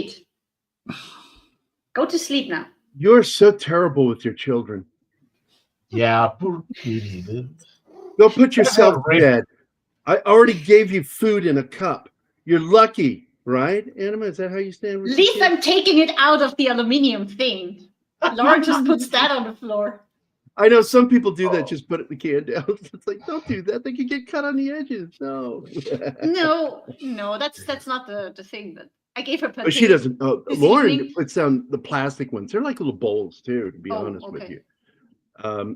late. Go to sleep now. You're so terrible with your children. Yeah, poor kitty. Go put yourself to bed. I already gave you food in a cup. You're lucky, right, Anima? Is that how you stand with At least I'm taking it out of the aluminium thing. Laura just puts that on the floor. I know some people do that, just put the can down. It's like, don't do that. They can get cut on the edges. No. No, that's not the thing. But I gave her pate. But she doesn't. Oh, Lauren puts down the plastic ones. They're like little bowls, too, to be honest with you.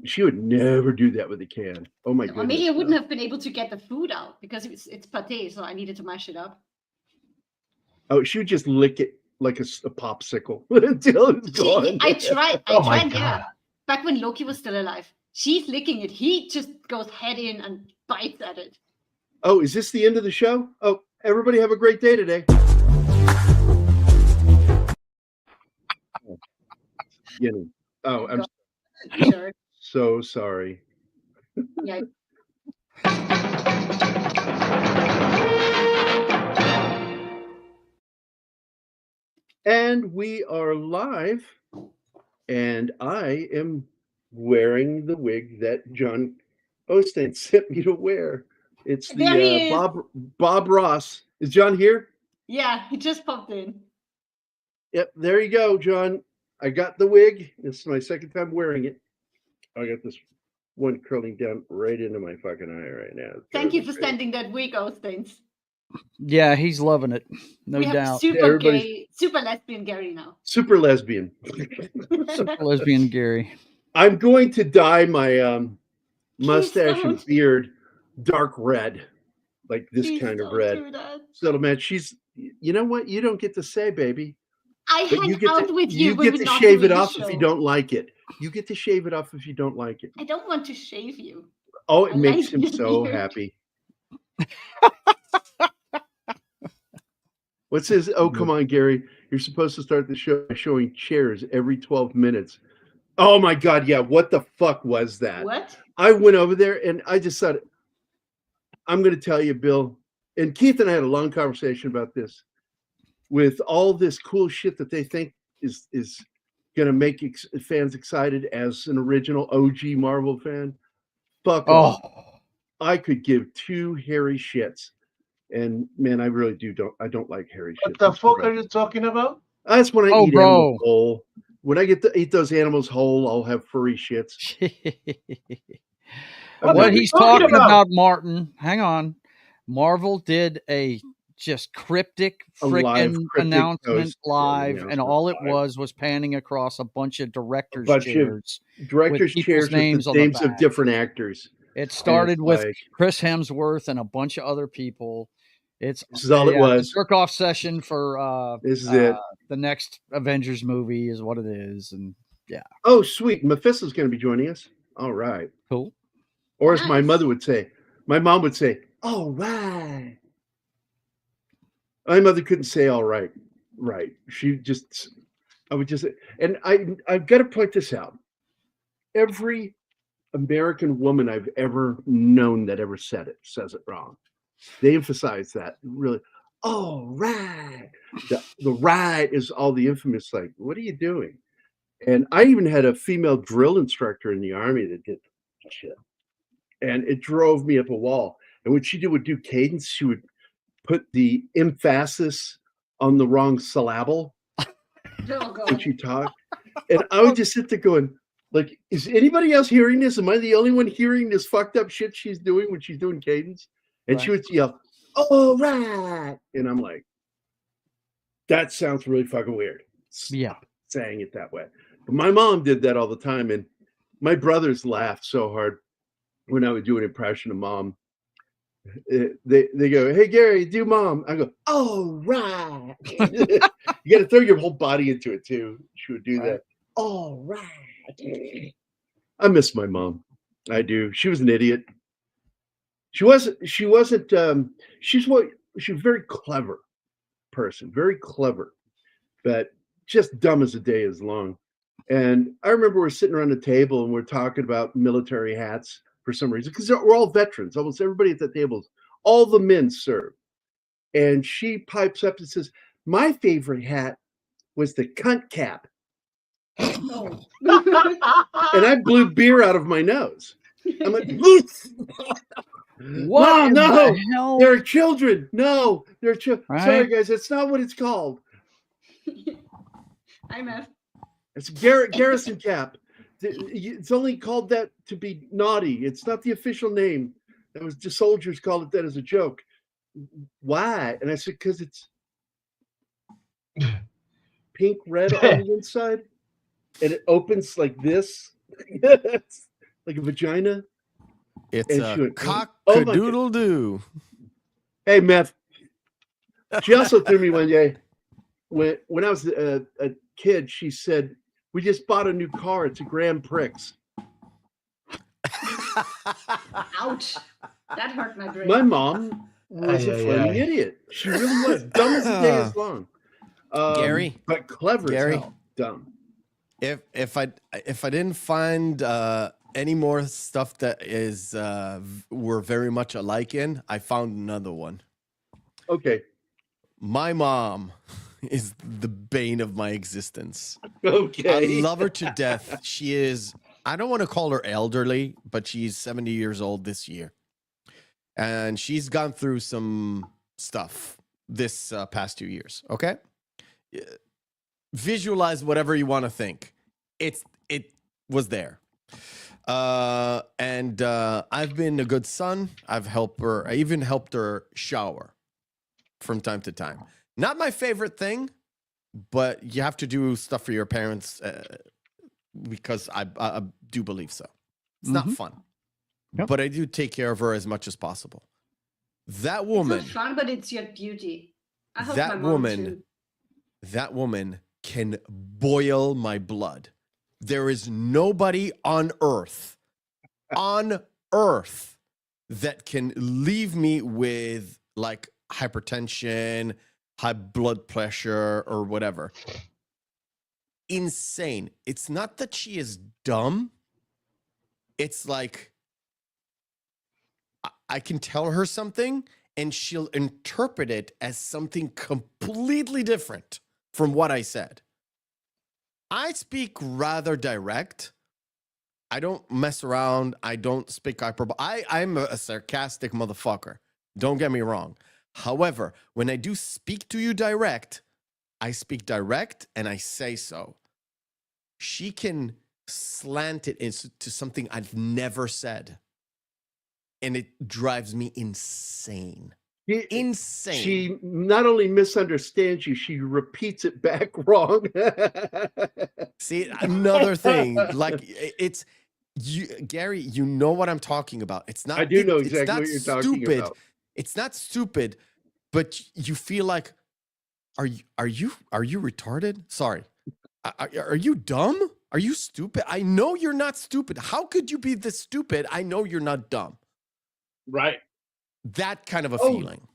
She would never do that with a can. Oh, my goodness. Amelia wouldn't have been able to get the food out because it's pate, so I needed to mash it up. Oh, she would just lick it like a popsicle until it's gone. I tried, yeah. Back when Loki was still alive. She's licking it. He just goes head in and bites at it. Oh, is this the end of the show? Oh, everybody have a great day today. Oh, I'm so sorry. Yeah. And we are live. And I am wearing the wig that John Osteen sent me to wear. It's the Bob Ross. Is John here? Yeah, he just popped in. Yep, there you go, John. I got the wig. This is my second time wearing it. I got this one curling down right into my fucking eye right now. Thank you for sending that wig, Osteen. Yeah, he's loving it. No doubt. Super gay, super lesbian Gary now. Super lesbian. Super lesbian Gary. I'm going to dye my mustache and beard dark red, like this kind of red. So it'll match. You know what? You don't get to say, baby. I hang out with you. You get to shave it off if you don't like it. You get to shave it off if you don't like it. I don't want to shave you. Oh, it makes him so happy. What says, oh, come on, Gary. You're supposed to start the show by showing chairs every 12 minutes. Oh, my God. Yeah. What the fuck was that? What? I went over there and I just thought, I'm going to tell you, Bill. And Keith and I had a long conversation about this. With all this cool shit that they think is going to make fans excited as an original OG Marvel fan. Fuck off. I could give two hairy shits. And man, I really I don't like hairy shit. What the fuck are you talking about? That's when I eat animals whole. When I get to eat those animals whole, I'll have furry shits. What he's talking about, Martin, hang on. Marvel did a just cryptic freaking announcement live, and all it was panning across a bunch of directors' chairs. Directors' chairs with the names of different actors. It started with Chris Hemsworth and a bunch of other people. This is all it was. Jerk off session for this is it. The next Avengers movie is what it is, and yeah. Oh, sweet! Mephisto's going to be joining us. All right, cool. Or as my mom would say, "All right." My mother couldn't say "all right." Right? I would just say, and I've got to point this out. Every American woman I've ever known that ever said it says it wrong. They emphasize that really. All right. The right is all the infamous, like, what are you doing? And I even had a female drill instructor in the Army that did shit. And it drove me up a wall. And what she would do cadence, she would put the emphasis on the wrong syllable when she talked. And I would just sit there going, like, is anybody else hearing this? Am I the only one hearing this fucked up shit she's doing when she's doing cadence? And she would yell, all right. And I'm like, that sounds really fucking weird. Yeah. Saying it that way. But my mom did that all the time. And my brothers laughed so hard when I would do an impression of mom. They go, hey, Gary, do mom. I go, all right. You got to throw your whole body into it, too. She would do that. All right. I miss my mom. I do. She was an idiot. She was a very clever person, very clever, but just dumb as the day is long. And I remember we're sitting around the table and we're talking about military hats for some reason, because we're all veterans. Almost everybody at the table, all the men serve. And she pipes up and says, My favorite hat was the cunt cap. Oh. And I blew beer out of my nose. I'm like, What in no, the hell? there are children. No, there are children. Right? Sorry, guys, that's not what it's called. I'm a It's Garrison cap. It's only called that to be naughty. It's not the official name. That was the soldiers called it that as a joke. Why? And I said, because it's pink red on the inside, and it opens like this, like a vagina. It's And a she went, cock-a-doodle-doo. Hey, Meth. She also threw me one day when I was a kid. She said, "We just bought a new car. It's a Grand Prix." ouch. That hurt my brain. My mom was a flaming idiot. She really was dumb as the day is long. Gary, but clever Gary, as hell. Dumb. If I didn't find any more stuff that is we're very much alike in, I found another one. Okay. My mom is the bane of my existence. Okay. I love her to death. She is, I don't want to call her elderly, but she's 70 years old this year. And she's gone through some stuff this past 2 years. Okay. Visualize whatever you want to think. It was there. And I've been a good son. I've helped her. I even helped her shower from time to time. Not my favorite thing, but you have to do stuff for your parents because I do believe so. It's not fun, but I do take care of her as much as possible. That woman. It's not fun, but it's your duty. I hope That my mom woman. too. That woman can boil my blood. There is nobody on earth that can leave me with like hypertension, high blood pressure, or whatever. Insane. It's not that she is dumb. It's like I can tell her something and she'll interpret it as something completely different from what I said. I speak rather direct. I don't mess around. I don't speak hyperbole. I'm a sarcastic motherfucker. Don't get me wrong. However, when I do speak to you direct, I speak direct and I say so. She can slant it into something I've never said. And it drives me insane. Insane. She not only misunderstands you, she repeats it back wrong. See, another thing, like it's you, Gary, you know what I'm talking about. It's not. I do know exactly what you're talking about. It's not stupid, but you feel like, are you retarded? Sorry, are you dumb? Are you stupid? I know you're not stupid. How could you be this stupid? I know you're not dumb. Right. That kind of a feeling.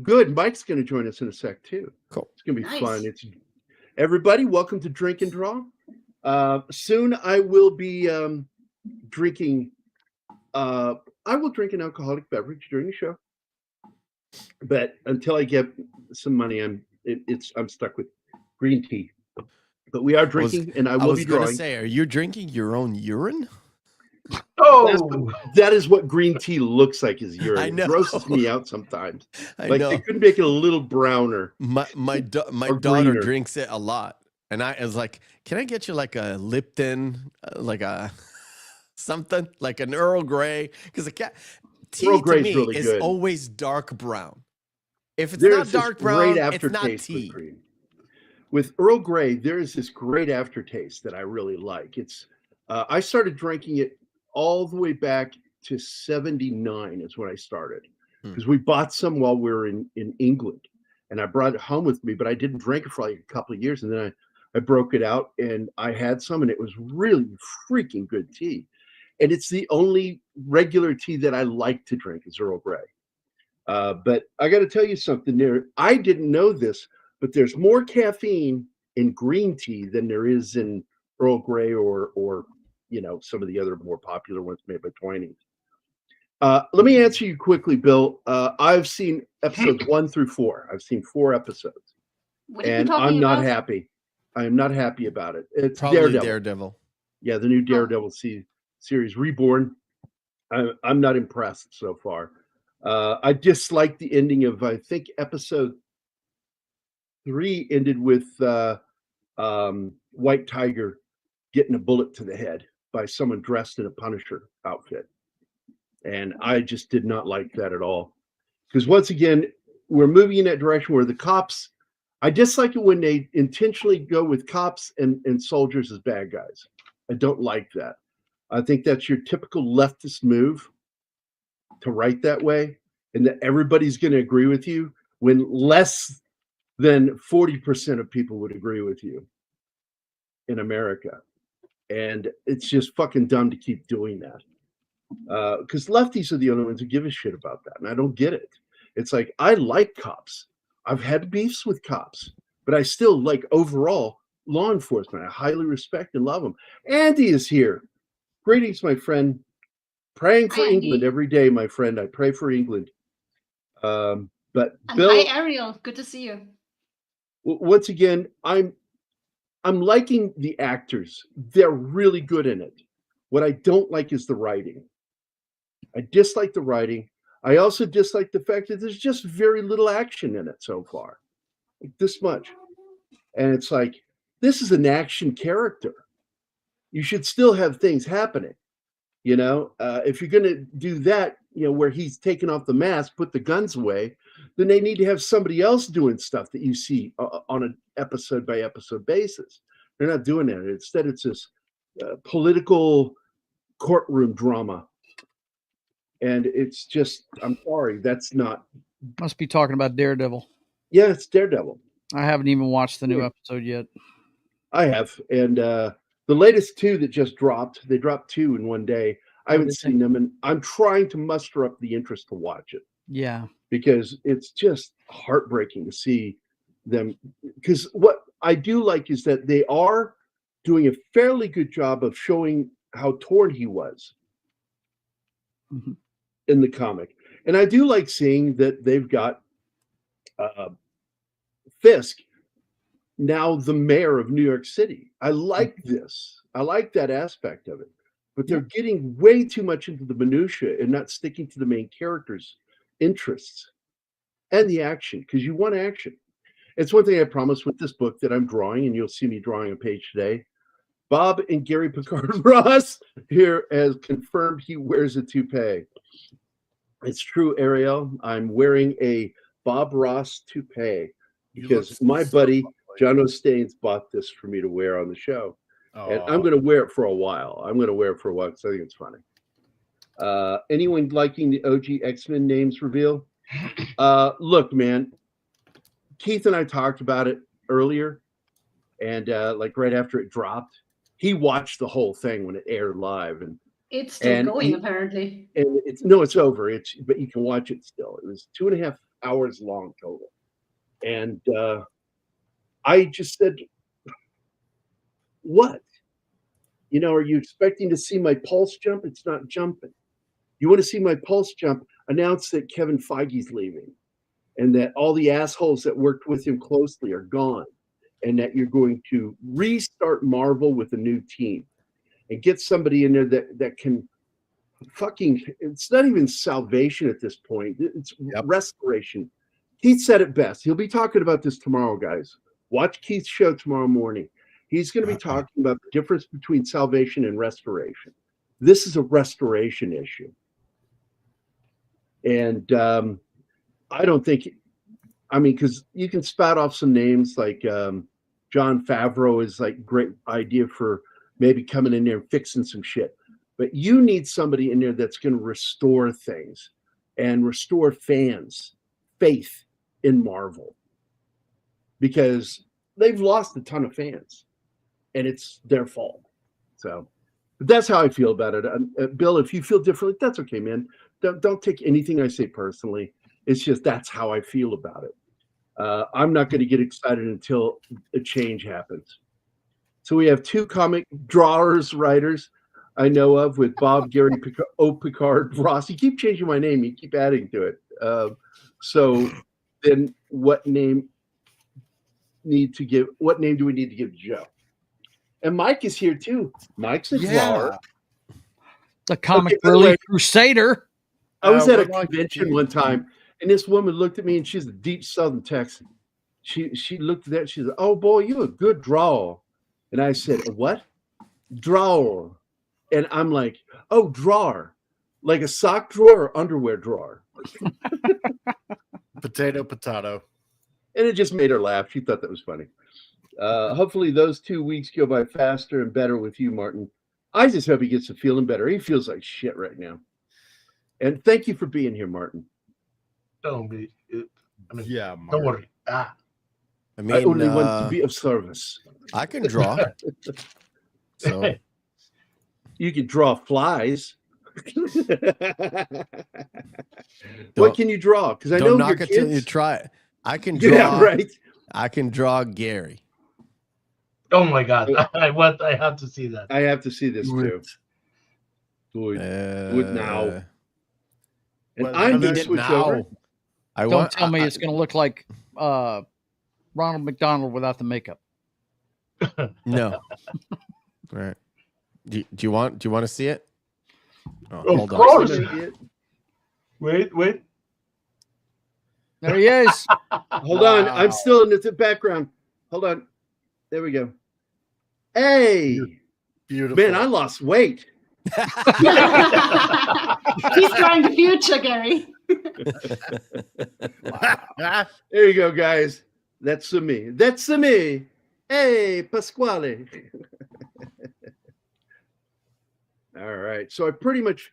Good. Mike's going to join us in a sec too. Cool. It's going to be fun. It's everybody. Welcome to Drink and Draw. Soon I will be drinking. I will drink an alcoholic beverage during the show, but until I get some money, I'm stuck with green tea. But we are drinking, and I will be drawing. Say, are you drinking your own urine? Oh, that is what green tea looks like. Is urine. I know. It grosses me out sometimes. I like know. they could make it a little browner. My daughter greener. drinks it a lot, and I was like, "Can I get you like a Lipton, like a something like an Earl Grey?" Because the tea Earl to Grey's me really is good. always dark brown. If it's There's not dark this brown, great it's not aftertaste tea. with green. With Earl Grey, there is this great aftertaste that I really like. It's I started drinking it all the way back to 79 is when I started, because we bought some while we were in England, and I brought it home with me, but I didn't drink it for like a couple of years, and then I broke it out and I had some, and it was really freaking good tea. And it's the only regular tea that I like to drink is Earl Grey. But I got to tell you something there. I didn't know this, but there's more caffeine in green tea than there is in Earl Grey or some of the other more popular ones made by Twinings. Let me answer you quickly, Bill. I've seen episodes 1 through 4. I've seen 4 episodes. What are you And talking I'm not about? happy. I am not happy about it. It's Probably Daredevil. Yeah, the new Daredevil series, Reborn. I'm not impressed so far. I dislike the ending of, I think, episode 3 ended with White Tiger getting a bullet to the head by someone dressed in a Punisher outfit. And I just did not like that at all. Because once again, we're moving in that direction where the cops, I dislike it when they intentionally go with cops and soldiers as bad guys. I don't like that. I think that's your typical leftist move to write that way, and that everybody's going to agree with you when less than 40% of people would agree with you in America. And it's just fucking dumb to keep doing that. Because lefties are the only ones who give a shit about that. And I don't get it. It's like, I like cops. I've had beefs with cops, but I still like overall law enforcement. I highly respect and love them. Andy is here. Greetings, my friend. Praying for Hi, England Andy. every day, my friend. I pray for England. But And Bill, hi, Ariel. Good to see you. once again, I'm liking the actors. They're really good in it. What I don't like is the writing. I dislike the writing. I also dislike the fact that there's just very little action in it so far. Like this much. And it's like, this is an action character. You should still have things happening. You know, if you're going to do that, you know, where he's taken off the mask, put the guns away, then they need to have somebody else doing stuff that you see on an episode by episode basis. They're not doing that. Instead, it's this political courtroom drama. And it's just, I'm sorry, that's not. Must be talking about Daredevil. Yeah, it's Daredevil. I haven't even watched the new episode yet. I have. And the latest 2 that just dropped, they dropped 2 in one day. I haven't seen them, and I'm trying to muster up the interest to watch it. Yeah. Because it's just heartbreaking to see them. Because what I do like is that they are doing a fairly good job of showing how torn he was in the comic. And I do like seeing that they've got Fisk, now the mayor of New York City. I like this. I like that aspect of it. But they're getting way too much into the minutia and not sticking to the main characters' interests and the action, because you want action. It's one thing I promised with this book that I'm drawing, and you'll see me drawing a page today. Bob and Gary Picard Ross here has confirmed he wears a toupee. It's true, Ariel. I'm wearing a Bob Ross toupee because my buddy John O'Staines bought this for me to wear on the show. And I'm going to wear it for a while. Because I think it's funny. Anyone liking the OG X-Men names reveal? Look, man, Keith and I talked about it earlier, and like right after it dropped, he watched the whole thing when it aired live, and it's still going apparently. And it's over. But you can watch it still. It was 2.5 hours long total, and I just said, "What? You know, are you expecting to see my pulse jump? It's not jumping. You want to see my pulse jump? Announce that Kevin Feige's leaving, and that all the assholes that worked with him closely are gone, and that you're going to restart Marvel with a new team and get somebody in there that can fucking, it's not even salvation at this point. It's restoration. Keith said it best. He'll be talking about this tomorrow, guys. Watch Keith's show tomorrow morning. He's going to be talking about the difference between salvation and restoration. This is a restoration issue. And I don't think, I mean, because you can spout off some names like John Favreau is like great idea for maybe coming in there and fixing some shit. But you need somebody in there that's going to restore things and restore fans' faith in Marvel, because they've lost a ton of fans and it's their fault. So but that's how I feel about it. Bill, if you feel differently, that's okay, man. Don't take anything I say personally. It's just that's how I feel about it. I'm not going to get excited until a change happens. So we have 2 comic drawers, writers I know of with Bob, Gary, Picard, Ross. You keep changing my name. You keep adding to it. So then what name? need to give? What name do we need to give Joe? And Mike is here too. Mike's a drawer. The comic by the relief way, crusader. I was at a what do I convention do? one time, and this woman looked at me, and she's a deep Southern Texan. She looked at that. She said, "Oh boy, you're a good drawer." And I said, "A what? Drawer?" And I'm like, "Oh, drawer, like a sock drawer or underwear drawer." Potato, potato. And it just made her laugh. She thought that was funny. Hopefully, those 2 weeks go by faster and better with you, Martin. I just hope he gets to feeling better. He feels like shit right now. And thank you for being here, Martin. Don't be. I mean, Yeah, don't Mark. worry. I I mean, only want to be of service. I can draw. So You can draw flies. What Don't- can you draw? Because I know don't your knock it till you kids. try it. I can draw. Yeah, right. I can draw Gary. Oh my God! I have to see that. I have to see this Do too. it. Do it now. And well, I'm I going need to it switch now. over. I Don't want. tell me it's going to look like Ronald McDonald without the makeup. No. All right. Do you want to see it? Oh, Of hold course. on. Wait. There he is. Hold on. I'm still in the background. Hold on. There we go. Hey, Beautiful. man, I lost weight. He's trying the future, Gary. There you go, guys. That's me. That's me. Hey, Pasquale. All right. So I pretty much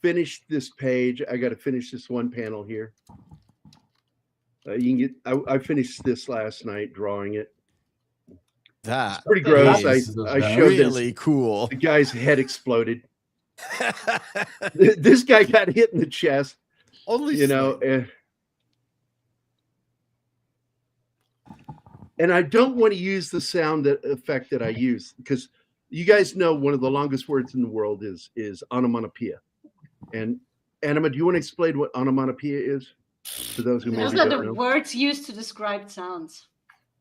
finished this page. I got to finish this one panel here. You can get. I finished this last night, drawing it. That Pretty gross. is I showed really cool. the guy's head exploded. This guy got hit in the chest. Only You know, and I don't want to use the sound effect that I use because you guys know one of the longest words in the world is onomatopoeia. And Anima, do you want to explain what onomatopoeia is for those who Those maybe are don't the know? words used to describe sounds.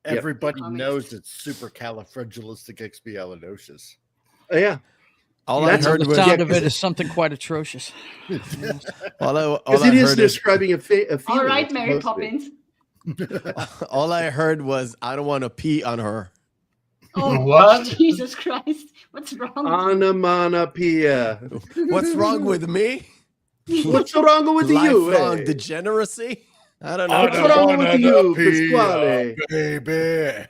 Yep. everybody Comics. knows it's supercalifragilisticexpialidocious. Yeah, All That's I heard The was sound of it is something quite atrocious. all because I it is heard is describing a feeling. All right, it's Mary supposed to be. Poppins. all I heard was I don't want to pee on her. Oh, What? Jesus Christ. What's wrong? Onomatopoeia. What's wrong with me? What's wrong with you? Lifelong eh? degeneracy? I don't know. What's wrong with you, Pasquale? baby?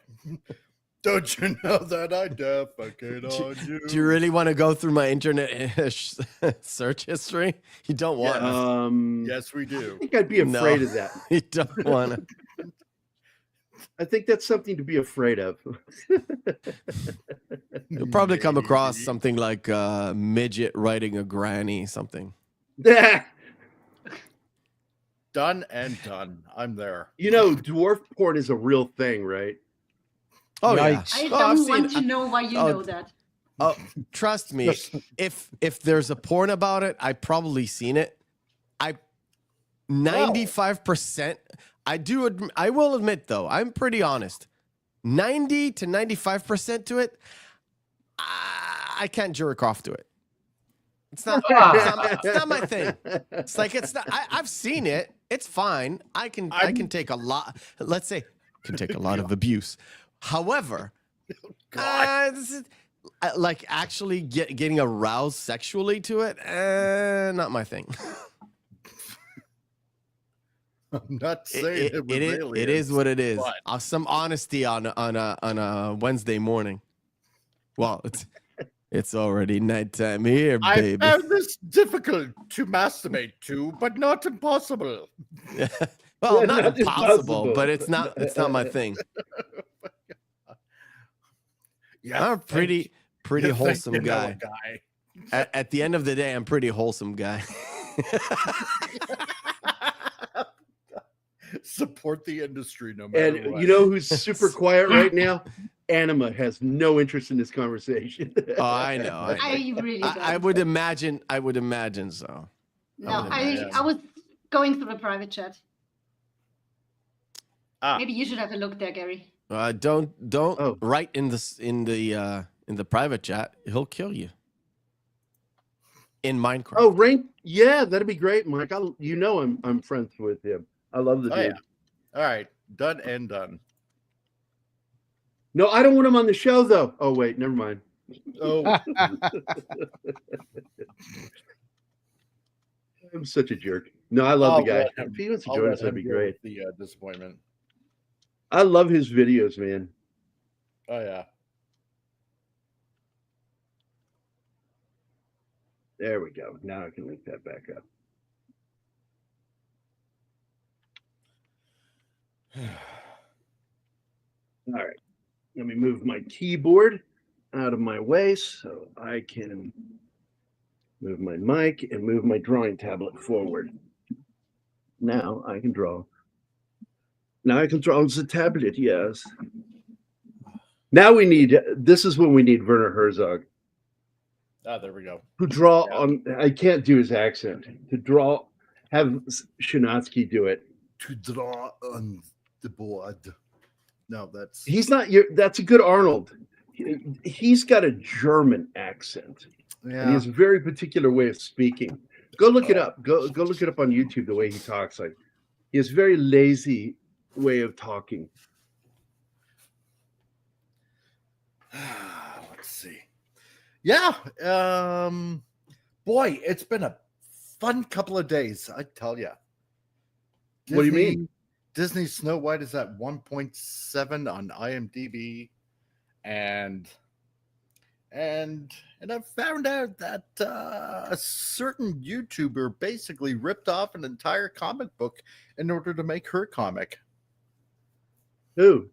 Don't you know that I defecate on you? Do you really want to go through my internet search history? You don't want to. Yes, we I do. think I'd be No. afraid of that. You don't want to. I think that's something to be afraid of. You'll probably come across something like midget writing a granny, something. Done and done. I'm there. You know, dwarf porn is a real thing, right? Oh yeah. Yikes. I Oh, I've don't seen- want to know why you oh, know that. Oh, trust me. If there's a porn about it, I've probably seen it. 95%. I will admit though, I'm pretty honest. 90 to 95% to it, I can't jerk off to it. It's not my thing. It's like it's not. I've seen it. It's fine. I can take a lot. Let's say can take a lot of abuse. However, this is, like actually getting aroused sexually to it, not my thing. I'm not saying It is what it is. but- Some honesty on a Wednesday morning. Well, it's already nighttime here, I baby. found this difficult to masturbate to, but not impossible. Well, Yeah, not not impossible, impossible. but it's not my thing. Yeah, I'm a pretty you think wholesome you know a guy. At the end of the day, I'm pretty wholesome guy. Support the industry no matter And what. you know who's super quiet right now? Anima has no interest in this conversation. Oh, I know. I really don't. I would imagine. I would imagine so. No, would I was going through the private chat. Ah. Maybe you should have a look there, Gary. Don't Oh. write in the private chat. He'll kill you. In Minecraft. Oh, rank. Yeah, that'd be great, Mike. I'm friends with him. I love the Oh, dude. yeah. All right. Done and done. No, I don't want him on the show though. Oh wait, never mind. Oh, I'm such a jerk. No, I love I'll the guy. let him- If he wants to I'll join let us, that'd him be deal great. with the disappointment. I love his videos, man. Oh, yeah. There we go. Now I can link that back up. All right. Let me move my keyboard out of my way so I can move my mic and move my drawing tablet forward. Now I can draw. Now I can draw on the tablet, yes. Now this is when we need Werner Herzog Ah, there we go. to draw Yeah. on. I can't do his accent. Have Shinatsky do it. To draw on the board. No, that's That's a good Arnold. He's got a German accent. And he yeah. has a very particular way of speaking. Go look it up. Go look it up on YouTube. The way he talks, like he has a very lazy way of talking. Let's see. Yeah. Boy, it's been a fun couple of days, I tell you. What do you mean? Disney Snow White is at 1.7 on IMDb, and I found out that a certain YouTuber basically ripped off an entire comic book in order to make her comic. Who?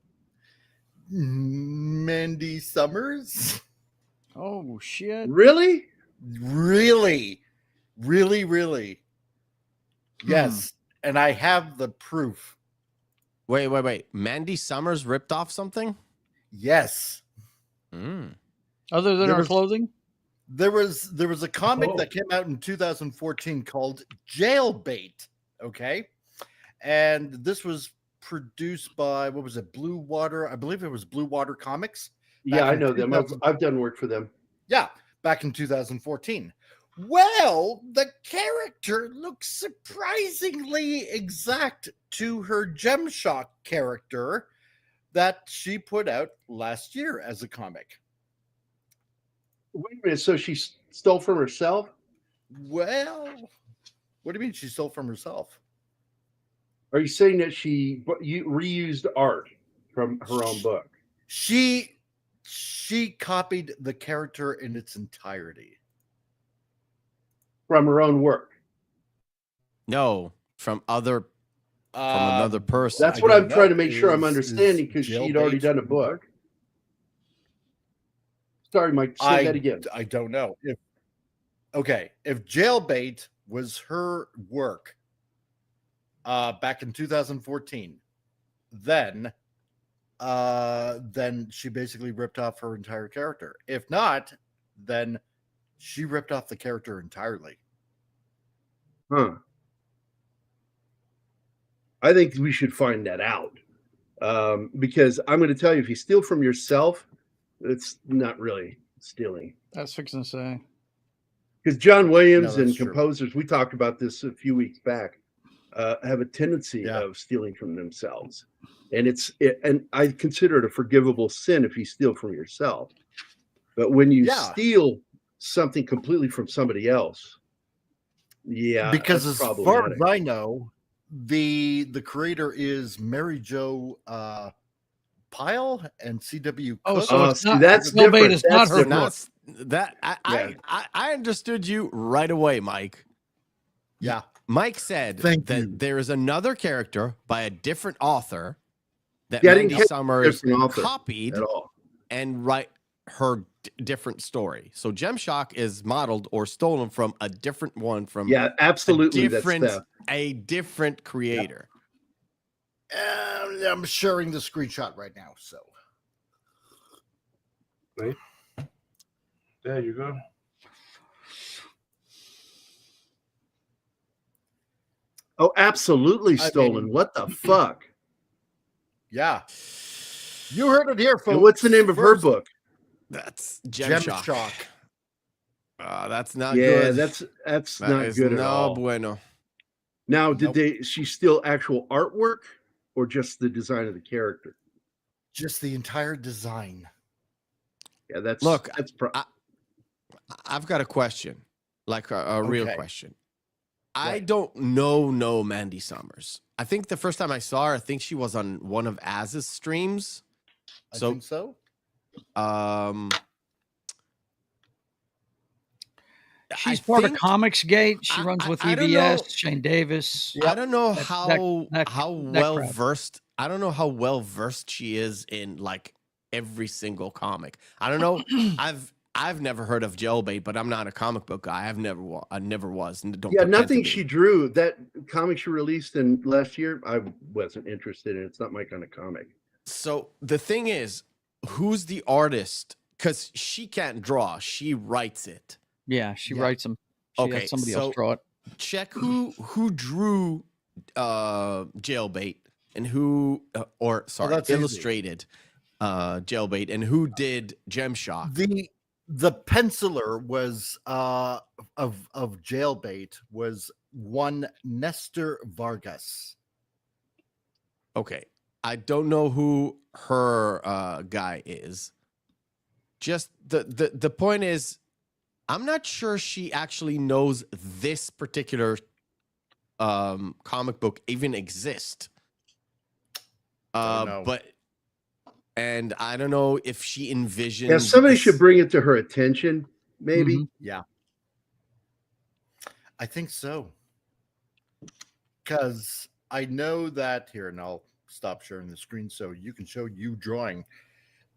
Mandy Summers. Oh shit! Really? Really? Yes. And I have the proof. Wait. Mandy Summers ripped off something? Yes. Other than our clothing? There was a comic that came out in 2014 called Jailbait. Okay. And this was produced by, what was it, Blue Water? I believe it was Blue Water Comics. Yeah, I know them. I've done work for them. Yeah, back in 2014. Well, the character looks surprisingly exact to her Gemshock character that she put out last year as a comic. Wait a minute. So she stole from herself? Well, what do you mean she stole from herself? Are you saying that she reused art from her own book? She copied the character in its entirety. From her own work? No, from another person. That's what I'm trying to make sure I'm understanding, because she'd already done a book. Sorry, Mike. Say that again. I don't know. If Jailbait was her work back in 2014, then she basically ripped off her entire character. If not, then she ripped off the character entirely. Huh. I think we should find that out. Because I'm going to tell you, if you steal from yourself, it's not really stealing. That's fixing to say. Because John Williams and true. composers, we talked about this a few weeks back, have a tendency of stealing from themselves. And and I consider it a forgivable sin if you steal from yourself. But when you steal something completely from somebody else, because as far as I know, the creator is Mary Jo Pyle and C.W. Oh, Cook. so it's not, that's Snowbait different. is not her book. I understood you right away, Mike. Yeah. Mike said there is another character by a different author that Mandy Summers copied and write her different story. So Gemshock is modeled or stolen from a different one from absolutely a different creator. I'm sharing the screenshot right now. So right there you go. Oh, absolutely stolen. What the fuck? Yeah. You heard it here, folks. And what's the name of her First, book? That's Gem Gem Shock. That's not Yeah, good. that's That not is good at no all. bueno. Now, did Nope. she steal actual artwork or just the design of the character? Just the entire design. Yeah, that's Look, that's I've got a question, like a real Okay. question. I Right. don't know Mandy Summers. I think the first time I saw her, I think she was on one of Az's streams. I So, think so. She's I part of think- Comics Gate. She I- runs with I don't know. EBS, Shane Davis. I don't know That- how that well crowd. versed. I don't know how well versed she is in like every single comic. I don't know. I've never heard of Jailbait, but I'm not a comic book guy. I never was. And don't yeah, pretend to nothing be. she drew. That comic she released in last year, I wasn't interested in. It's not my kind of comic. So the thing is, who's the artist? Because she can't draw. She writes it. Yeah, she Yeah. writes them. She Okay, has somebody so- else draw it. Check who drew Jailbait and who that's easy. illustrated Jailbait and who did Gem Shock. The penciler was of Jailbait was one Nestor Vargas. Okay. I don't know who her guy is. Just the point is, I'm not sure she actually knows this particular comic book even exists. Don't know. But and I don't know if she envisions. Yeah, somebody this- should bring it to her attention. Maybe. Mhm. Yeah. I think so. Because I know that here, and I'll stop sharing the screen so you can show you drawing.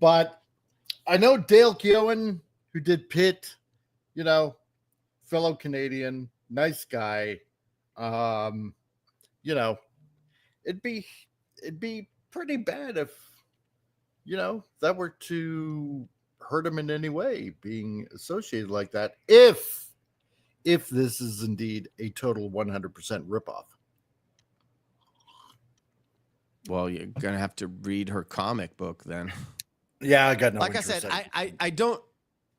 But I know Dale Keown, who did Pitt, you know, fellow Canadian, nice guy. You know, it'd be pretty bad if, you know, that were to hurt him in any way, being associated like that. If this is indeed a total 100% ripoff. Well, you're gonna have to read her comic book then. Yeah, I got no. Like I said,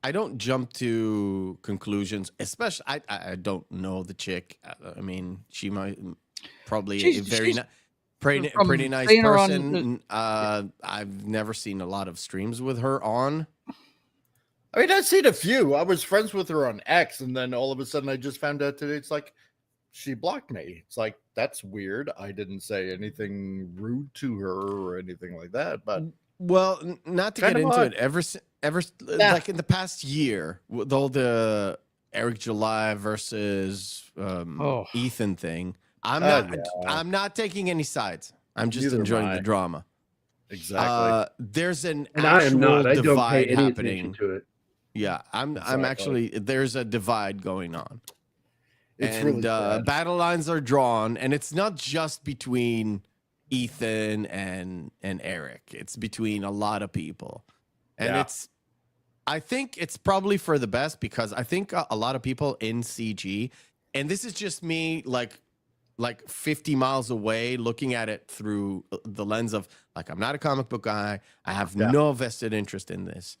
I don't jump to conclusions, especially I don't know the chick. I mean, she might probably She's- a very she's- pretty nice seeing her on person. I've never seen a lot of streams with her on. I mean, I've seen a few. I was friends with her on X, and then all of a sudden, I just found out today it's like she blocked me. It's like, that's weird. I didn't say anything rude to her or anything like that. But Well, not to Kind get of into odd. it, ever Yeah. like in the past year with all the Eric July versus Ethan thing, I'm not taking any sides. I'm just Neither am enjoying I. the drama. exactly. There's an And I am actual not. I don't divide pay any happening. attention to it. Yeah, I'm Exactly. actually there's a divide going on. It's And really sad. battle lines are drawn, and it's not just between Ethan and Eric. It's between a lot of people. And Yeah. I think it's probably for the best, because I think a lot of people in CG, and this is just me like 50 miles away looking at it through the lens of like, I'm not a comic book guy. I have Yeah. no vested interest in this.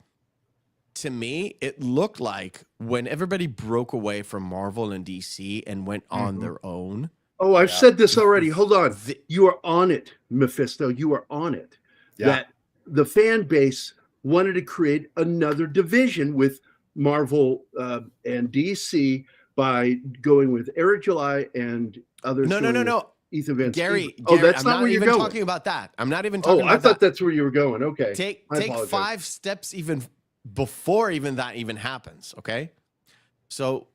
To me, it looked like when everybody broke away from Marvel and DC and went on their own. Oh, I've Yeah. said this already. Hold on. the- You are on it, Mephisto. You are on it. Yeah. That the fan base wanted to create another division with Marvel and DC by going with Eric July and others. No. going with Ethan Van Gary, Stevens. Oh, that's I'm not where you're even going. talking about that. I'm not even talking Oh, I about thought that. that's where you were going. Okay. Take I apologize. 5 steps even before even that even happens, okay? So,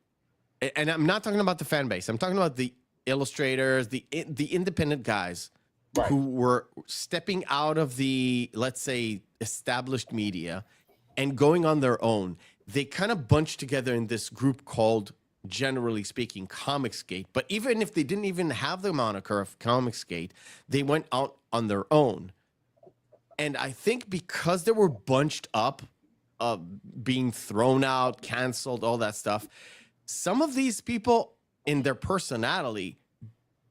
and I'm not talking about the fan base. I'm talking about the illustrators, the independent guys Right. who were stepping out of the, let's say, established media and going on their own. They kind of bunched together in this group called, generally speaking, Comicsgate. But even if they didn't even have the moniker of Comicsgate, they went out on their own. And I think because they were bunched up, being thrown out, canceled, all that stuff, some of these people in their personality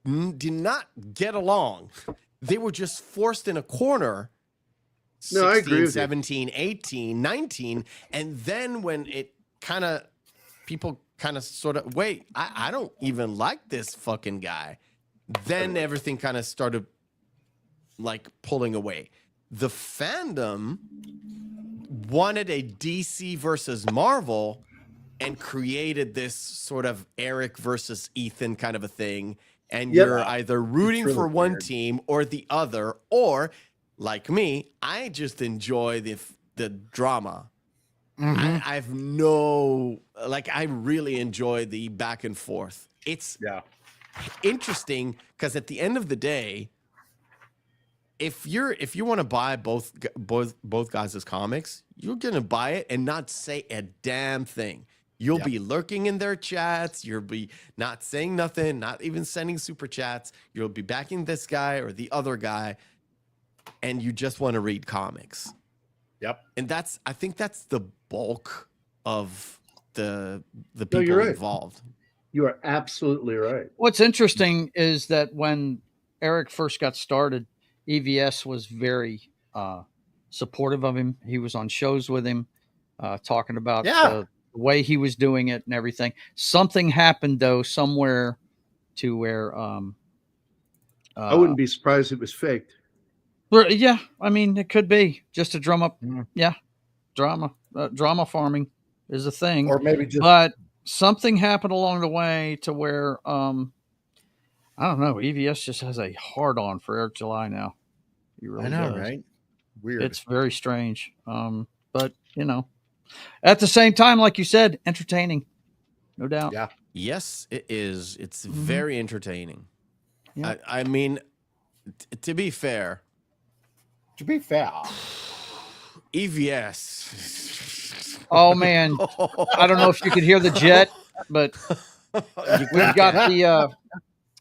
did not get along. They were just forced in a corner No, I agree 16, with you. 17, 18, 19. And then when it kind of, people kind of sort of, wait, I don't even like this fucking guy. Then everything kind of started like pulling away. The fandom wanted a DC versus Marvel and created this sort of Eric versus Ethan kind of a thing. And Yep. you're either rooting really for one weird. team or the other, or like me, I just enjoy the drama. I've no, like, I really enjoy the back and forth. It's interesting because at the end of the day, if you want to buy both guys' comics, you're gonna buy it and not say a damn thing. You'll be lurking in their chats. You'll be not saying nothing, not even sending super chats. You'll be backing this guy or the other guy, and you just want to read comics. Yep. And I think that's the bulk of the people you're right. involved. You are absolutely right. What's interesting is that when Eric first got started, EVS was very supportive of him. He was on shows with him, talking about the way he was doing it and everything. Something happened though somewhere to where I wouldn't be surprised if it was faked. Yeah, I mean it could be just to drum up. Yeah, drama farming is a thing, Or maybe just. but something happened along the way to where I don't know. EVS just has a hard on for Eric July now. He really I know, does. right? Weird. It's very strange. But you know, at the same time, like you said, entertaining, no doubt. Yeah. Yes, it is. It's very entertaining. Yeah. I mean, to be fair, EVS. Oh man, I don't know if you could hear the jet, but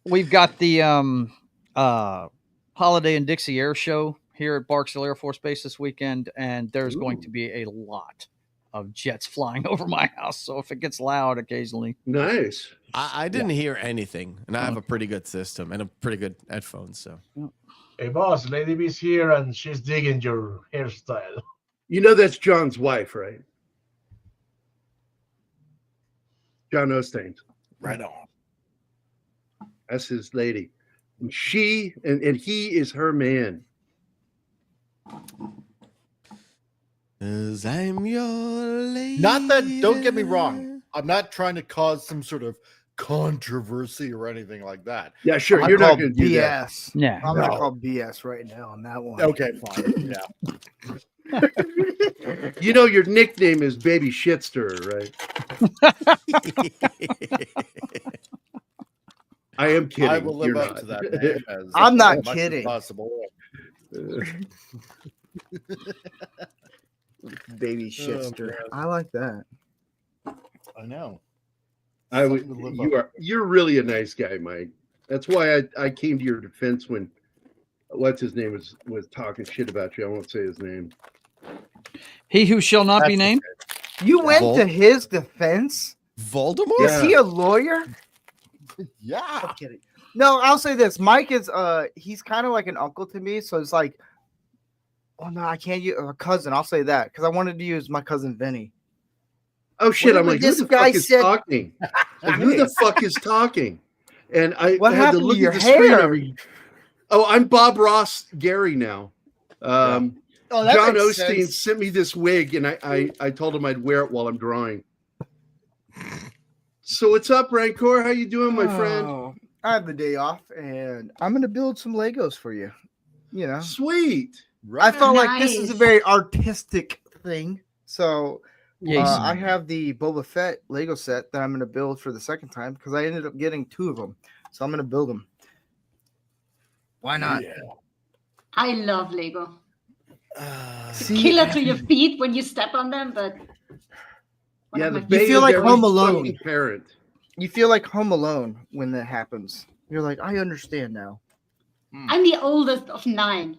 we've got the Holiday and Dixie Air Show here at Barksdale Air Force Base this weekend, and there's going to be a lot of jets flying over my house. So if it gets loud occasionally, Nice. I didn't hear anything, and I have a pretty good system and a pretty good headphones. So, Hey, boss, Lady B's here, and she's digging your hairstyle. You know that's John's wife, right? John Osteen. Right on. That's his lady. And she and he is her man. 'Cause I'm your lady. Not that, don't get me wrong. I'm not trying to cause some sort of controversy or anything like that. Yeah, sure. I'm You're not called going to do that. BS. yeah. I'm gonna No. call BS right now on that one. Okay, fine. Yeah. You know your nickname is Baby Shitster, right? I am kidding. I will live You're up not. to that name as I'm not much as kidding. possible. Baby shitster. I like that. I know. I would. Something to live up You're really a nice guy, Mike. That's why I came to your defense when what's his name was talking shit about you. I won't say his name. He who shall not be That's named. You went Vol- to his defense? Voldemort? Yeah. Is he a lawyer? Yeah. I'm kidding. No, I'll say this. Mike is he's kind of like an uncle to me, so it's like, oh no, I can't use a cousin. I'll say that because I wanted to use my cousin Vinny. Oh shit! Whatever I'm like, who this the guy fuck is said- talking? Like, who the fuck is talking? And I What had to happened to look your at the screen hair? every. Oh, I'm Bob Ross Gary now. Oh, that John makes Osteen sense. sent me this wig, and I told him I'd wear it while I'm drawing. So what's up, Rancor? How you doing, my friend? Oh, I have the day off, and I'm gonna build some Legos for you. You know, Sweet. I felt like this is a Nice. very artistic thing, so Yes. I have the Boba Fett Lego set that I'm gonna build for the second time because I ended up getting 2 of them, so I'm gonna build them. Why not? Yeah. I love Lego. See, Killer to your feet when you step on them, but Yeah, the You baby feel like every Home Alone. fucking Parent. You feel like Home Alone when that happens. You're like, I understand now. I'm the oldest of 9.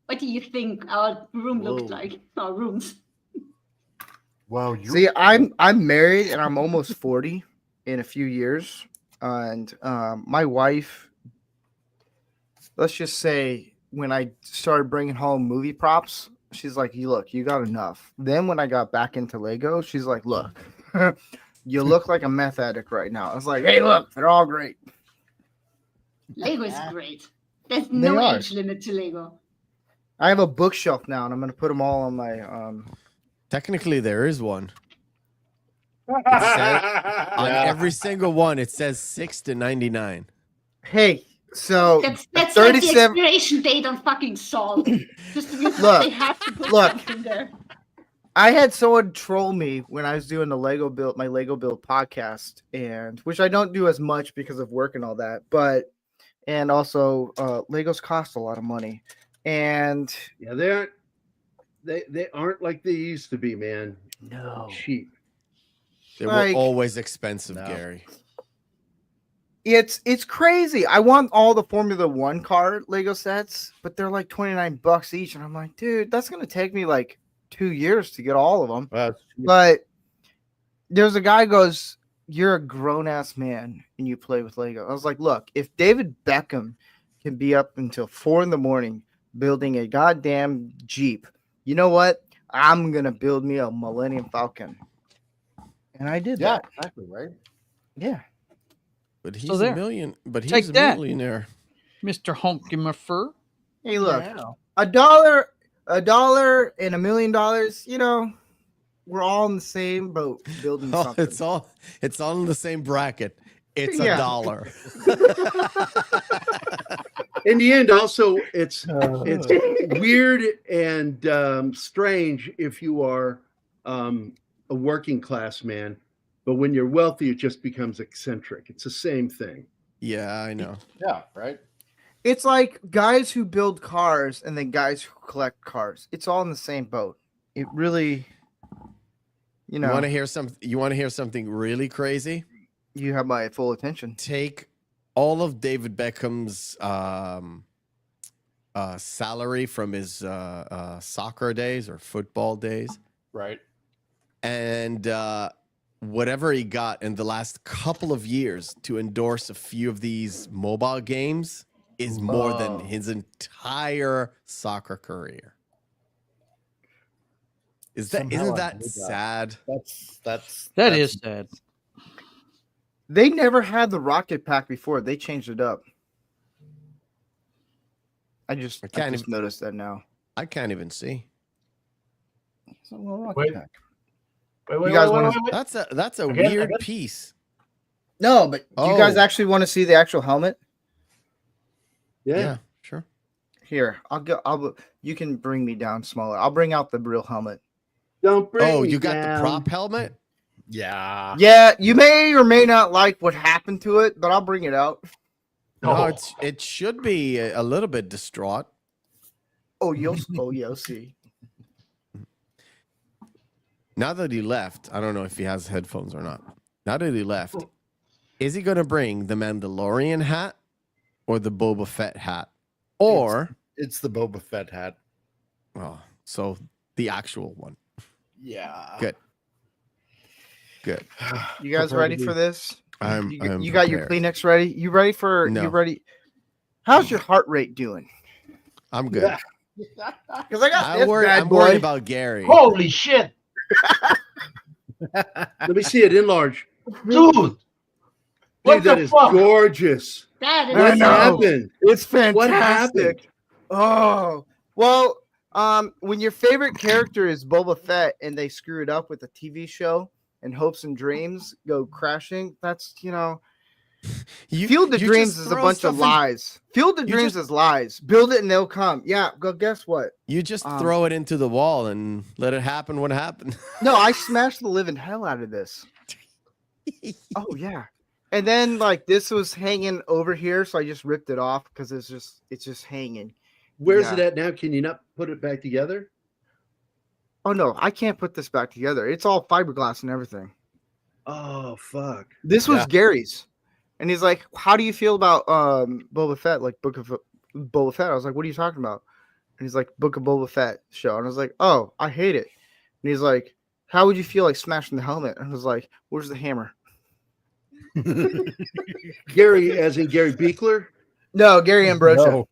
What do you think our room looked Whoa. like? Our rooms. Wow. You're, See, I'm married and I'm almost 40 in a few years, and my wife. Let's just say when I started bringing home movie props, she's like, you got enough. Then when I got back into Lego, she's like, look, you look like a meth addict right now. I was like, hey, look, they're all great. Lego is great. There's no age limit to Lego. I have a bookshelf now, and I'm gonna put them all on my. Technically, there is one. It says, on every single one, it says 6 to 99. Hey, so That's like 37 the expiration date on fucking salt. Just because Look, they have to put look. something there. I had someone troll me when I was doing my Lego build podcast, and which I don't do as much because of work and all that, but and also Legos cost a lot of money, and Yeah, they aren't like they used to be, man. no, Cheap. They Like- were always expensive, No. Gary. it's crazy. I want all the Formula One car Lego sets, but they're like $29 each, and I'm like, dude, that's gonna take me like 2 years to get all of them. Well, But there's a guy goes, you're a grown ass man and you play with Lego. I was like, look, if David Beckham can be up until 4 a.m. building a goddamn Jeep, you know what? I'm gonna build me a Millennium Falcon. And I did yeah, that. exactly, right? Yeah. But he's So a there. million. But Take he's a that. millionaire. Mr. Honky Hey, look, Yeah. $1 and $1 million, you know, we're all in the same boat building Oh, something. it's all in the same bracket. It's Yeah. $1. In the end, also, it's weird and strange if you are a working class man, but when you're wealthy, it just becomes eccentric. It's the same thing. Yeah, I know. Yeah, right. It's like guys who build cars and then guys who collect cars. It's all in the same boat. It really, you know, You want to hear something really crazy? you have my full attention. Take all of David Beckham's salary from his soccer days or football days, Right. and whatever he got in the last couple of years to endorse a few of these mobile games is more than his entire soccer career. Isn't Somehow I that believe that. sad? That is sad. They never had the rocket pack before. They changed it up. I just noticed that now. I can't even see. It's a little rocket Wait. pack. Wait, You guys wanna- That's a Again, weird again? piece. No, but do you guys Oh. actually want to see the actual helmet? Yeah, sure. Here, you can bring me down smaller. I'll bring out the real helmet. Don't bring Oh, me you got down. the prop helmet? Yeah. Yeah, you may or may not like what happened to it, but I'll bring it out. No, it should be a little bit distraught. Oh, you'll see. Now that he left, I don't know if he has headphones or not. Now that he left, is he going to bring the Mandalorian hat or the Boba Fett hat? Or, It's the Boba Fett hat. so the actual one. Yeah. Good. Good. You guys ready for this? I'm You got your prepared. Kleenex ready? You ready for? No. You ready? How's your heart rate doing? I'm good. Because I got I'm this worried, bad I'm boy. worried about Gary. Holy shit, Let me see it in large. dude! What Dude, that the is fuck? gorgeous. That is What know. happened? It's fantastic. What happened? Oh well, when your favorite character is Boba Fett and they screw it up with a TV show and hopes and dreams go crashing, that's Field of you Dreams just is a throw bunch stuff of in- lies. Field of you Dreams just- is lies. Build it and they'll come. Yeah, go guess what? You just throw it into the wall and let it happen what happened. No, I smashed the living hell out of this. Oh yeah. And then like this was hanging over here, so I just ripped it off because it's just hanging. Where's Yeah. it at now? Can you not put it back together? Oh no, I can't put this back together. It's all fiberglass and everything. Oh, fuck. This was Yeah. Gary's. And he's like, how do you feel about Boba Fett, like Book of Boba Fett? I was like, what are you talking about? And he's like, Book of Boba Fett show. And I was like, oh, I hate it. And he's like, how would you feel like smashing the helmet? And I was like, where's the hammer? Gary, as in Gary Beekler? No, Gary Ambrosia. No.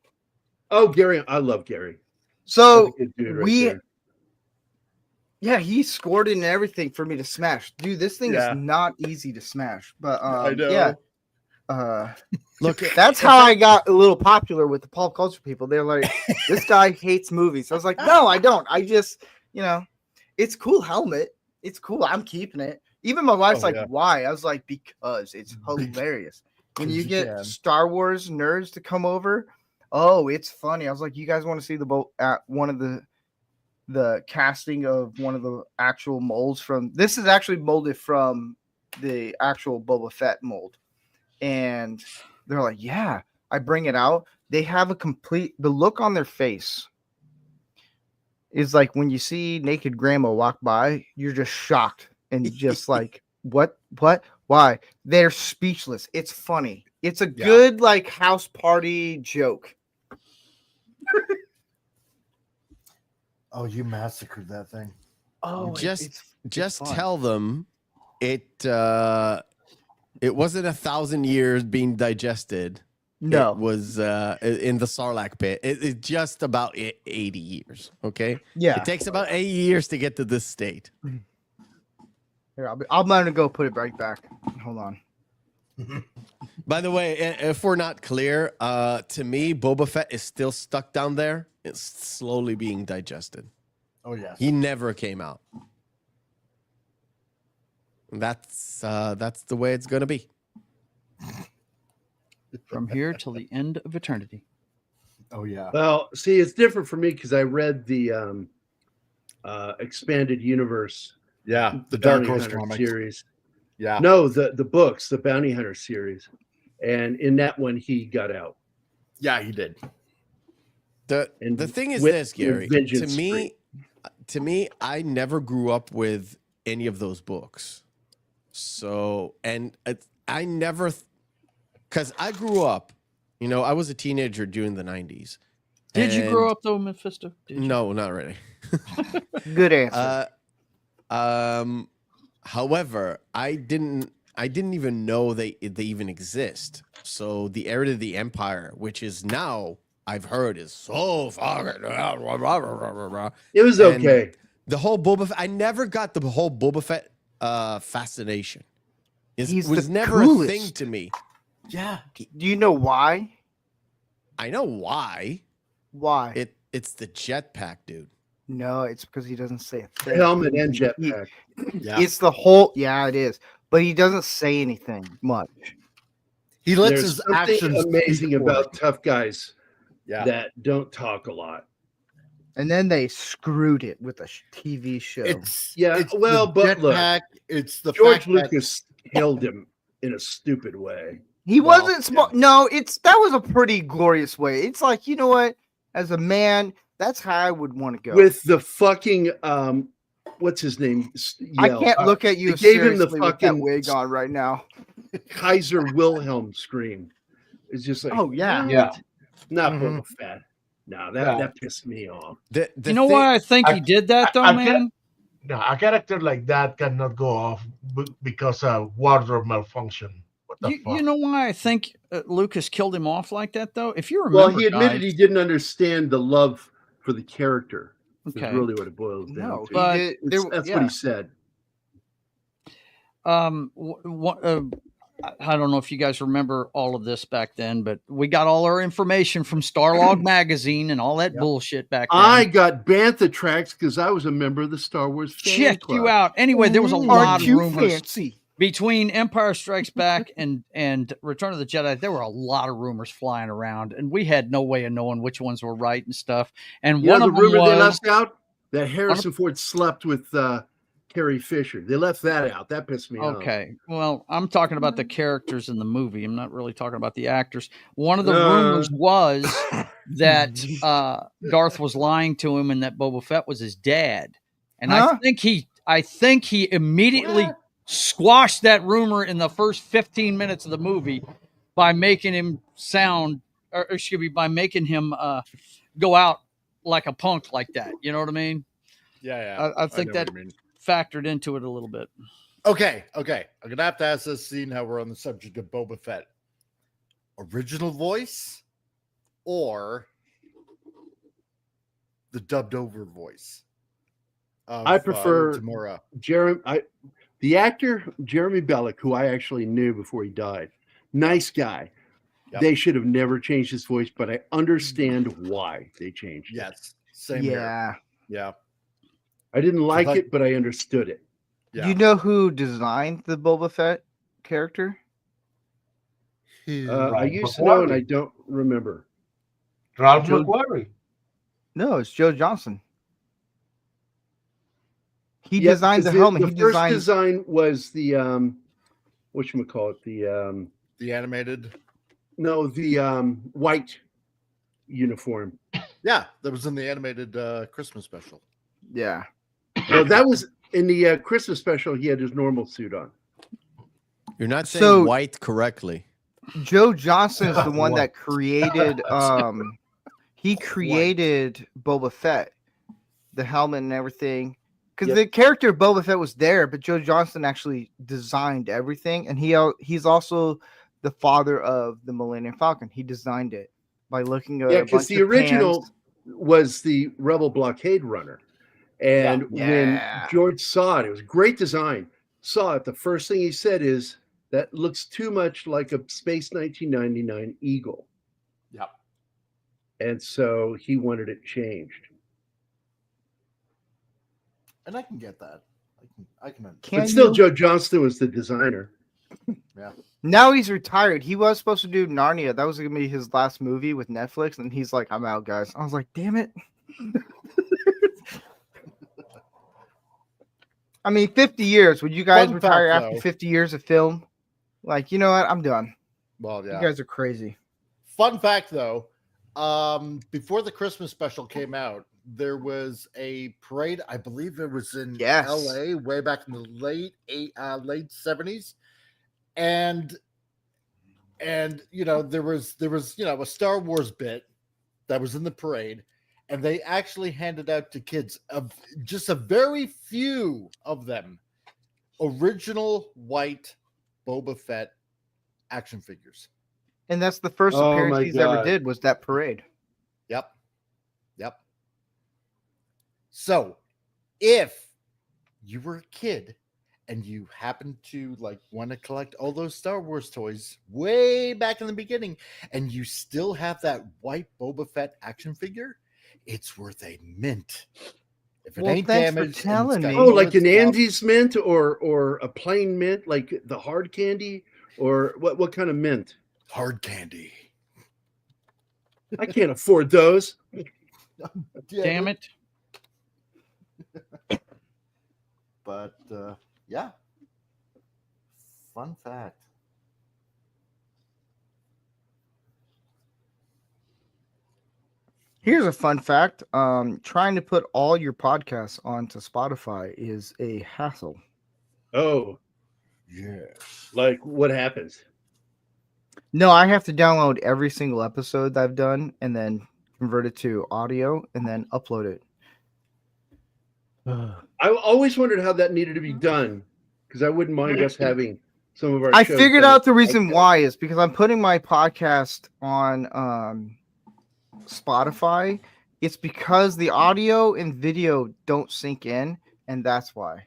Oh, Gary. I love Gary. So That's a good dude right we there. Yeah, he scored it and everything for me to smash. Dude, this thing Yeah. is not easy to smash. But I know. yeah. Look, That's how I got a little popular with the pop culture people. They're like, this guy hates movies. I was like, no, I don't. I just, it's cool helmet. It's cool. I'm keeping it. Even my wife's like, yeah. why? I was like, because it's hilarious. When you get can. Star Wars nerds to come over, oh, it's funny. I was like, you guys want to see one of the casting of one of the actual molds from this is actually molded from the actual Boba Fett mold. And they're like, yeah, I bring it out. They have the look on their face is like when you see naked grandma walk by, you're just shocked and just like, what, why? They're speechless. It's funny. It's a good like house party joke. Oh, you massacred that thing. Oh, just fun. tell them it wasn't 1,000 years being digested. No, it was in the Sarlacc pit. It's just about 80 years. Okay. Yeah, it takes about 80 years to get to this state. Here, I'm gonna go put it right back. Hold on. By the way, if we're not clear, to me, Boba Fett is still stuck down there. It's slowly being digested. Oh yes. He never came out. That's the way it's gonna be. From here till the end of eternity. Oh yeah. Well, see, it's different for me because I read the expanded universe. Yeah, the Dark Bounty Horse Hunter comics. series. Yeah. No, the books, the Bounty Hunter series, and in that one he got out. Yeah, he did. The thing is this, Gary. To me, I never grew up with any of those books. So, and I never, because I grew up, I was a teenager during the 90s. Did you grow up though, Mephisto? No, not really. Good answer. However, I didn't even know they even exist. So the Heir to the Empire, which is now I've heard is so fucking. It was okay. The whole Boba Fett, I never got the whole Boba Fett fascination. It was never a thing to me. Yeah. Do you know why? I know why. Why? It's the jetpack, dude. No, it's because he doesn't say a thing. Helmet and jetpack. Yeah. It's the whole. Yeah, it is. But he doesn't say anything much. He lets There's his something actions amazing speak for about him. tough guys Yeah. that don't talk a lot. And then they screwed it with a TV show. It's well, the but look, jetpack, it's the George fact that- Lucas killed him in a stupid way. He Well, wasn't smart. No, that was a pretty glorious way. It's like, you know what? As a man, that's how I would want to go. With the fucking what's his name? I can't look at you they gave him seriously the with that fucking wig on right now. Kaiser Wilhelm scream. It's just like, Oh yeah, what? Yeah. Not Mhm. Boba Fett. No, that pissed me off. You know why I think he did that though, man? No, a character like that cannot go off because of wardrobe malfunction. What the fuck? You know why I think Lucas killed him off like that though? If you remember, Well, he admitted guys, he didn't understand the love for the character. Okay. Is really what it boils down no, to. But That's what he said. I don't know if you guys remember all of this back then, but we got all our information from Starlog magazine and all that bullshit back then. I got Bantha tracks because I was a member of the Star Wars fan Check club. you out. Anyway, there was a Ooh, lot aren't of you rumors fancy? between Empire Strikes Back and Return of the Jedi. There were a lot of rumors flying around, and we had no way of knowing which ones were right and stuff. And You know one the of them rumor they was left out that Harrison Ford slept with Carrie Fisher. They left that out. That pissed me off. okay. Well, I'm talking about the characters in the movie. I'm not really talking about the actors. One of the rumors was that Darth was lying to him and that Boba Fett was his dad. And I think he immediately squashed that rumor in the first 15 minutes of the movie by making him by making him go out like a punk like that. You know what I mean? Yeah. I think that factored into it a little bit. Okay. I'm gonna have to ask this, seeing how we're on the subject of Boba Fett. Original voice or the dubbed over voice? I prefer Tamura. The actor Jeremy Bellick, who I actually knew before he died. Nice guy. Yep. They should have never changed his voice, but I understand why they changed it. Yes, same here. Yeah. I didn't like like- it, but I understood it. Yeah. Do you know who designed the Boba Fett character? I used to know, and I don't remember. Ralph Joe- McQuarrie. No, it's Joe Johnson. He Yeah, designed the because helmet. The He first designed. design was the whatchamacallit, The animated. the white uniform. Yeah, that was in the animated Christmas special. Yeah. No, that was in the Christmas special. He had his normal suit on. You're not saying So- white correctly. Joe Johnson is the one What? that created. He created Boba Fett, the helmet and everything. Because Yep. the character of Boba Fett was there, but Joe Johnson actually designed everything, and he's also the father of the Millennium Falcon. He designed it by looking at Yeah, a because bunch the of original pans. was the Rebel blockade runner, and when Yeah. George saw it was a great design. Saw it, the first thing he said is, "That looks too much like a Space 1999 Eagle." Yep. And so he wanted it changed. And I can get that. I can Can But still, you? Joe Johnston was the designer. Now he's retired. He was supposed to do Narnia. That was gonna be his last movie with Netflix, and he's like, "I'm out, guys." I was like, "Damn it!" I mean, 50 years. Would you guys Fun retire fact, after though. 50 years of film? Like, you know what? I'm done. Well, yeah. You guys are crazy. Fun fact, though, before the Christmas special came out, there was a parade. I believe it was in Yes. L.A. way back in the late 70s, and there was a Star Wars bit that was in the parade, and they actually handed out to kids just a very few of them original white Boba Fett action figures. And that's the first Oh appearance my he's ever God. did was that parade. Yep. So, if you were a kid and you happened to want to collect all those Star Wars toys way back in the beginning, and you still have that white Boba Fett action figure, it's worth a mint. If it Well, ain't thanks for damaged, and it's telling got me. Oh, all like its an stuff- Andes mint or a plain mint, like the hard candy, or what kind of mint? hard candy. I can't afford those. Damn it. But yeah, fun fact. Here's a fun fact. Trying to put all your podcasts onto Spotify is a hassle. Oh, Yeah. like what happens? No, I have to download every single episode that I've done and then convert it to audio and then upload it. I always wondered how that needed to be done, because I wouldn't mind us having some of our. I shows figured done out the reason like that. why is because I'm putting my podcast on Spotify. It's because the audio and video don't sync in, and that's why.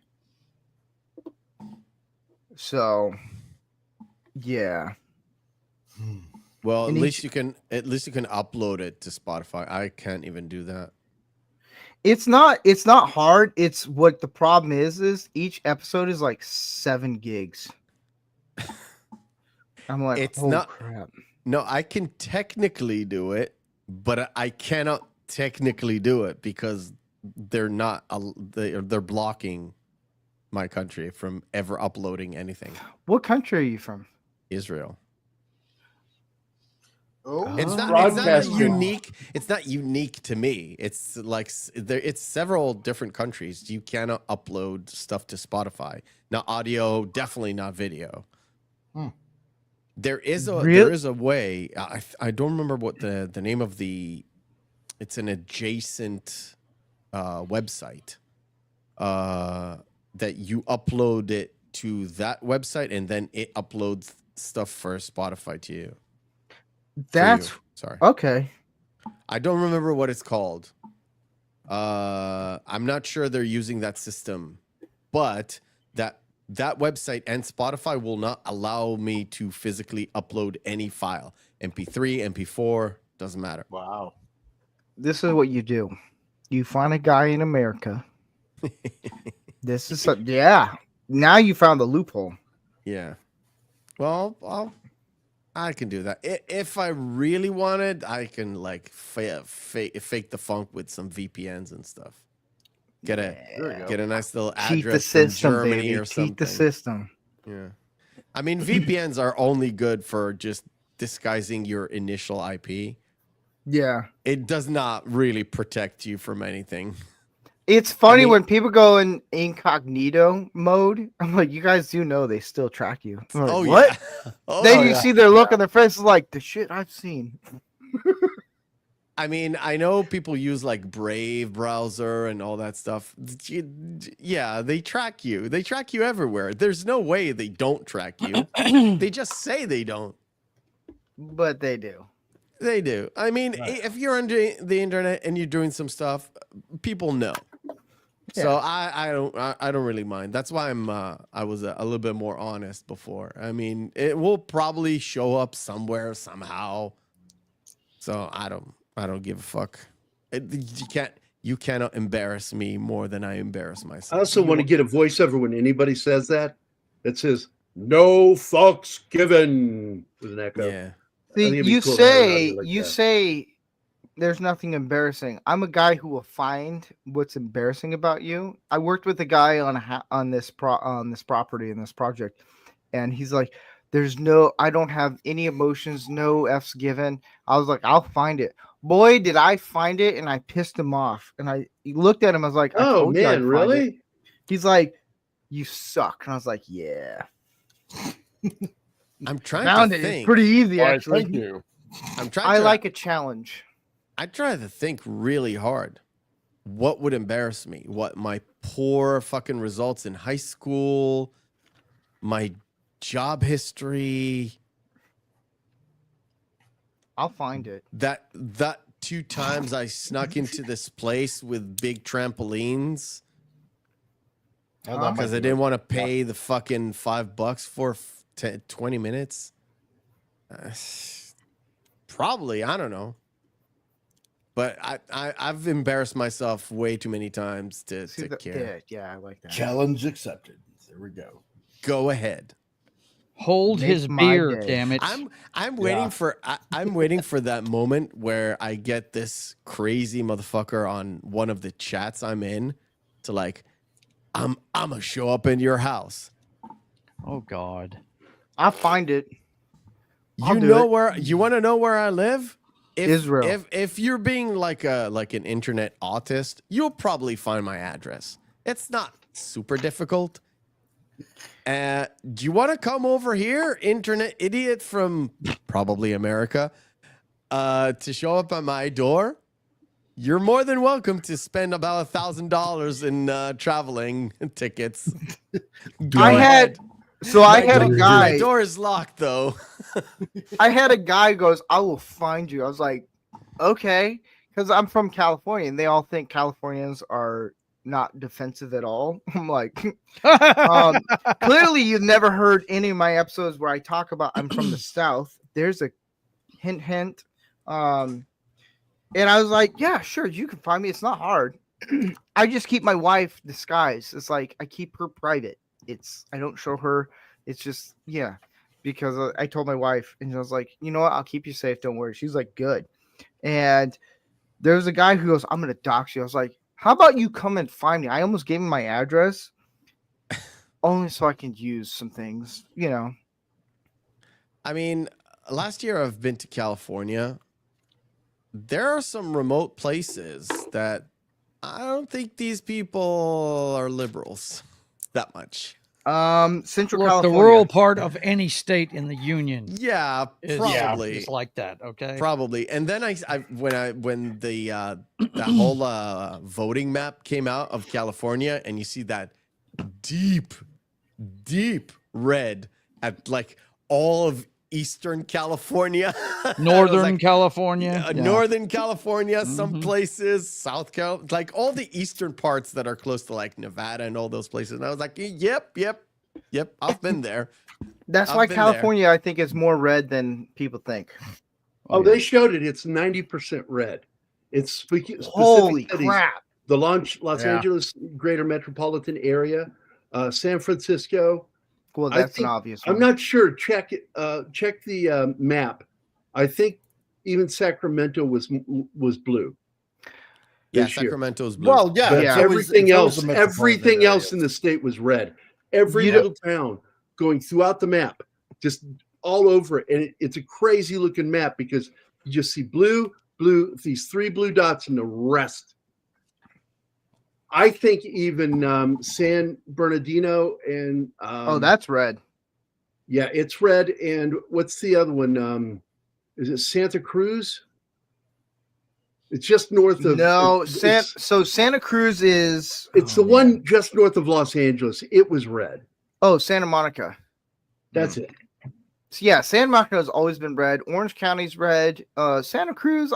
So, yeah. Well, And at least you can upload it to Spotify. I can't even do that. It's not hard. It's what the problem is each episode is like 7 gigs. I'm like, It's oh not- crap. No, I can technically do it, but I cannot technically do it because they're blocking my country from ever uploading anything. What country are you from? Israel. Oh, It's not Broadcasting. unique. It's not unique to me. It's like it's several different countries. You cannot upload stuff to Spotify. Now, audio, definitely not video. There is a way. I don't remember what the name of the. It's an adjacent website that you upload it to that website, and then it uploads stuff for Spotify to you. For That's you. Sorry. okay. I don't remember what it's called. I'm not sure they're using that system, but that website and Spotify will not allow me to physically upload any file. MP3, MP4, doesn't matter. Wow. This is what you do. You find a guy in America. This is yeah. Now you found the loophole. Yeah. Well, I can do that. If I really wanted, I can like fake the funk with some VPNs and stuff. Get a nice little Cheat address the system, from Germany baby. or something. Cheat the system. Yeah. I mean, VPNs are only good for just disguising your initial IP. Yeah. It does not really protect you from anything. It's funny I mean- when people go in incognito mode. I'm like, you guys do know they still track you. I'm like, what? Yeah. Oh, Then you yeah. see their look on their faces like the shit I've seen. I mean, I know people use like Brave browser and all that stuff. Yeah, they track you. They track you everywhere. There's no way they don't track you. They just say they don't. But they do. They do. I mean, if you're on the internet and you're doing some stuff, people know. So I don't really mind. That's why I was a little bit more honest before. I mean, it will probably show up somewhere somehow. So I don't give a fuck. You cannot embarrass me more than I embarrass myself. I also want to get a voiceover when anybody says that. It says "No fucks given" with an echo. Yeah. See, it'd be you cool to have it say out like you that. say there's nothing embarrassing. I'm a guy who will find what's embarrassing about you. I worked with a guy on this property in this project, and he's like, I don't have any emotions, no F's given. I was like, I'll find it. Boy, did I find it, and I pissed him off. And he looked at him, I was like, I Oh told you I'd man, find it. really? He's like, you suck. And I was like, yeah. I'm trying Found to it. think. It's pretty easy, Why, actually. thank you. I'm trying I to, like a challenge. I try to think really hard. What would embarrass me? What, my poor fucking results in high school, my job history, I'll find it. that 2 times I snuck into this place with big trampolines Oh, that might because I be didn't it. want to pay the fucking $5 for 20 minutes. Probably, I don't know. But I've embarrassed myself way too many times to care. Yeah, I like that. Challenge accepted. There we go. Go ahead. Hold Make his my beer, day. damn it. I'm waiting for I'm waiting for that moment where I get this crazy motherfucker on one of the chats I'm in to like, I'm gonna show up in your house. Oh God. I'll find it. I'll You do know it. where you want to know where I live? Israel. If you're being like an internet autist, you'll probably find my address. It's not super difficult. Do you want to come over here, internet idiot from probably America, to show up at my door? You're more than welcome to spend about $1,000 in traveling tickets. Go I ahead. I had a My guy. door is locked though. I had a guy goes, I will find you. I was like, okay, because I'm from California, and they all think Californians are not defensive at all. I'm like, clearly you've never heard any of my episodes where I talk about I'm from the South. There's a hint. And I was like, yeah, sure, you can find me. It's not hard. I just keep my wife disguised. It's like I keep her private. I don't show her. It's just, yeah, because I told my wife, and I was like, you know what? I'll keep you safe. Don't worry. She's like, good. And there's a guy who goes, I'm going to dox you. I was like, how about you come and find me? I almost gave him my address only so I can use some things, you know. I mean, last year I've been to California. There are some remote places that I don't think these people are liberals that much. Central Look, the California. rural part of any state in the union Yeah, is, probably. is like that. Okay. Probably. And then when the that whole voting map came out of California, and you see that deep red at like all of Eastern California, Northern California, Northern California, some Mhm. places, South Cal, like all the eastern parts that are close to like Nevada and all those places. And I was like, yep, I've been there. That's I've why been there. California, I think, is more red than people think. Oh, they showed it. It's 90% red. It's specific Holy cities. crap! The Los Yeah. Angeles greater metropolitan area, San Francisco. Well, I that's an think- obvious I'm one. not sure. Check the map. I think even Sacramento was blue. Yeah, this year. Sacramento's blue. Well, yeah. But it's always- everything it's always else, a metropolitan everything else area. in the state was red. Every You little town going throughout the map, just all over it, and it's a crazy looking map because you just see blue, these 3 blue dots, and the rest. I think even San Bernardino and Oh, that's red. yeah, it's red. And what's the other one? Is it Santa Cruz? It's just north of No, it's, so Santa Cruz is it's the one just north of Los Angeles. It was red. Santa Monica. That's it. So yeah, Santa Monica has always been red. Orange County's red. Santa Cruz,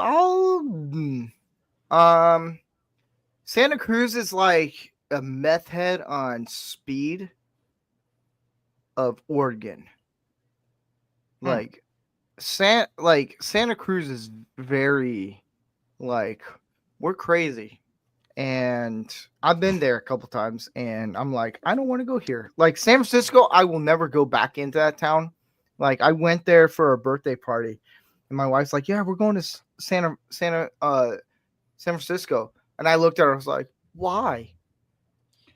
Santa Cruz is like a meth head on speed of Oregon. Like Santa Cruz is very like we're crazy. And I've been there a couple times and I'm like, I don't want to go here. Like San Francisco, I will never go back into that town. Like I went there for a birthday party and my wife's like, yeah, we're going to San Francisco. And I looked at her, I was like, why?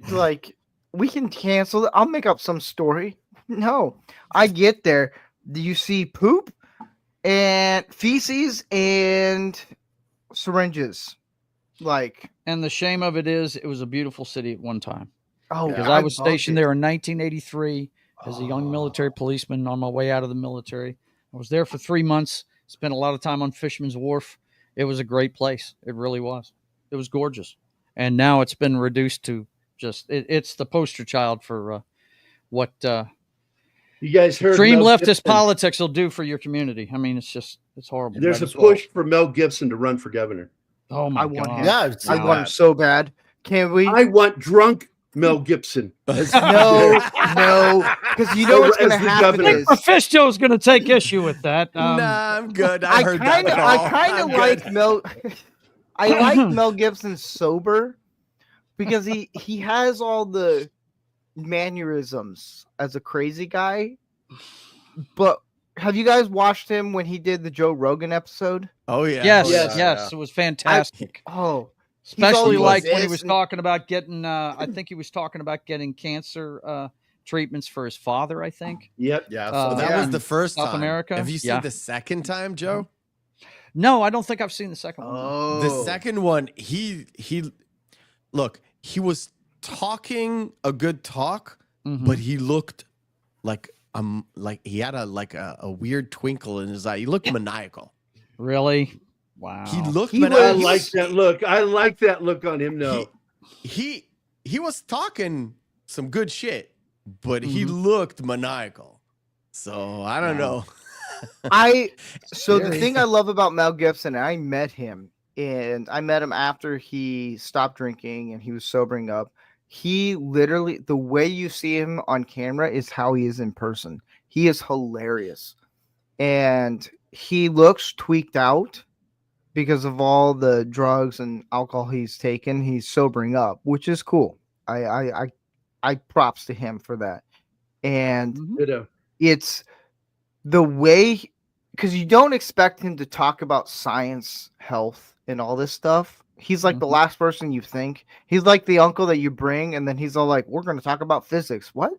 Like, we can cancel it. I'll make up some story. No, I get there. Do you see poop and feces and syringes? Like, And the shame of it is, it was a beautiful city at one time. oh, Because yeah, I was loved stationed it. there in 1983 as a young military policeman on my way out of the military. I was there for 3 months, spent a lot of time on Fisherman's Wharf. It was a great place. It really was. It was gorgeous. And now it's been reduced to just, it's the poster child for what You guys heard extreme Mel leftist Gibson. politics will do for your community. I mean, it's horrible. There's a Might as well. push for Mel Gibson to run for governor. Oh my I want God. him. Yeah, I've I seen want him that. so bad. Can we? I want drunk Mel Gibson. No, because you know what's As going to the happen governor. is Mephisto's going to take issue with that. Nah, I'm good. I heard kind of, that I all. kind I'm of like good. Mel. I like Mel Gibson sober because he has all the mannerisms as a crazy guy. But have you guys watched him when he did the Joe Rogan episode? Oh yeah. Yes, Oh, yes, yeah. it was fantastic. Oh, Especially always like this when he was and- talking about getting, I think he was talking about getting cancer treatments for his father, I think. Yep. Yeah, Uh, So that Yeah. was the first South time. America? Have you seen Yeah. the second time, Joe? No, I don't think I've seen the second one. oh, The second one, he look, he was talking a good talk, Mhm. but he looked like he had a weird twinkle in his eye. He looked maniacal. Really? Wow. He looked He maniacal. I was- like that look. I like that look on him. No, He was talking some good shit, but he Mhm. looked maniacal. So I don't Wow. know. So the Scary. thing I love about Mel Gibson, I met him after he stopped drinking and he was sobering up. He literally, the way you see him on camera is how he is in person. He is hilarious. And he looks tweaked out because of all the drugs and alcohol he's taken. He's sobering up, which is cool. I props to him for that. And Mhm. ditto. it's the way, because you don't expect him to talk about science, health, and all this stuff. He's like the Mhm. last person you think. He's like the uncle that you bring, and then he's all like, "We're going to talk about physics." What?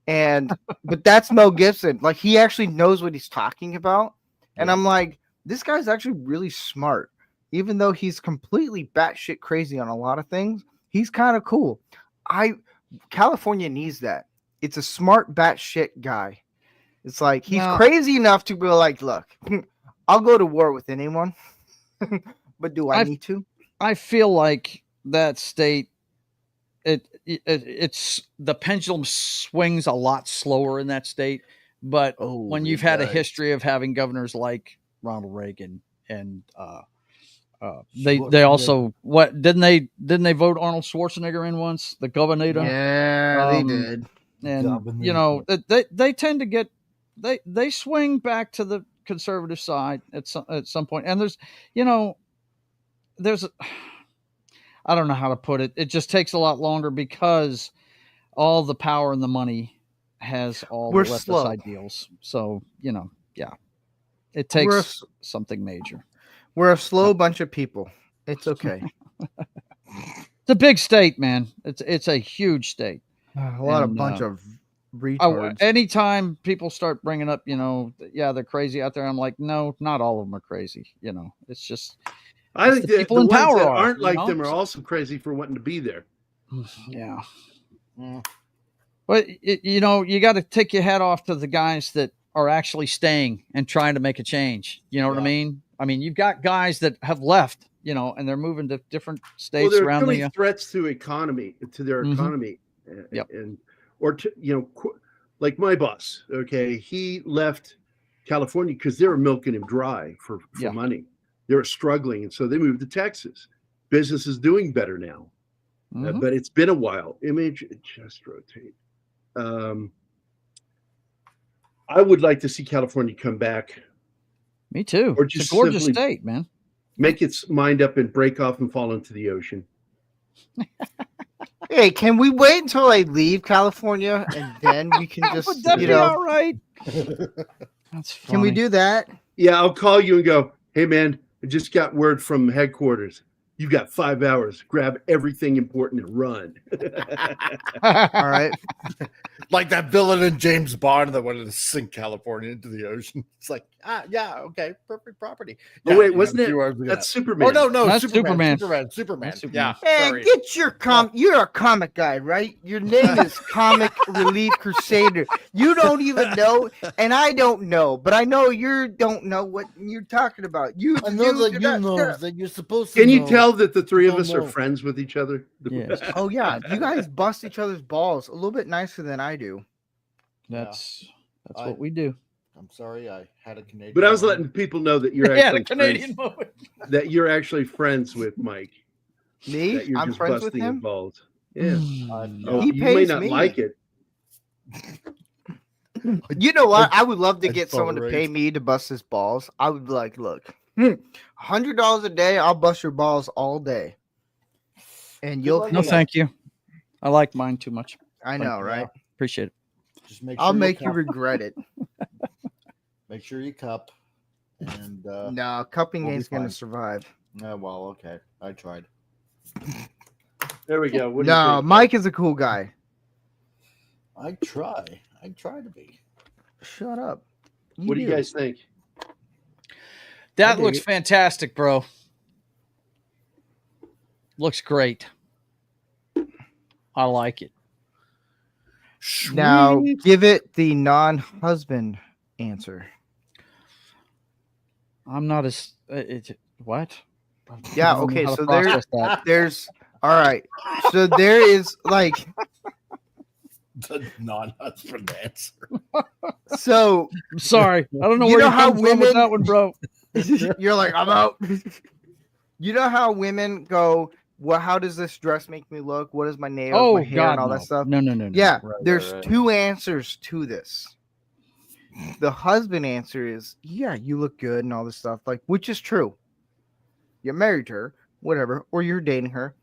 And but that's Mel Gibson. Like he actually knows what he's talking about. And I'm like, this guy's actually really smart, even though he's completely batshit crazy on a lot of things. He's kind of cool. California needs that. It's a smart batshit guy. It's like he's Now- crazy enough to be like, look, I'll go to war with anyone, but do I I've- need to? I feel like that state, it's the pendulum swings a lot slower in that state But Oh, when you've it had a does. history of having governors like Ronald Reagan and they also didn't they vote Arnold Schwarzenegger in once, the governor? Yeah, they did. And you know they tend to get they swing back to the conservative side at some point. And there's I don't know how to put it. It just takes a lot longer because all the power and the money has all We're the leftist slow. ideals. So, yeah, it takes something major. We're a slow bunch of people. It's okay. It's a big state, man. It's a huge state. A lot of bunch of retards. Anytime people start bringing up, yeah, they're crazy out there. I'm like, no, not all of them are crazy. It's just. I think the people in ones power that are, aren't like them are also crazy for wanting to be there. Yeah. But you got to take your hat off to the guys that are actually staying and trying to make a change. You know what I mean? I mean, you've got guys that have left, and they're moving to different states there are around too many threats to their economy, Yep. like my boss. Okay, he left California because they were milking him dry for money. They were struggling, and so they moved to Texas. Business is doing better now, but it's been a while. Image just rotate. I would like to see California come back. Me too. Or just it's a gorgeous state, man. Make its mind up and break off and fall into the ocean. Hey, can we wait until I leave California and then we can just, Would that be all right? That's funny. Can we do that? Yeah, I'll call you and go, hey, man, I just got word from headquarters. You've got 5 hours. Grab everything important and run. All right. Like that villain in James Bond that wanted to sink California into the ocean. It's like, yeah, okay, perfect property. Yeah, wait, wasn't it? That's Superman. Oh, no, That's Superman. Superman. Yeah. Hey, sorry. get your you're a comic guy, right? Your name is Comic Relief Crusader. You don't even know, and I don't know, but I know you don't know what you're talking about. I know that you know that you're supposed to Can you know. tell that the three of Don't us are know. friends with each other? Yes. Oh yeah, you guys bust each other's balls a little bit nicer than I do. That's what we do. I'm sorry, I had a Canadian. But I was moment. letting people know that you're Yeah, actually the Canadian friends, moment. that you're actually friends with Mike. Me? That you're I'm just friends with busting him. his balls. Yeah. No. He You may pays not me. like it. You know what? I would love to I'd get someone to tolerate. pay me to bust his balls. I would be like, look, $100 a day, I'll bust your balls all day. And you'll luck. No, pay. thank you. I like mine too much. I know, right? Appreciate it. Just make I'll sure make you cup. regret it. Make sure you cup. And No, cupping we'll be ain't gonna fine. survive. well, okay. I tried. There we go. What do you No, think? Mike is a cool guy. I try to be. Shut up. What do you guys think? That dig looks it. fantastic, bro. Looks great. I like it. Now give it the non-husband answer. I'm not as what? Yeah, I don't know okay, how to so process that. there's all right. So there is like The non-husband answer. so I'm sorry. I don't know You where know you how come from with women- that one, bro. you're like, I'm out. You know how women go, well, how does this dress make me look? What is my nails, Oh my hair, God, and all no. that stuff? No. Yeah, Right, there's right. two answers to this. The husband answer is, yeah, you look good and all this stuff, like, which is true. You're married to her, whatever, or you're dating her.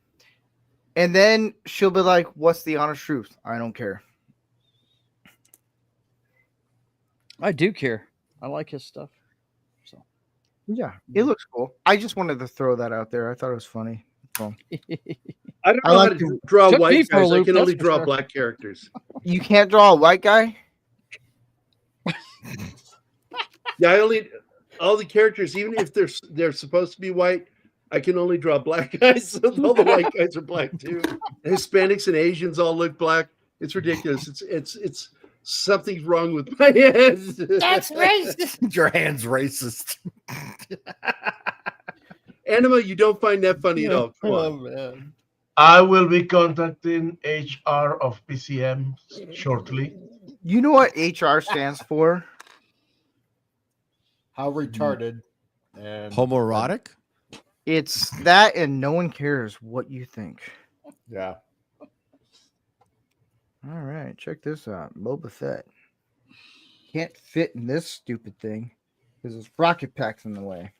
And then she'll be like, what's the honest truth? I don't care. I do care. I like his stuff. So Yeah, it looks cool. I just wanted to throw that out there. I thought it was funny. I don't I know like how to to- draw took me white for a guys. I loop, can that's only for draw sure. black characters. You can't draw a white guy? Yeah, all the characters, even if they're supposed to be white, I can only draw black guys. So all the white guys are black too. Hispanics and Asians all look black. It's ridiculous. It's something's wrong with my head. That's racist. Your hand's racist. Anima, you don't find that funny at all. Come Oh on. man. I will be contacting HR of PCM shortly. You know what HR stands for? How retarded and Homoerotic? It's that, and no one cares what you think. Yeah. All right, check this out. Boba Fett can't fit in this stupid thing because his rocket pack's in the way.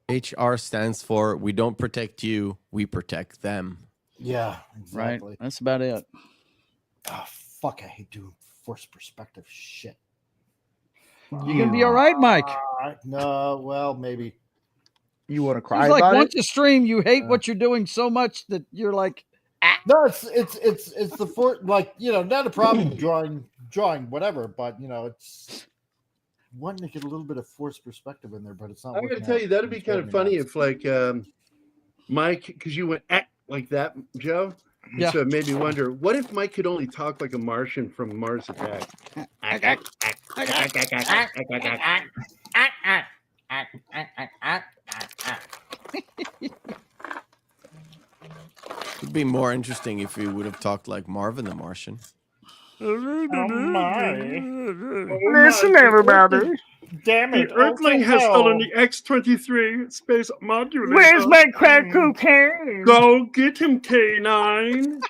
HR stands for we don't protect you, we protect them. Yeah, Right. exactly. That's about it. Oh, fuck, I hate doing forced perspective shit. You gonna be all right, Mike? No, well, maybe. You want to cry It's like about once it? you stream, you hate what you're doing so much that you're like, No, it's the like, you know, not a problem drawing whatever, but you know, it's wanting to get a little bit of forced perspective in there, but it's not. I'm going working to tell out. you that'd be It's kind of driving me funny nuts. if like Mike, because you went like that, Joe. And Yeah. so it made me wonder, what if Mike could only talk like a Martian from Mars Attack? It'd be more interesting if we would have talked like Marvin the Martian. Listen, everybody. Damn it! The Earthling what the has stolen hell? the X-23 space modulator. Where's my crack cocaine? Go get him, K9.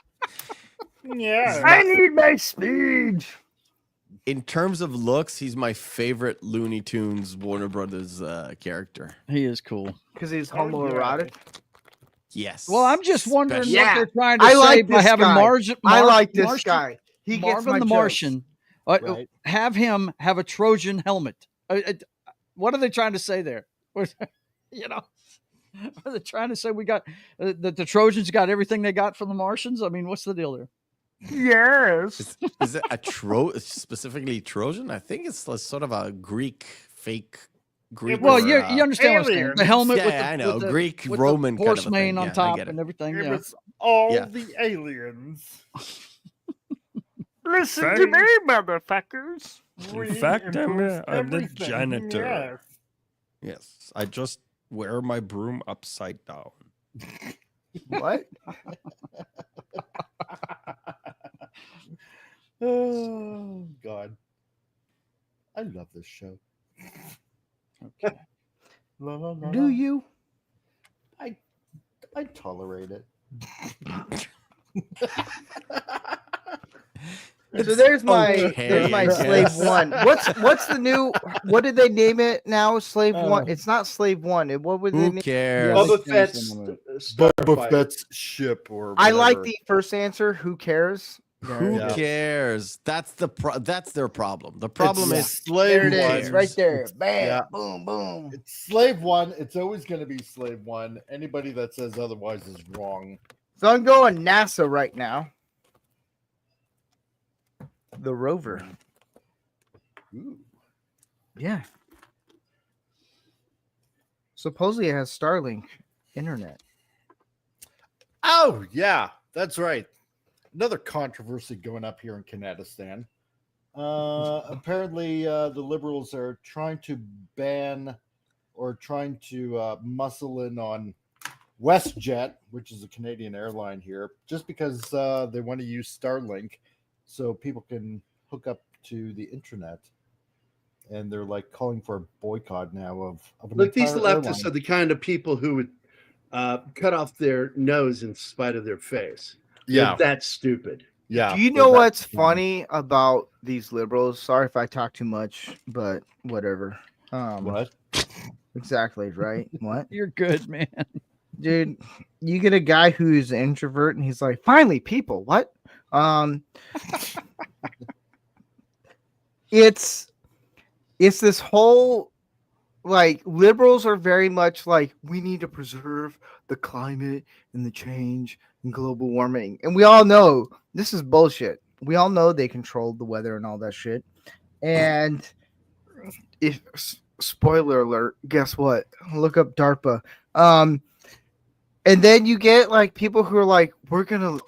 Yeah. I need my speed. In terms of looks, he's my favorite Looney Tunes Warner Brothers character. he is cool. Because he's Oh, yeah. homoerotic. Yes. Well, I'm just wondering Especially- Yeah. what they're trying to I say like by this having guy. I like this Martian, guy. He gets Marvin my the jokes. Martian. Right. Have him have a Trojan helmet. What are they trying to say there? You know, are they trying to say we got that the Trojans got everything they got from the Martians? I mean, what's the deal there? Yes. Is it a specifically Trojan? I think it's sort of a Greek fake Greek. Well, or, you understand what I'm saying. aliens. The helmet Yeah, with the, I know. with the, Greek, with Roman the kind of horse a thing. mane on Yeah, I top get it. and everything. It Yeah. was all Yeah. the aliens. Listen to me, motherfuckers. We fact, I'm improved the everything. janitor. Yes. Yes, I just wear my broom upside down. What? Oh God, I love this show. Okay. La, la, la, Do la. you? I tolerate it. So there's my okay, I slave guess. one. What's the new? What did they name it now? Slave Oh. one. It's not slave one. What would they Who name? cares? Yeah, Boba they Fett's changed the name Boba Fett's ship, or I like whatever. the first answer. Who cares? Who Yeah. cares? That's that's their problem. The problem It's is slave There it one. is, right there. Bam, yeah. boom, boom. It's slave one. It's always going to be slave one. Anybody that says otherwise is wrong. So I'm going NASA right now. The rover. Ooh. Yeah. Supposedly it has Starlink internet. Oh yeah, that's right. Another controversy going up here in Kanadistan. Apparently, the liberals are trying to ban or trying to muscle in on WestJet, which is a Canadian airline here, just because they want to use Starlink so people can hook up to the internet. And they're like calling for a boycott now of an Look, these entire leftists airline. are the kind of people who would cut off their nose in spite of their face. Yeah, They're that stupid. yeah. Do you they're know that what's dumb. funny about these liberals? Sorry if I talk too much, but whatever. What? Exactly, right? What? You're good, man. Dude, you get a guy who's an introvert and he's like, finally, people, what? It's this whole, like, liberals are very much like, we need to preserve the climate and the change and global warming. And we all know this is bullshit. We all know they control the weather and all that shit. And if spoiler alert, guess what? Look up DARPA. And then you get like people who are like, we're gonna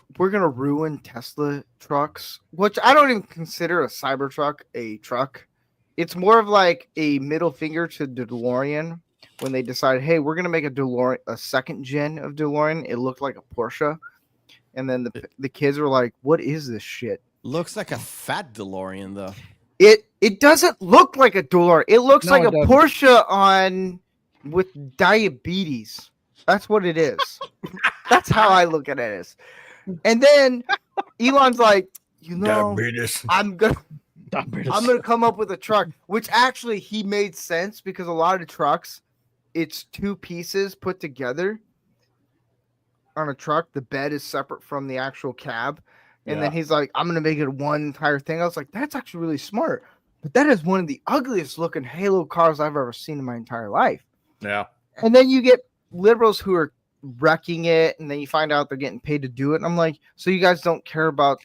ruin Tesla trucks, which I don't even consider a Cybertruck a truck. It's more of like a middle finger to DeLorean when they decided, hey, we're gonna make a DeLorean, a second gen of DeLorean. It looked like a Porsche, and then the kids were like, what is this shit? Looks like a fat DeLorean, though. It doesn't look like a DeLorean. It looks No, like it a doesn't. Porsche with diabetes. That's what it is. That's how I look at it. And then Elon's like, Diabetes. I'm gonna come up with a truck, which actually he made sense because a lot of trucks, it's two pieces put together on a truck. The bed is separate from the actual cab. And then he's like, I'm gonna make it one entire thing. I was like, that's actually really smart. But that is one of the ugliest looking Halo cars I've ever seen in my entire life. Yeah. And then you get liberals who are wrecking it, and then you find out they're getting paid to do it. And I'm like, so you guys don't care about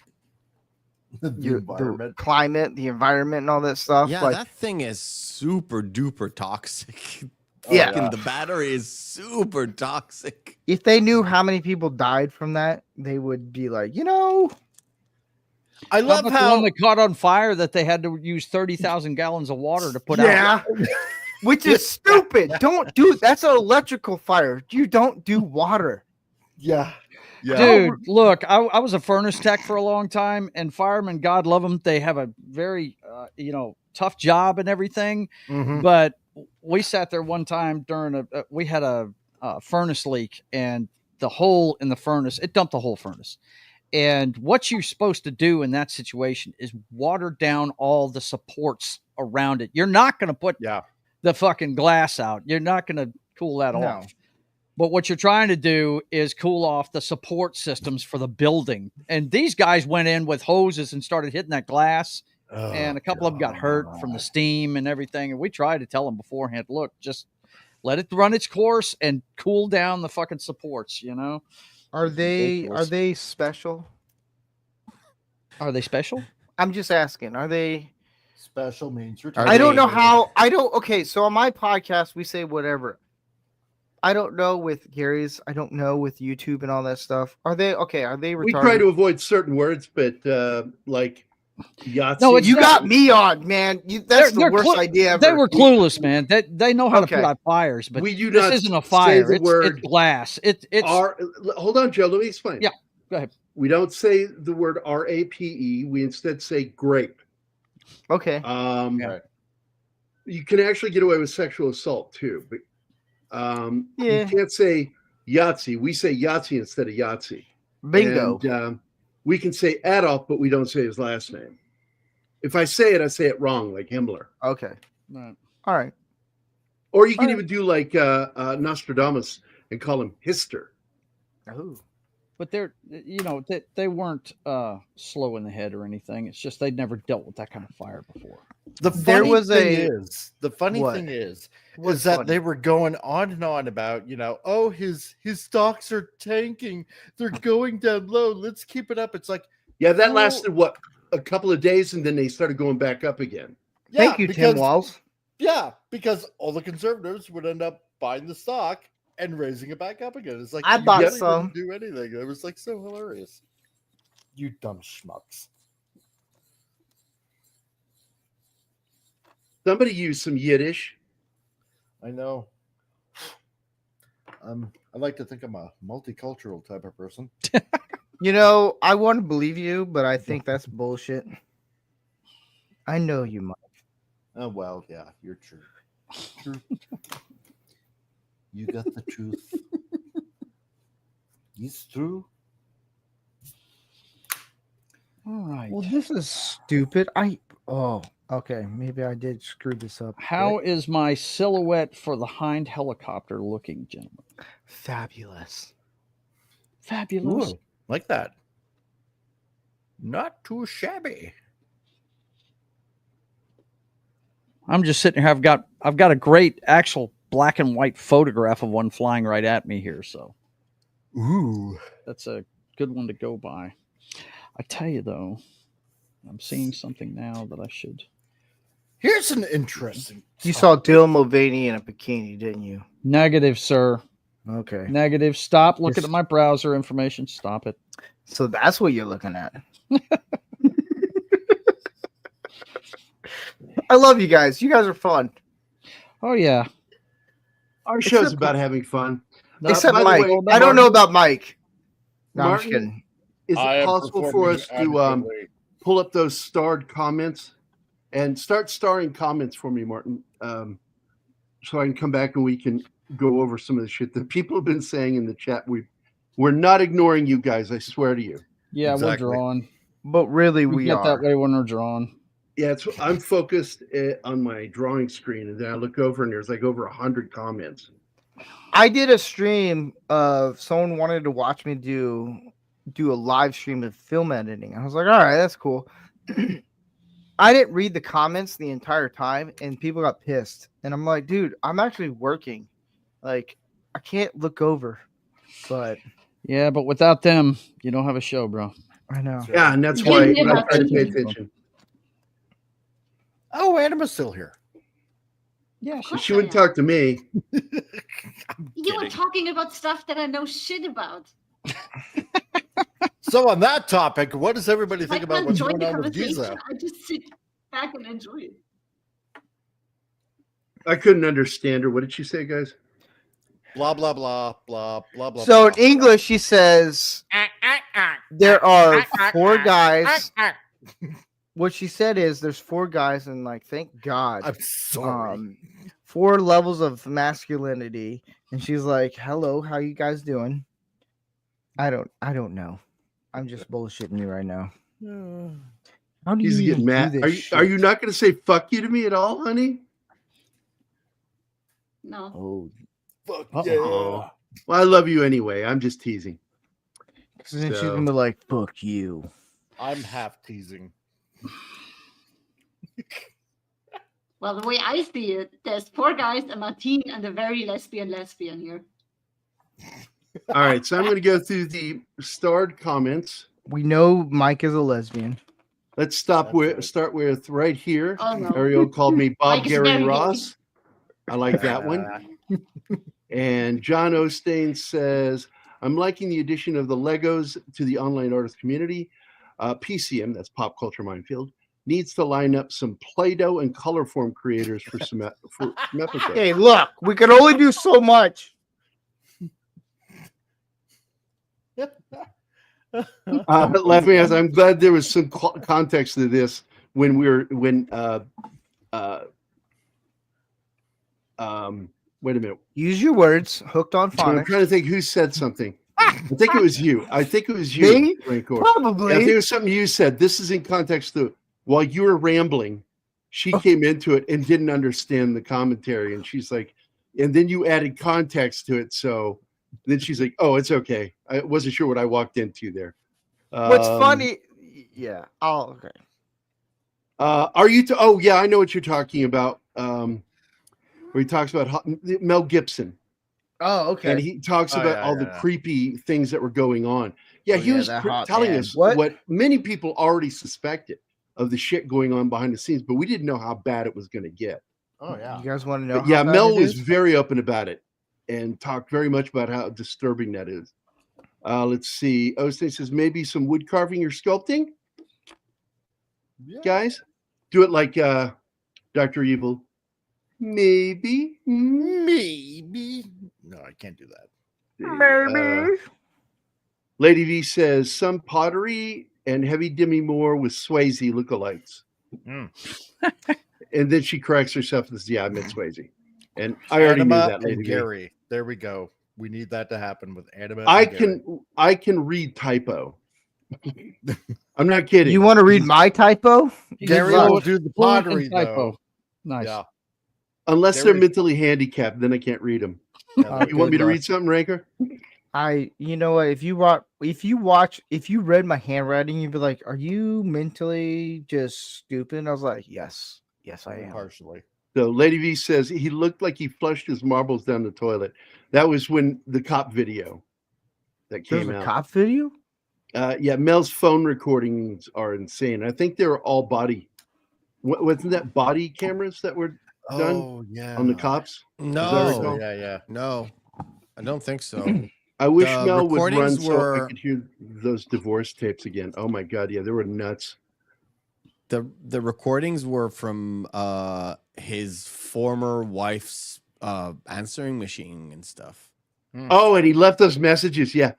the climate, the environment, and all that stuff? Yeah, like, that thing is super duper toxic. Yeah. Fucking the battery is super toxic. if they knew how many people died from that, they would be like, I love the how one that caught on fire that they had to use 30,000 gallons of water to put out. yeah, which is stupid. Don't do that's an electrical fire. You don't do water. yeah. Dude, look, I was a furnace tech for a long time, and firemen, God love them, they have a very, tough job and everything. Mhm. But we sat there one time during we had a furnace leak, and the hole in the furnace, it dumped the whole furnace. And what you're supposed to do in that situation is water down all the supports around it. You're not going to put the fucking glass out. You're not going to cool that off. But what you're trying to do is cool off the support systems for the building. And these guys went in with hoses and started hitting that glass. And a couple of them got hurt from the steam and everything. And we tried to tell them beforehand, look, just let it run its course and cool down the fucking supports, Are they special? Are they special? I'm just asking. Are they Special means you're I don't know how okay, so on my podcast we say whatever. I don't know with Gary's, I don't know with YouTube and all that stuff. Are they retarded? We try to avoid certain words, but like Yahtzee. No, it's You not- got me on, man. That's the They're worst clu- idea ever. They were clueless, man. They know how to Okay. put out fires, but We do this not isn't a say fire. the It's word glass. It's Hold on, Joe. Let me explain. Yeah, go ahead. We don't say the word RAPE. We instead say grape. Okay. Right. You can actually get away with sexual assault too, but Yeah. you can't say Yahtzee. We say Yahtzee instead of Yahtzee. Bingo. And, we can say Adolf, but we don't say his last name. If I say it, I say it wrong, like Himmler. Okay. Right. All right. Or you can All right. even do like Nostradamus and call him Hister. Oh. But they weren't slow in the head or anything. It's just they'd never dealt with that kind of fire before. The There funny was thing a- is, the funny What? thing is What's that funny? they were going on and on about, his stocks are tanking, they're going down low. Let's keep it up. It's like, Yeah, that Well- lasted what, a couple of days, and then they started going back up again. yeah, Thank you, Tim Walls. Yeah, because all the conservatives would end up buying the stock and raising it back up again. It's like I you bought really some. didn't do anything. It was like so hilarious. You dumb schmucks. Somebody used some Yiddish. I know. I like to think I'm a multicultural type of person. I want to believe you, but I think that's bullshit. I know you might. Oh well, yeah, you're true. True. You got the truth. It's true. All right. Well, this is stupid. Okay. Maybe I did screw this up. How is my silhouette for the Hind helicopter looking, gentlemen? Fabulous. Fabulous. Ooh, like that. Not too shabby. I'm just sitting here. I've got a great actual black and white photograph of one flying right at me here. So Ooh. that's a good one to go by. I tell you though, I'm seeing something now that I should. Here's an interesting. You saw Dylan Mulvaney in a bikini, didn't you? Negative, sir. Okay. Negative. Stop looking Yes. at my browser information. Stop it. So that's what you're looking at. I love you guys. You guys are fun. Oh yeah. Our show's Except- about having fun. Except by the Mike. way, I don't know about Mike. No, I'm just Martin, kidding. Is I it am possible for performing us to adequately. pull up those starred comments and start starring comments for me, Martin, so I can come back and we can go over some of the shit that people have been saying in the chat. We're not ignoring you guys. I swear to you. Yeah, Exactly. we're drawn. But really, we get are. that way when we're drawn. Yeah, I'm focused on my drawing screen, and then I look over and there's like over 100 comments. I did a stream of someone wanted to watch me do a live stream of film editing. I was like, all right, that's cool. I didn't read the comments the entire time, and people got pissed. And I'm like, dude, I'm actually working. Like, I can't look over. But yeah, but without them, you don't have a show, bro. I know. Yeah, and that's Yeah, why yeah, I try to pay that's- attention. Oh, Anima's still here. Yeah, She wouldn't talk to me. You were talking about stuff that I know shit about. So on that topic, what does everybody I think about can't what's join going the on with conversation. Giza? I just sit back and enjoy it. I couldn't understand her. What did she say, guys? Blah blah blah blah blah blah. So in blah. English, she says there are 4 guys. What she said is there's 4 guys, and like, thank God, I'm sorry. 4 levels of masculinity. And she's like, "Hello, how you guys doing?" I don't know. I'm just bullshitting you right now. How do He's you getting even mad. do Are this you shit? not going to say fuck you to me at all, honey? No. Oh, Fuck Uh-oh. Well, I love you anyway. I'm just teasing. because then she's So- gonna be like, "Fuck you." I'm half teasing. Well, the way I see it, there's 4 guys, a Martine, and a very lesbian here. All right, so I'm going to go through the starred comments. We know Mike is a lesbian. Let's That's right. start with right here. Oh no. Ariel called me Bob Mike is Gary very Ross. I like that one. And John Osteen says, I'm liking the addition of the Legos to the online artist community. PCM, that's Pop Culture Minefield, needs to line up some Play-Doh and color form creators for some episodes. Hey, look, we can only do so much. Let me ask, I'm glad there was some context to this when wait a minute. Use your words. Hooked on I'm phonics. trying to think who said something. I think it was you. Me? Rancor. Probably. I think it was something you said. This is in context to while you were rambling, she came into it and didn't understand the commentary. And she's like, and then you added context to it. So then she's like, oh, it's okay. I wasn't sure what I walked into there. What's funny? Yeah. Oh, okay. Are you? Oh, yeah, I know what you're talking about. Where he talks about Mel Gibson. Oh, okay. And he talks Oh, about yeah, all the yeah. creepy things that were going on. Yeah, Oh, he yeah, was that hot telling man. us What? what many people already suspected of the shit going on behind the scenes, but we didn't know how bad it was going to get. Oh yeah. You guys want to know? But yeah, how bad Mel it was is? very open about it and talked very much about how disturbing that is. Let's see. Osteen says maybe some wood carving or sculpting, Yeah. guys. Do it like Dr. Evil. Maybe. Maybe. No, I can't do that. Maybe. Lady V says some pottery and heavy Demi Moore with Swayze lookalikes. Mm. And then she corrects herself and says, yeah, I meant Swayze. And I already knew Anima that, Lady and V. Gary. There we go. We need that to happen with Anima. I can read typo. I'm not kidding. You want to read my typo? Gary Fluent- will do the fluent in pottery typo. though. Nice. Yeah. Unless Gary- they're mentally handicapped, then I can't read them. Yeah, You want me to good read something, Raker? You know what? If you read my handwriting, you'd be like, "Are you mentally just stupid?" And I was like, "Yes, I am." partially. So Lady V says he looked like he flushed his marbles down the toilet. That was when the cop video that There's came a out. cop video. Yeah, Mel's phone recordings are insane. I think they were all body. Wasn't that body cameras that were done Oh yeah. on the cops? No, Oh, yeah. no, I don't think so. I wish The Mel would run recordings so I were- could hear those divorce tapes again. Oh my god, yeah, they were nuts. The recordings were from his former wife's answering machine and stuff. Oh, and he left those messages. Yeah,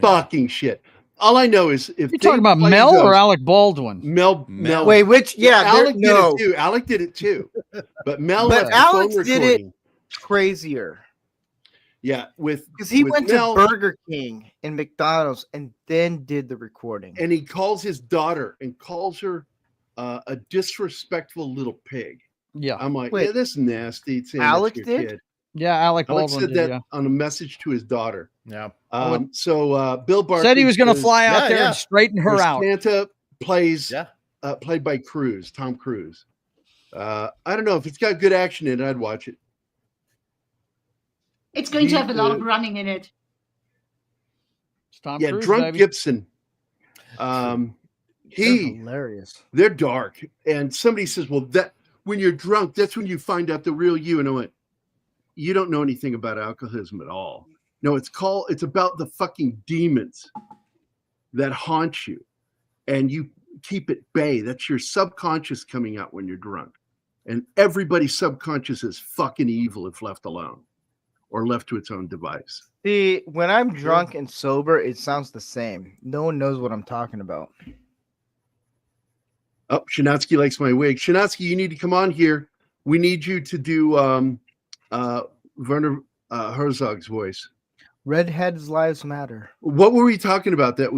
fucking shit. All I know is if You talking about Mel or Alec Baldwin? Mel. Wait, which? Yeah, Alec no. did it too. Alec did it too. But Mel, But left the Alex phone did it recording. crazier. Yeah, because he went Mel, to Burger King and McDonald's and then did the recording. and he calls his daughter and calls her a disrespectful little pig. Yeah, I'm like, Wait, yeah, this is nasty. It's saying Alex that's your did? kid. yeah. Alec Alex Baldwin said did, that yeah. on a message to his daughter. Yeah. So Bill Barkley Said he was going to says, fly out Yeah, there yeah. and straighten her where out. Santa plays, Yeah. played by Tom Cruise. I don't know if it's got good action in it. I'd watch it. It's going to have a lot of running in it. It's Tom Yeah, Cruise, Drunk baby. Gibson. They're hilarious. They're dark. And somebody says, well, that when you're drunk, that's when you find out the real you. And I went, you don't know anything about alcoholism at all. No, it's about the fucking demons that haunt you and you keep at bay. That's your subconscious coming out when you're drunk. And everybody's subconscious is fucking evil if left alone or left to its own device. See, when I'm drunk and sober, it sounds the same. No one knows what I'm talking about. Oh, Shinatsky likes my wig. Shinatsky, you need to come on here. We need you to do Werner Herzog's voice. Redheads' lives matter. What were we talking about that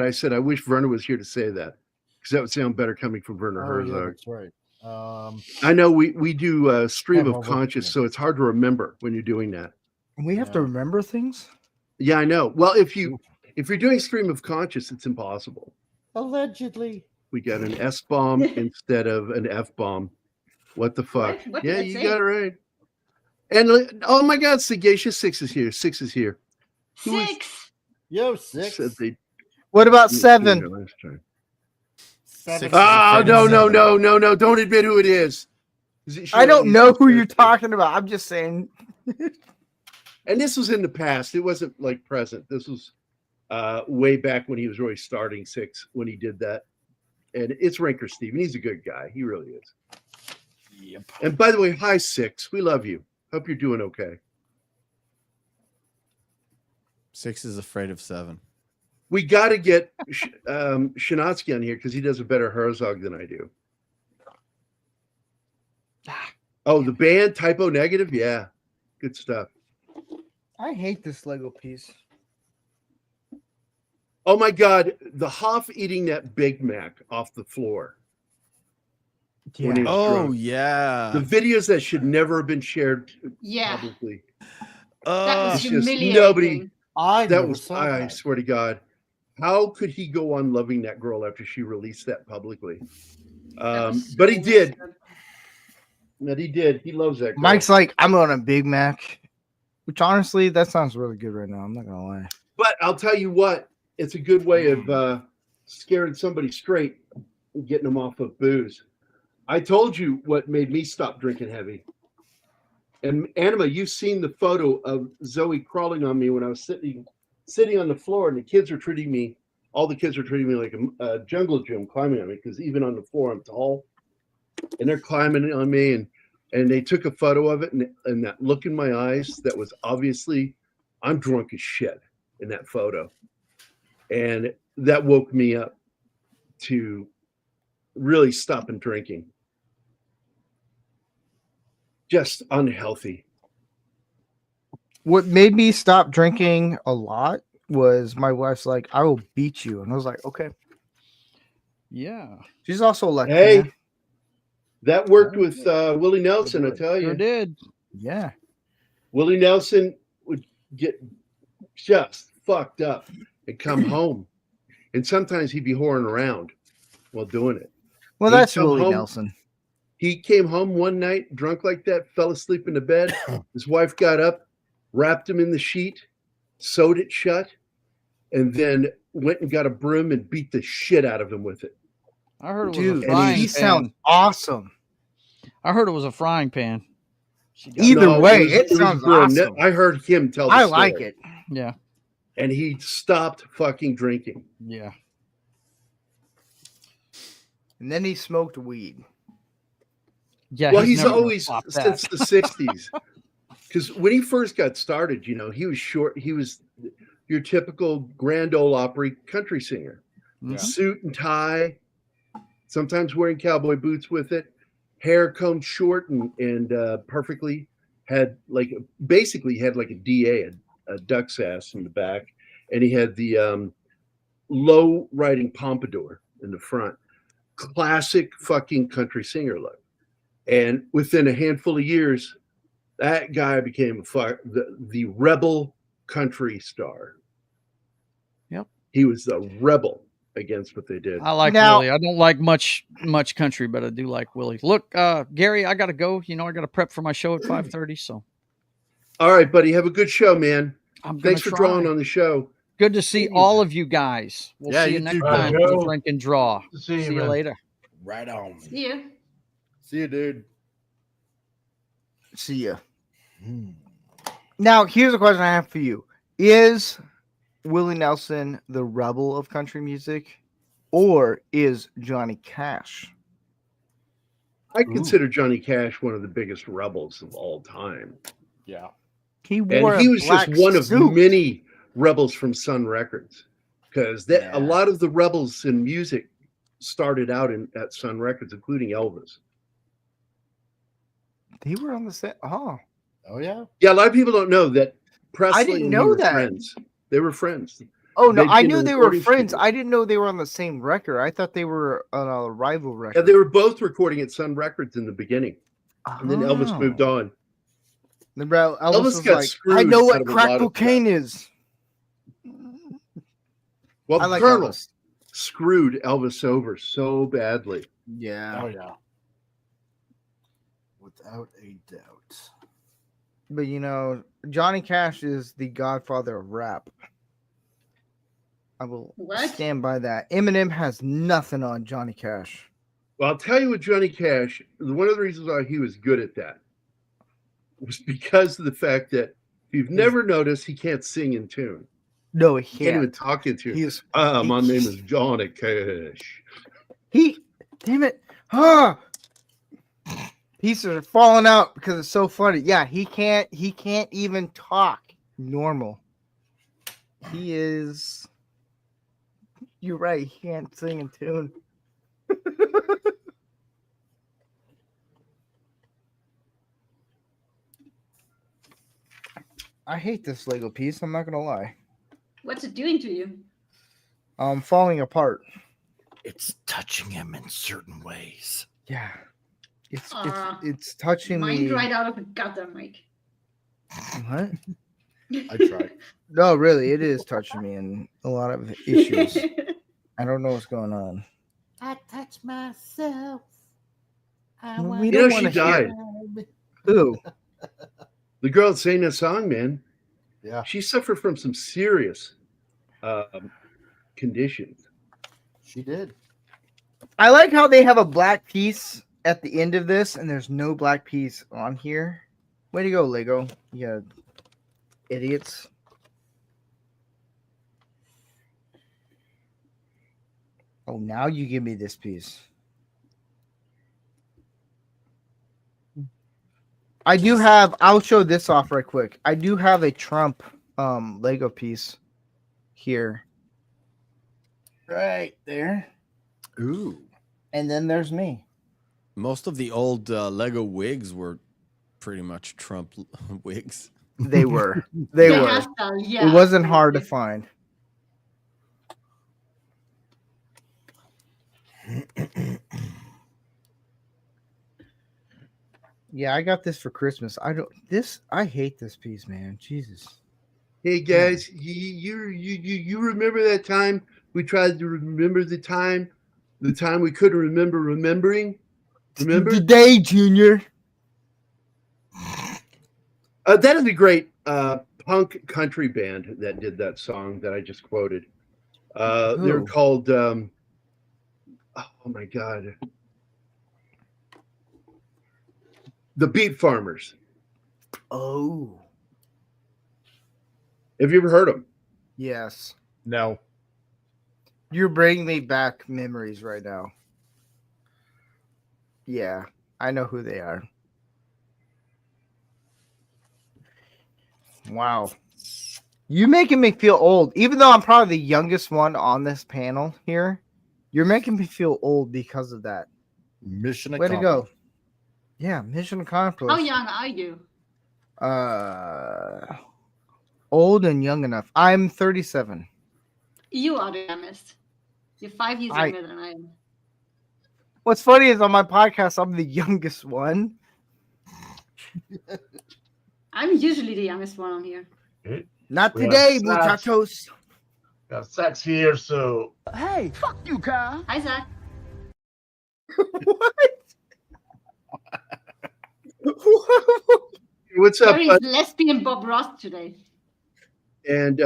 I said I wish Werner was here to say that? Because that would sound better coming from Werner Herzog. Yeah, that's right. I know we do stream Yeah, of conscious, so it's hard to remember when you're doing that. We have to remember things. Yeah, I know. Well, if you're doing stream of conscious, it's impossible. Allegedly. We got an S bomb instead of an F bomb. What the fuck? What Yeah, did I you say? got it right. And oh my God, Sagacious 6 is here. 6 is here. Who is- 6. Yo, 6. Said they What about didn't see 7? it last time. 7. Oh no! Don't admit who it is. I don't know who you're talking about. I'm just saying. And this was in the past. It wasn't like present. This was way back when he was really starting 6 when he did that. And it's Ranker Steven. He's a good guy. He really is. Yep. And by the way, hi 6. We love you. Hope you're doing okay. 6 is afraid of 7. We got to get Shinatsky on here because he does a better Herzog than I do. Oh, the band Typo Negative? Yeah. Good stuff. I hate this Lego piece. Oh my God. The Hoff eating that Big Mac off the floor. When he was Oh, drunk. yeah. The videos that should never have been shared Yeah, publicly. that was It's just humiliating. nobody- I That never was, saw I that. swear to God. How could he go on loving that girl after she released that publicly? That was But so he did. wasted. But he did. He loves that girl. Mike's like, I'm on a Big Mac, which honestly, that sounds really good right now. I'm not gonna lie. But I'll tell you what, it's a good way of scaring somebody straight and getting them off of booze. I told you what made me stop drinking heavy. And Anima, you've seen the photo of Zoe crawling on me when I was sitting on the floor, and all the kids are treating me like a jungle gym, climbing on me, because even on the floor I'm tall, and they're climbing on me, and they took a photo of it, and that look in my eyes, that was obviously, I'm drunk as shit in that photo. And that woke me up to really stopping drinking. Just unhealthy. What made me stop drinking a lot was my wife's like, I will beat you. And I was like, okay. Yeah, She's also like, Hey, that worked with Willie Nelson, I tell sure you. did. yeah. Willie Nelson would get just fucked up and come home. And sometimes he'd be whoring around while doing it. Well, He'd that's come Willie home- Nelson. He came home one night drunk like that, fell asleep in the bed. His wife got up, wrapped him in the sheet, sewed it shut, and then went and got a broom and beat the shit out of him with it. I heard it was Dude, a frying he pan. sounds awesome. I heard it was a frying pan. Either way, was it a sounds broom. awesome. I heard him tell the I story. like it. Yeah, And he stopped fucking drinking. yeah. And then he smoked weed. Yeah, Well, he's never gonna always, stop that. since the 60s. Because when he first got started, he was short. He was your typical Grand Ole Opry country singer. Yeah. Suit and tie, sometimes wearing cowboy boots with it, hair combed short and perfectly, basically had like a DA, a duck's ass in the back, and he had the low riding pompadour in the front. Classic fucking country singer look. And within a handful of years, that guy became the rebel country star. Yep. He was a rebel against what they did. I like Now- Willie. I don't like much country, but I do like Willie. Look, Gary, I gotta go. I gotta prep for my show at 5:30. So All right, buddy. Have a good show, man. I'm gonna Thanks for try. drawing on the show. Good to see all of you guys. We'll Yeah, see you you next too, time Joe. for the Drink and Draw. See See you man. later. Right on. See ya. See you, dude. See ya. Hmm. Now, here's a question I have for you: is Willie Nelson the rebel of country music, or is Johnny Cash? I consider Johnny Cash one of the biggest rebels of all time. Yeah. He wore And he a was just black one of suit. many rebels from Sun Records. Because Yeah. a lot of the rebels in music started out at Sun Records, including Elvis. They were on the set. Oh, Oh yeah. Yeah, a lot of people don't know that Presley didn't and he know were that. friends. They were friends. oh no! They'd I been knew to they were recording friends. studios. I didn't know they were on the same record. I thought they were on a rival record. Yeah, they were both recording at Sun Records in the beginning. And then Elvis moved on. The Elvis Elvis was got like, screwed I know out what of a crack lot of cocaine is. Well, I like Colonel Elvis. screwed Elvis over so badly. Yeah. Oh yeah. Without a doubt. But Johnny Cash is the godfather of rap. I will What? stand by that. Eminem has nothing on Johnny Cash. Well, I'll tell you what, Johnny Cash, one of the reasons why he was good at that was because of the fact that if you've never noticed, he can't sing in tune. No, he He can't even can't. talk in tune. He's My name is Johnny Cash. damn it. Pieces are falling out because it's so funny. Yeah, he can't even talk normal. He is You're right, he can't sing in tune. I hate this Lego piece, I'm not gonna lie. What's it doing to you? Falling apart. It's touching him in certain ways. Yeah. It's Aw, it's touching Mine me. right out of the gutter, Mike. What? I tried. No, really, it is touching me in a lot of issues. I don't know what's going on. I touch myself. We You know, don't she want to hear died. who. The girl that sang that song, man, Yeah, she suffered from some serious conditions. she did. I like how they have a black piece at the end of this, and there's no black piece on here. Way to go, Lego. Yeah, idiots. Oh, now you give me this piece. I do have. I'll show this off right quick. I do have a Trump Lego piece here, right there, Ooh. and then there's me. Most of the old Lego wigs were pretty much Trump wigs. They were. They The were. hairstyle, yeah. It wasn't hard to find. Yeah, I got this for Christmas. I hate this piece, man. Jesus. Hey guys, you remember that time we tried to remember the time we couldn't remember remembering? Remember? Today, Junior. That is a great punk country band that did that song that I just quoted. They're Who? called oh my god, the Beat Farmers. Oh. Have you ever heard them? Yes. No. You're bringing me back memories right now. Yeah, I know who they are. Wow. You making me feel old, even though I'm probably the youngest one on this panel here. You're making me feel old because of that. Mission Way to accomplished. go! Yeah, mission accomplished. How young are you? Old and young enough. I'm 37. You are the youngest. You're 5 years younger than I am. What's funny is on my podcast, I'm the youngest one. I'm usually the youngest one on here. Not We have today, Zach. muchachos. Got Zach's here, so Hi, Zach. What? What's up, Gary's bud? lesbian Bob Ross today. And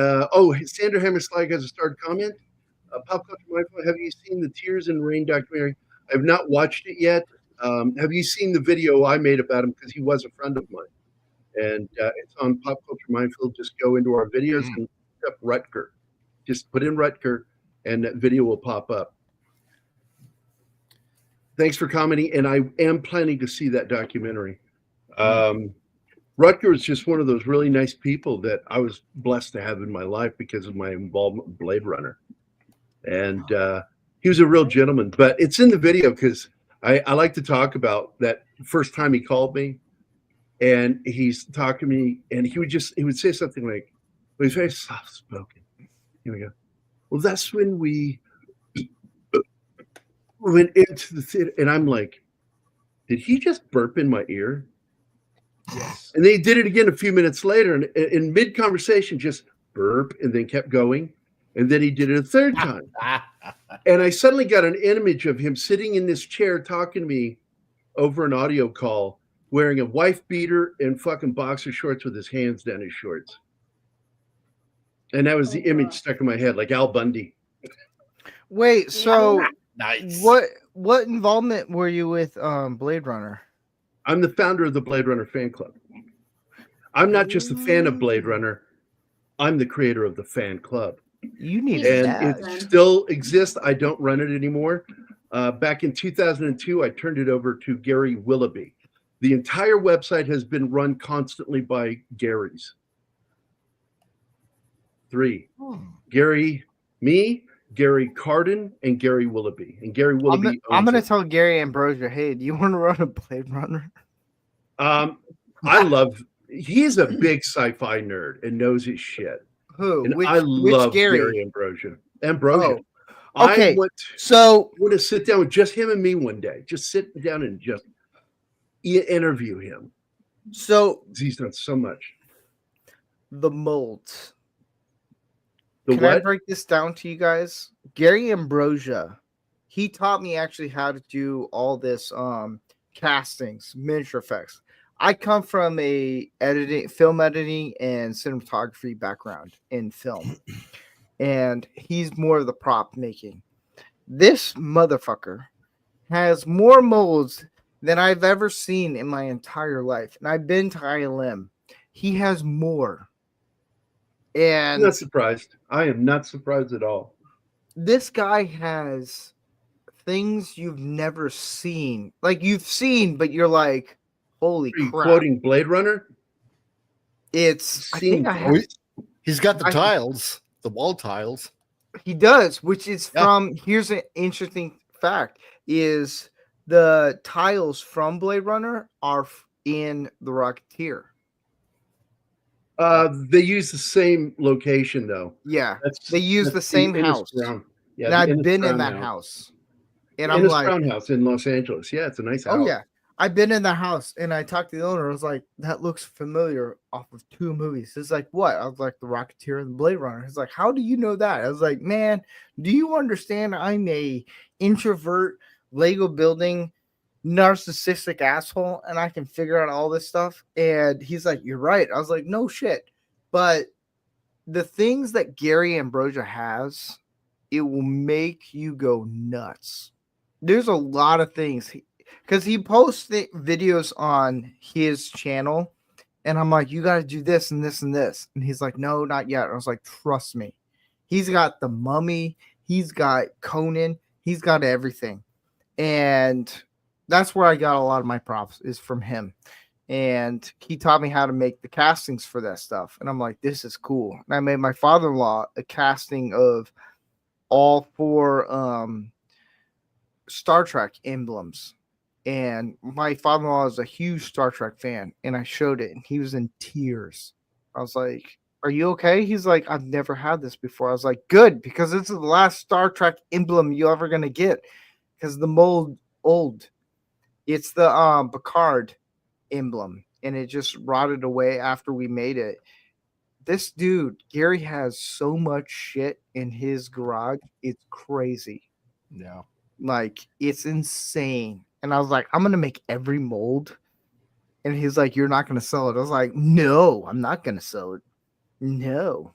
Sandra Hammerslag has a started comment. Pop Culture Mindful, have you seen the Tears in Rain documentary? I have not watched it yet. Have you seen the video I made about him? Because he was a friend of mine. And it's on Pop Culture Mindful. Just go into our videos and look up Rutger. Just put in Rutger, and that video will pop up. Thanks for commenting, and I am planning to see that documentary. Rutger is just one of those really nice people that I was blessed to have in my life because of my involvement with Blade Runner. And he was a real gentleman. But it's in the video because I like to talk about that first time he called me, and he's talking to me, and he would say something like, well, he's very soft spoken. Here we go. Well, that's when we went into the theater, and I'm like, did he just burp in my ear? yes. And they did it again a few minutes later, and in mid-conversation, just burp, and then kept going. And then he did it a third time. And I suddenly got an image of him sitting in this chair talking to me over an audio call, wearing a wife beater and fucking boxer shorts with his hands down his shorts. And that was the image stuck in my head, like Al Bundy. Wait, so Nice. what involvement were you with Blade Runner? I'm the founder of the Blade Runner fan club. I'm not just a fan of Blade Runner. I'm the creator of the fan club. You need And that. It still exists. I don't run it anymore. Back in 2002, I turned it over to Gary Willoughby. The entire website has been run constantly by Gary's. 3. Gary, me, Gary Carden, and Gary Willoughby. And Gary Willoughby I'm gonna owns it. tell Gary Ambrosia, hey, do you want to run a Blade Runner? He's a big sci-fi nerd and knows his shit. Who? And Which I love Gary? Gary Ambrosia. Ambrosia. Oh, okay. I So want to sit down with just him and me one day. Just sit down and just interview him. He's done so much. The molds. The Can I what? break this down to you guys? Gary Ambrosia, he taught me actually how to do all this castings, miniature effects. I come from a film editing and cinematography background in film. And he's more of the prop making. This motherfucker has more molds than I've ever seen in my entire life. And I've been to ILM. He has more. I'm And not surprised. I am not surprised at all. this guy has things you've never seen. Like you've seen, but you're like, holy Are you crap. quoting Blade Runner? It's I think I have, He's got the I- tiles, the wall tiles. he does, which is Yeah. from here's an interesting fact is the tiles from Blade Runner are in the Rocketeer. They use the same location though. Yeah. That's They use that's the same Ennis house. Brown. Yeah, And the I've Ennis been in Brown that house. And I'm Ennis like, Brown house in Los Angeles. Yeah, it's a nice house. oh yeah. I've been in the house and I talked to the owner. I was like, that looks familiar off of 2 movies. He's like, what? I was like, The Rocketeer and the Blade Runner. He's like, how do you know that? I was like, man, do you understand I'm a introvert, Lego building, narcissistic asshole, and I can figure out all this stuff? And he's like, you're right. I was like, no shit. But the things that Gary Ambrosia has, it will make you go nuts. There's a lot of things because he posts videos on his channel, and I'm like, you got to do this and this and this. And he's like, no, not yet. I was like, trust me. He's got the Mummy, he's got Conan, he's got everything. And that's where I got a lot of my props is from him. and he taught me how to make the castings for that stuff. And I'm like, this is cool. And I made my father-in-law a casting of all 4 Star Trek emblems. And my father-in-law is a huge Star Trek fan, and I showed it, and he was in tears. I was like, are you okay? He's like, I've never had this before. I was like, good, because this is the last Star Trek emblem you're ever going to get, because the mold old. It's the Picard emblem, and it just rotted away after we made it. This dude, Gary, has so much shit in his garage. It's crazy. Yeah. Like, it's insane. And I was like, I'm going to make every mold. And he's like, you're not going to sell it. I was like, no, I'm not going to sell it. No.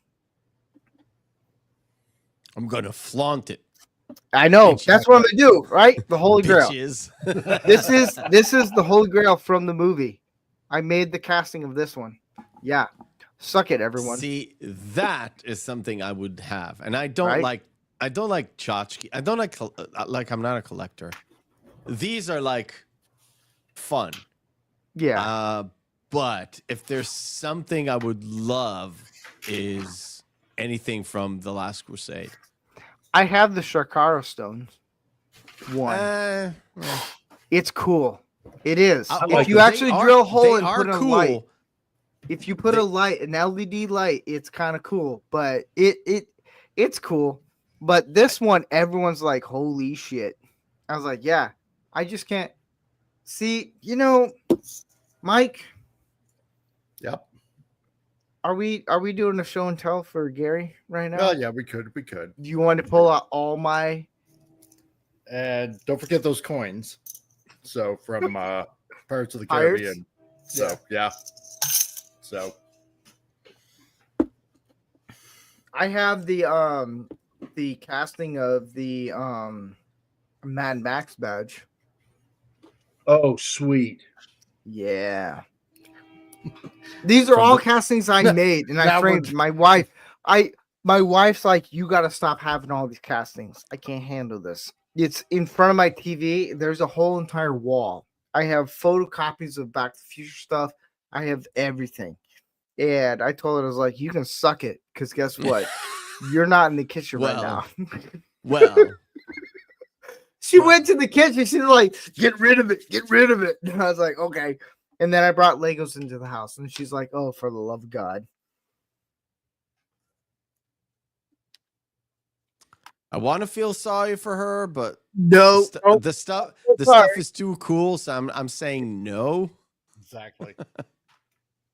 I'm going to flaunt it. I know. Bitch. That's what I'm going to do, right? The Holy Grail. Bitches. This is the Holy Grail from the movie. I made the casting of this one. Yeah. Suck it, everyone. See, that is something I would have. And I don't Right? like tchotchke. I don't like I'm not a collector. These are like fun. Yeah. But if there's something I would love is anything from The Last Crusade. I have the Shakara stones. One. It's cool. It is. If you actually drill a hole and put a light, if you put a light, an LED light, it's kind of cool. But it's cool. But this one, everyone's like, holy shit. I was like, yeah, I just can't see, Mike. Yep. Are we doing a show and tell for Gary right now? Well, yeah, we could. Do you want to pull out all my? And don't forget those coins. So from Pirates of the Pirates? Caribbean. So yeah. So I have the casting of the Mad Max badge. Oh, sweet. Yeah. These are all castings I made, and I framed my wife. My wife's like, you got to stop having all these castings. I can't handle this. It's in front of my TV. There's a whole entire wall. I have photocopies of Back to the Future stuff. I have everything. And I told her, I was like, you can suck it, because guess what? You're not in the kitchen right now. Well. She went to the kitchen. She's like, get rid of it. Get rid of it. And I was like, okay. And then I brought Legos into the house. And she's like, oh, for the love of God. I want to feel sorry for her, but no, the stuff is too cool, so I'm saying no. Exactly.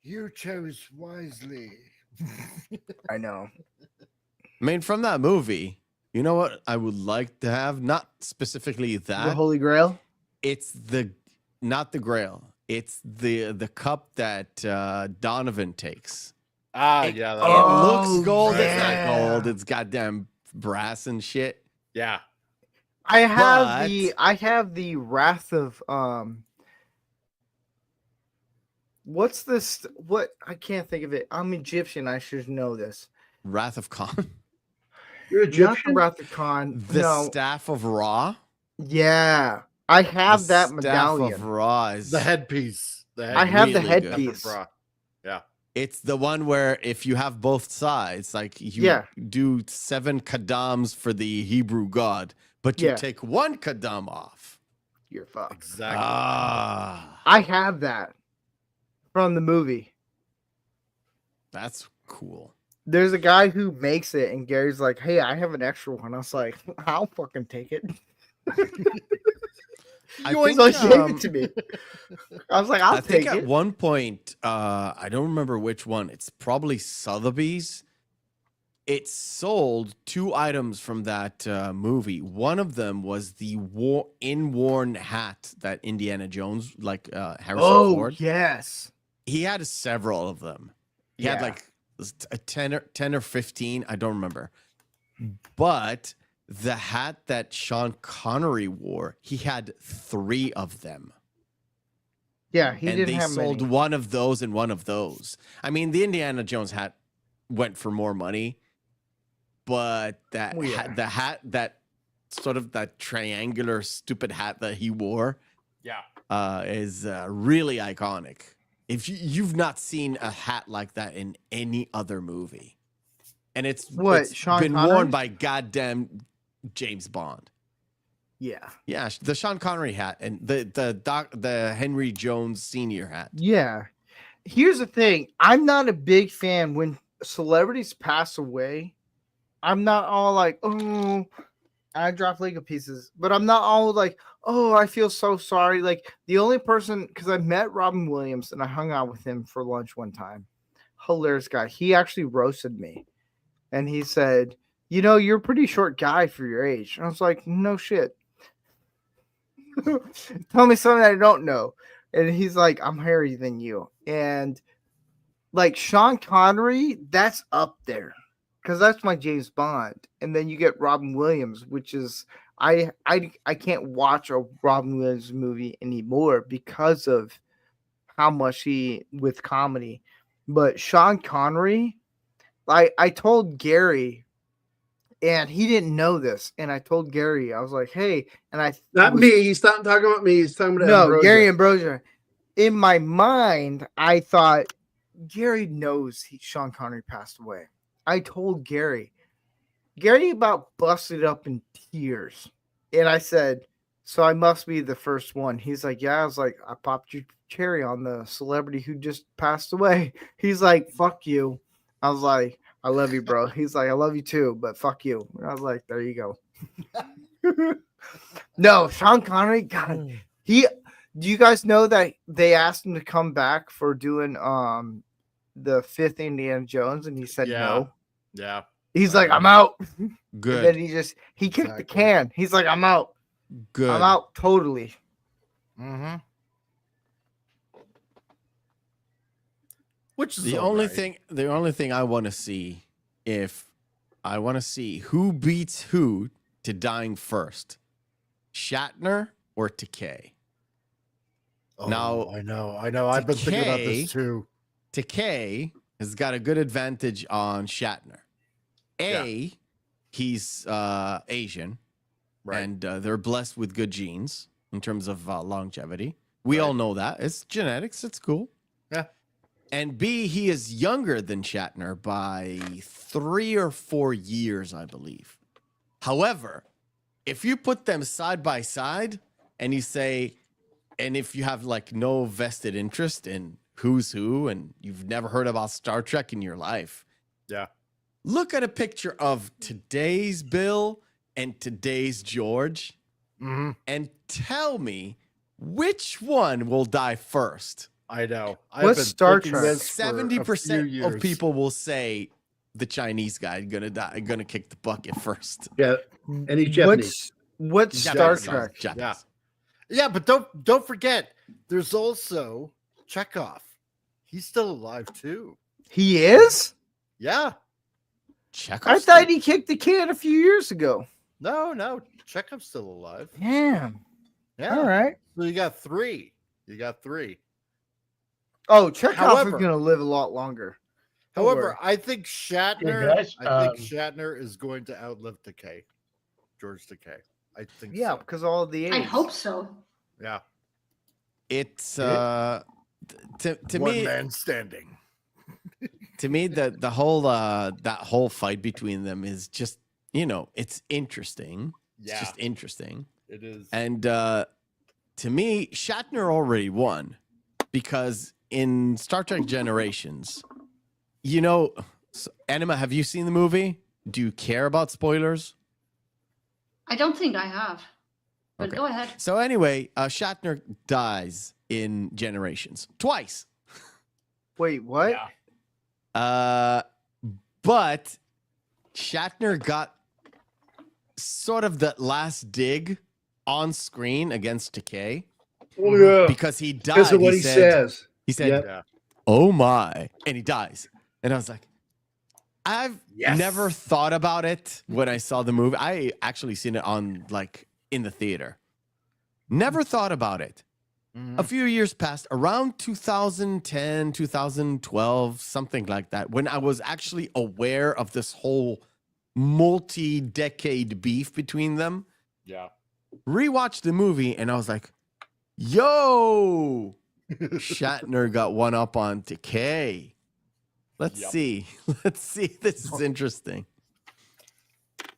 You chose wisely. I know. I mean, from that movie, you know what I would like to have? Not specifically that. The Holy Grail? It's not the Grail. It's the cup that Donovan takes. Yeah. It looks gold. Yeah. It's not gold. It's goddamn brass and shit. Yeah. I have the Wrath of what's this? What? I can't think of it. I'm Egyptian. I should know this. Wrath of Khan. You're Not Egyptian? the Wrath of Khan. The No. Staff of Ra. Yeah. I have that medallion. Staff of Ra is The headpiece. I have the really good. headpiece. Yeah. It's the one where if you have both sides, like you do 7 kadams for the Hebrew god, but you take 1 kadam off. You're fucked. Exactly. I have that from the movie. That's cool. There's a guy who makes it, and Gary's like, hey, I have an extra one. I was like, I'll fucking take it. I You think, always gave it to me. I was like, I'll take think it. at one point, I don't remember which one. It's probably Sotheby's. It sold 2 items from that movie. One of them was the in-worn hat that Indiana Jones, like Harrison Ford. Yes. He had several of them. He had like a 10 or 15. I don't remember. But the hat that Sean Connery wore, he had 3 of them. Yeah, he didn't have sold many. one of those and one of those. I mean, the Indiana Jones hat went for more money, but that the hat, that sort of that triangular stupid hat that he wore, is really iconic. if you've not seen a hat like that in any other movie, and it's Sean been Connery? worn by goddamn James Bond. Yeah. Yeah, the Sean Connery hat and the Henry Jones Sr. hat. Yeah. Here's the thing. I'm not a big fan when celebrities pass away. I'm not all like, oh, I drop Lego pieces, but I'm not all like, oh, I feel so sorry. Like the only person, because I met Robin Williams and I hung out with him for lunch one time. Hilarious guy. He actually roasted me. And he said, you know, you're a pretty short guy for your age. And I was like, no shit. Tell me something I don't know. And he's like, I'm hairier than you. And like Sean Connery, that's up there because that's my James Bond. And then you get Robin Williams, which is I can't watch a Robin Williams movie anymore because of how much he with comedy. But Sean Connery, I told Gary, and he didn't know this. And I told Gary, I was like, hey, and not me. He's not talking about me. He's talking about Ambrosia. Gary Ambrosia. In my mind, I thought Gary knows Sean Connery passed away. I told Gary about busted up in tears. And I said, so I must be the first one. He's like, yeah. I was like, I popped your cherry on the celebrity who just passed away. He's like, fuck you. I was like, I love you, bro. He's like, I love you too, but fuck you. And I was like, there you go. No, Sean Connery, God, do you guys know that they asked him to come back for doing the 5th Indiana Jones, and he said no. Yeah. He's like, I'm out. Good. And then he kicked the can. He's like, I'm out. Good. I'm out totally. Mm-hmm. Which is the only thing I want to see, who beats who to dying first, Shatner or Takei. Oh, now I know. I've been thinking about this too. Takei has got a good advantage on Shatner. He's Asian, right. And they're blessed with good genes in terms of longevity. We all know that. It's genetics. It's cool. Yeah. And B, he is younger than Shatner by 3 or 4 years, I believe. However, if you put them side by side and you say, and if you have like no vested interest in who's who and you've never heard about Star Trek in your life. Yeah. Look at a picture of today's Bill and today's George and tell me which one will die first. I know. What's Star Trek? 70% of people will say the Chinese guy gonna kick the bucket first. Yeah, and he's Japanese. What's Star Trek? Japanese. Yeah, but don't forget, there's also Chekhov. He's still alive too. He is? Yeah. Chekhov. I thought he kicked the can a few years ago. No, Chekhov's still alive. Damn. Yeah. All right. So you got three. Oh, Chekhov is going to live a lot longer. However, I think Shatner. Hey guys, I think Shatner is going to outlive Takei, George Takei. I think. Yeah, so. because all of the age. I hope so. Yeah. It's to One me. man standing. To me, the whole that whole fight between them is just it's interesting. Yeah. It's just interesting. It is. And to me, Shatner already won because in Star Trek Generations, Anima, have you seen the movie? Do you care about spoilers? I don't think I have. But Okay. go ahead. So anyway, Shatner dies in Generations twice. Wait, what? Yeah. But Shatner got sort of the last dig on screen against Takei Oh yeah, because he died. because of what he says. He said, Yep. Yeah. "Oh my," and he dies. And I was like, I've Yes. never thought about it when I saw the movie. I actually seen it on in the theater. Never thought about it. A few years passed, around 2010, 2012, something like that, when I was actually aware of this whole multi-decade beef between them. Yeah. Rewatched the movie and I was like, yo, Shatner got one up on Decay. Let's Yep. see. Let's see. This is interesting.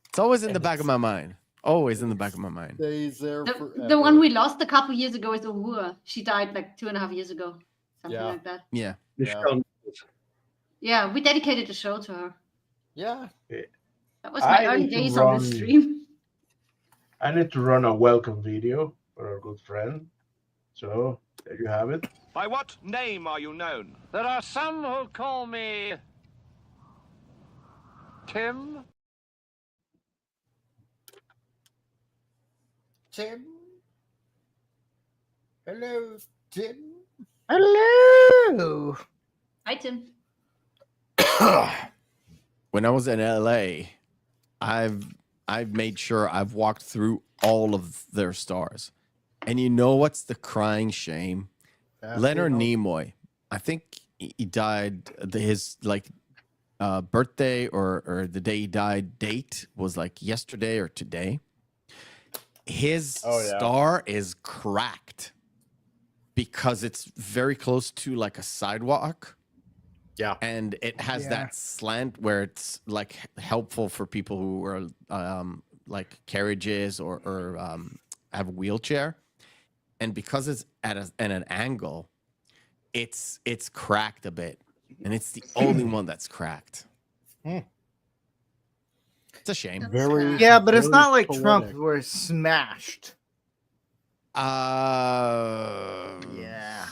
It's always in the back of my mind. Always in the back of my mind. Stays there forever. The one we lost a couple years ago is Uhura. She died like 2.5 years ago. Something Yeah. like that. Yeah. Michelle, Yeah, we dedicated the show to her. Yeah. That was my I early need to days on the run- stream. I need to run a welcome video for our good friend. So there you have it. By what name are you known? There are some who call me Tim. Tim. Hello, Tim. Hello. Hi, Tim. When I was in LA, I've made sure I've walked through all of their stars. And you know what's the crying shame? Leonard Nimoy. I think he died. His birthday or the day he died date was like yesterday or today. His star is cracked because it's very close to like a sidewalk. Yeah. And it has that slant where it's like helpful for people who are like carriages or have a wheelchair. And because it's at an angle, it's cracked a bit. And it's the only one that's cracked. It's a shame. Very Yeah, but it's very not like poetic. Trump where it's smashed. Yeah. I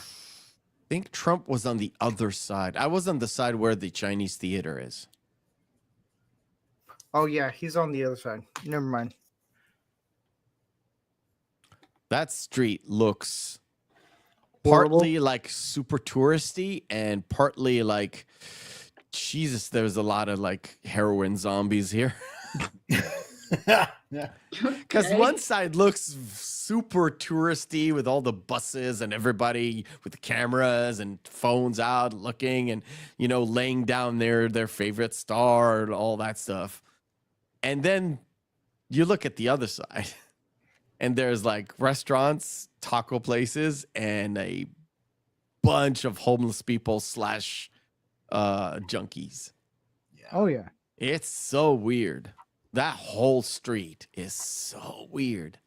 think Trump was on the other side. I was on the side where the Chinese theater is. Oh yeah, he's on the other side. Never mind. That street looks Horrible. partly like super touristy and partly like Jesus, there's a lot of like heroin zombies here. Because Okay. one side looks super touristy with all the buses and everybody with the cameras and phones out looking and, you know, laying down their favorite star and all that stuff. And then you look at the other side and there's like restaurants, taco places, and a bunch of homeless people / junkies. Oh yeah. It's so weird. That whole street is so weird.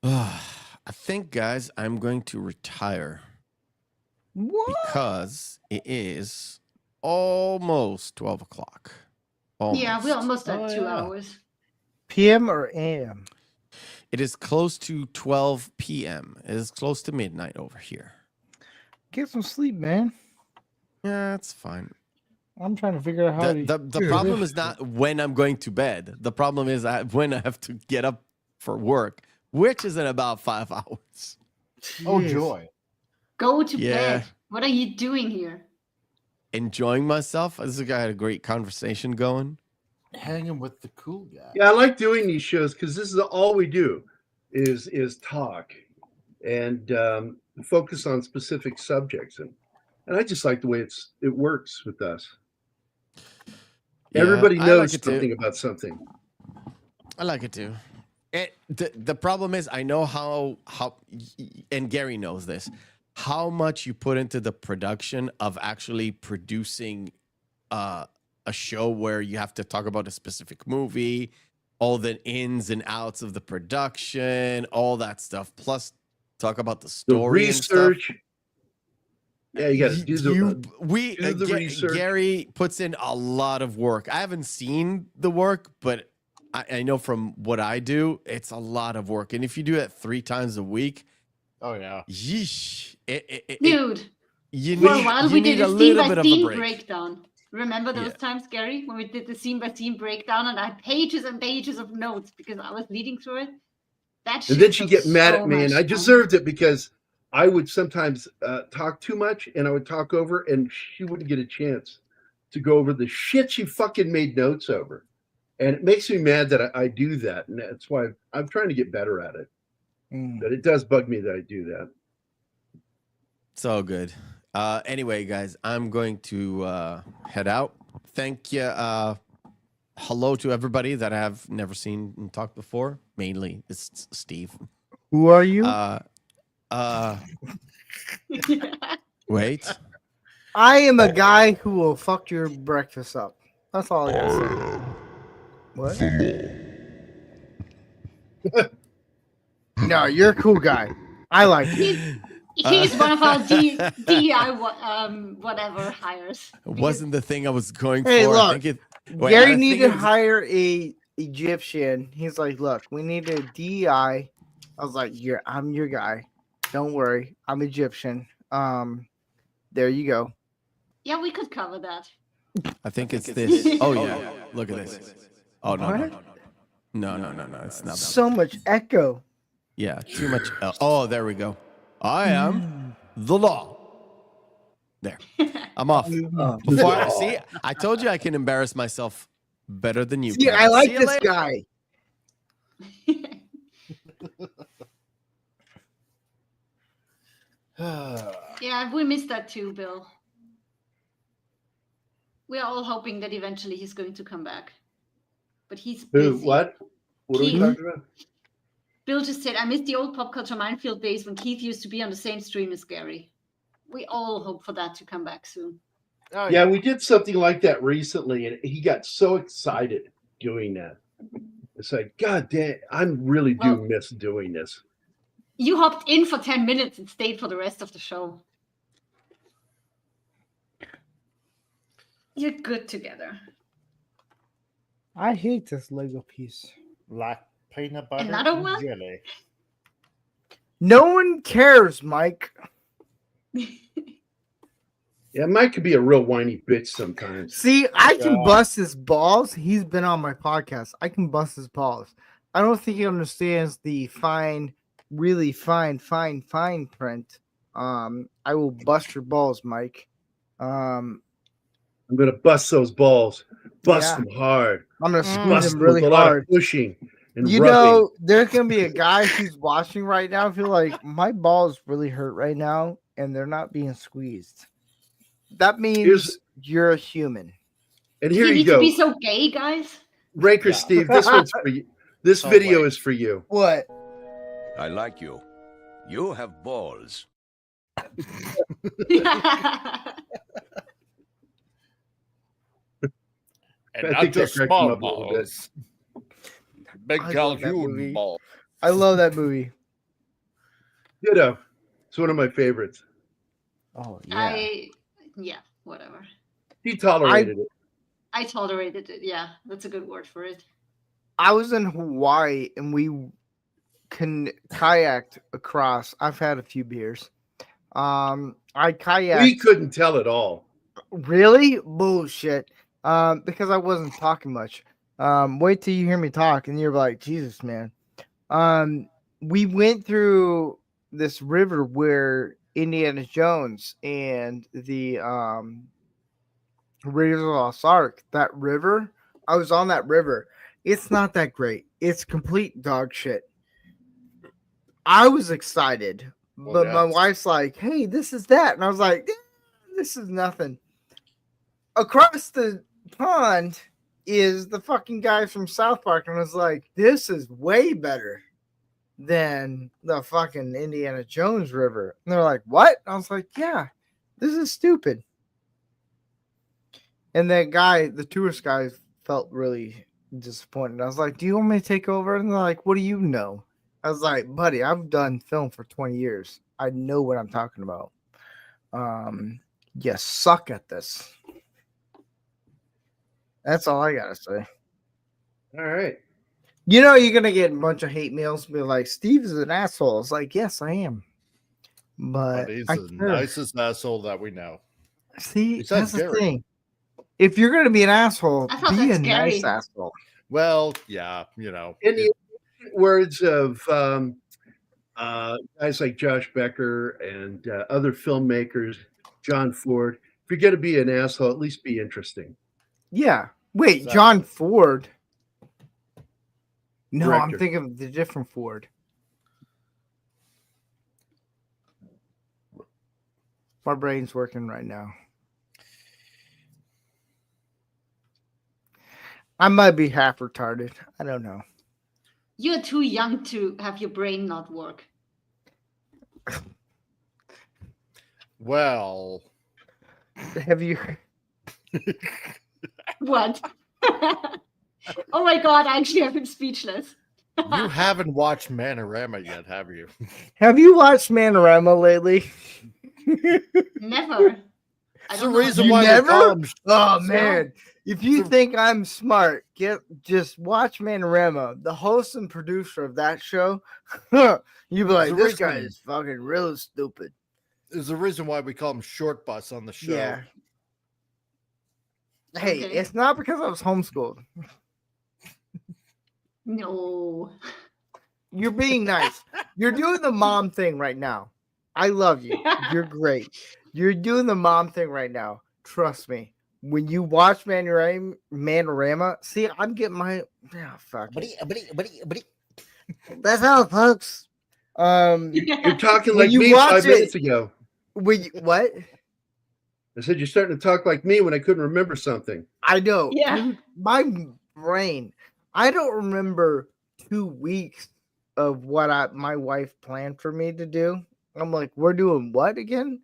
I think, guys, I'm going to retire What? because it is almost 12 o'clock. Yeah, we're almost at Oh, 2 yeah. hours. PM or AM? It is close to 12 p.m. It is close to midnight over here. Get some sleep, man. Yeah, that's fine. I'm trying to figure out how The problem is not when I'm going to bed. The problem is when I have to get up for work, which is in about 5 hours. Oh Jeez. joy. Go to Yeah. bed. What are you doing here? Enjoying myself. This guy had a great conversation going. Hanging with the cool guy. Yeah, I like doing these shows because this is all we do is talk and focus on specific subjects, and I just like the way it works with us. Yeah, Everybody I knows like it too. something about something. I like it too. The problem is I know how and Gary knows this, how much you put into the production of actually producing a show where you have to talk about a specific movie, all the ins and outs of the production, all that stuff, plus talk about the The story and stuff. research. Yeah, you got to do the research. Gary puts in a lot of work. I haven't seen the work, but I know from what I do, it's a lot of work. And if you do it 3 times a week, Oh yeah. yeesh, Dude, you for a need, while you we need did a a scene little by bit of a scene break. breakdown. Remember those Yeah. times, Gary, when we did the scene by scene breakdown and I had pages and pages of notes because I was leading through it? That shit And then she'd was get mad so at me, and much I fun. deserved it because I would sometimes talk too much, and I would talk over, and she wouldn't get a chance to go over the shit she fucking made notes over. And it makes me mad that I do that, and that's why I'm trying to get better at it. But it does bug me that I do that. So good. Anyway, guys, I'm going to head out. Thank you. hello to everybody that I have never seen and talked before. Mainly, it's Steve. Who are you? Wait. I am a guy who will fuck your breakfast up. That's all I gotta say. What? No, you're a cool guy. I like you. He's one of our DEI whatever hires. Wasn't the thing I was going Hey, for. look, I think it. Wait, Gary I needed think to hire a Egyptian. He's like, look, we need a DEI. I was like, I'm your guy. Don't worry, I'm Egyptian. There you go. Yeah, we could cover that. I think it's this. Oh yeah, look at this. Oh no, What? no, it's not. So much echo. Yeah, too much. Oh, there we go. I am the law. There, I'm off. Before see, I told you I can embarrass myself better than you. See, can. I like See you this later. guy. Yeah, we missed that too, Bill. We're all hoping that eventually he's going to come back. But he's Who? busy. What? What are we Keith. talking about? Bill just said, I miss the old pop culture minefield days when Keith used to be on the same stream as Gary. We all hope for that to come back soon. Oh, Yeah, we did something like that recently, and he got so excited doing that. It's like, God damn, I really do miss doing this. You hopped in for 10 minutes and stayed for the rest of the show. You're good together. I hate this Lego piece. Like peanut butter Another and one? jelly. No one cares, Mike. Yeah, Mike could be a real whiny bitch sometimes. See, I can bust his balls. He's been on my podcast. I can bust his balls. I don't think he understands the fine, really fine print. I will bust your balls, Mike. I'm gonna bust those balls. Bust them hard. I'm gonna squeeze Bust them them with really a lot hard. of pushing and You rubbing. know, there's gonna be a guy who's watching right now. I feel like my balls really hurt right now, and they're not being squeezed. That means you're a human. And Do here you you need go. to be so gay, guys? Ranker Steve, this one's for you. This video is for you. What? I like you. You have balls. And I not think that just cracked him small up a little bit. balls. Big I love that human movie. ball. I love that movie. Ditto. It's one of my favorites. Oh yeah, whatever. He tolerated it. I tolerated it. Yeah, that's a good word for it. I was in Hawaii and we kayaked across. I've had a few beers. I kayaked. We couldn't tell at all. Really? Bullshit. Because I wasn't talking much. Wait till you hear me talk and you're like, Jesus, man. We went through this river where Indiana Jones and the Raiders of the Lost Ark, that river, I was on that river. It's not that great. It's complete dog shit. I was excited, but my wife's like, hey, this is that. And I was like, this is nothing. Across the pond is the fucking guy from South Park. And I was like, this is way better than the fucking Indiana Jones river. And they're like, what? I was like, yeah, this is stupid. And that guy, the tourist guy, felt really disappointed. I was like, do you want me to take over? And they're like, what do you know? I was like, buddy, I've done film for 20 years. I know what I'm talking about. You suck at this. That's all I gotta say. All right. You know, you're gonna get a bunch of hate mails and be like, Steve is an asshole. It's like, yes, I am. But He's I the care. nicest asshole that we know. See, Besides that's the Gary. thing. If you're gonna be an asshole, I thought be a that's nice scary. asshole. Well, yeah, you know. In the words of guys like Josh Becker and other filmmakers, John Ford, if you're going to be an asshole, at least be interesting. Yeah. Wait, Exactly. John Ford. No, I'm Director. thinking of the different Ford. My brain's working right now. I might be half retarded. I don't know. You're too young to have your brain not work. Well, have you? What? Oh my god! I actually have been speechless. You haven't watched Manorama yet, have you? Have you watched Manorama lately? Never. That's the reason why never? we call him. Oh man! If you think I'm smart, just watch Manorama. The host and producer of that show, you'd be like, The this guy reason- is fucking real stupid. There's a reason why we call him Short Bus on the show. Yeah. Hey, Okay. it's not because I was homeschooled. No. You're being nice. You're doing the mom thing right now. I love you. You're great. You're doing the mom thing right now. Trust me. When you watch Manorama, see, I'm getting my fuck. it. That's how, folks. You're talking when like you me watch 5 minutes ago. When you, what? I said you're starting to talk like me when I couldn't remember something. I know. Yeah. Dude, my brain. I don't remember 2 weeks of what my wife planned for me to do. I'm like, we're doing what again?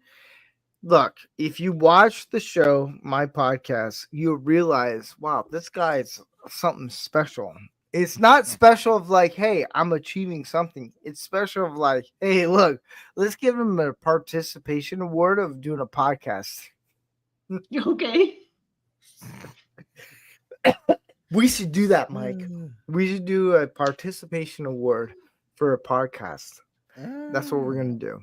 Look, if you watch the show, my podcast, you realize, wow, this guy's something special. It's not special of like, hey, I'm achieving something. It's special of like, hey, look, let's give him a participation award of doing a podcast. Okay. We should do that, Mike. We should do a participation award for a podcast. That's what we're gonna do.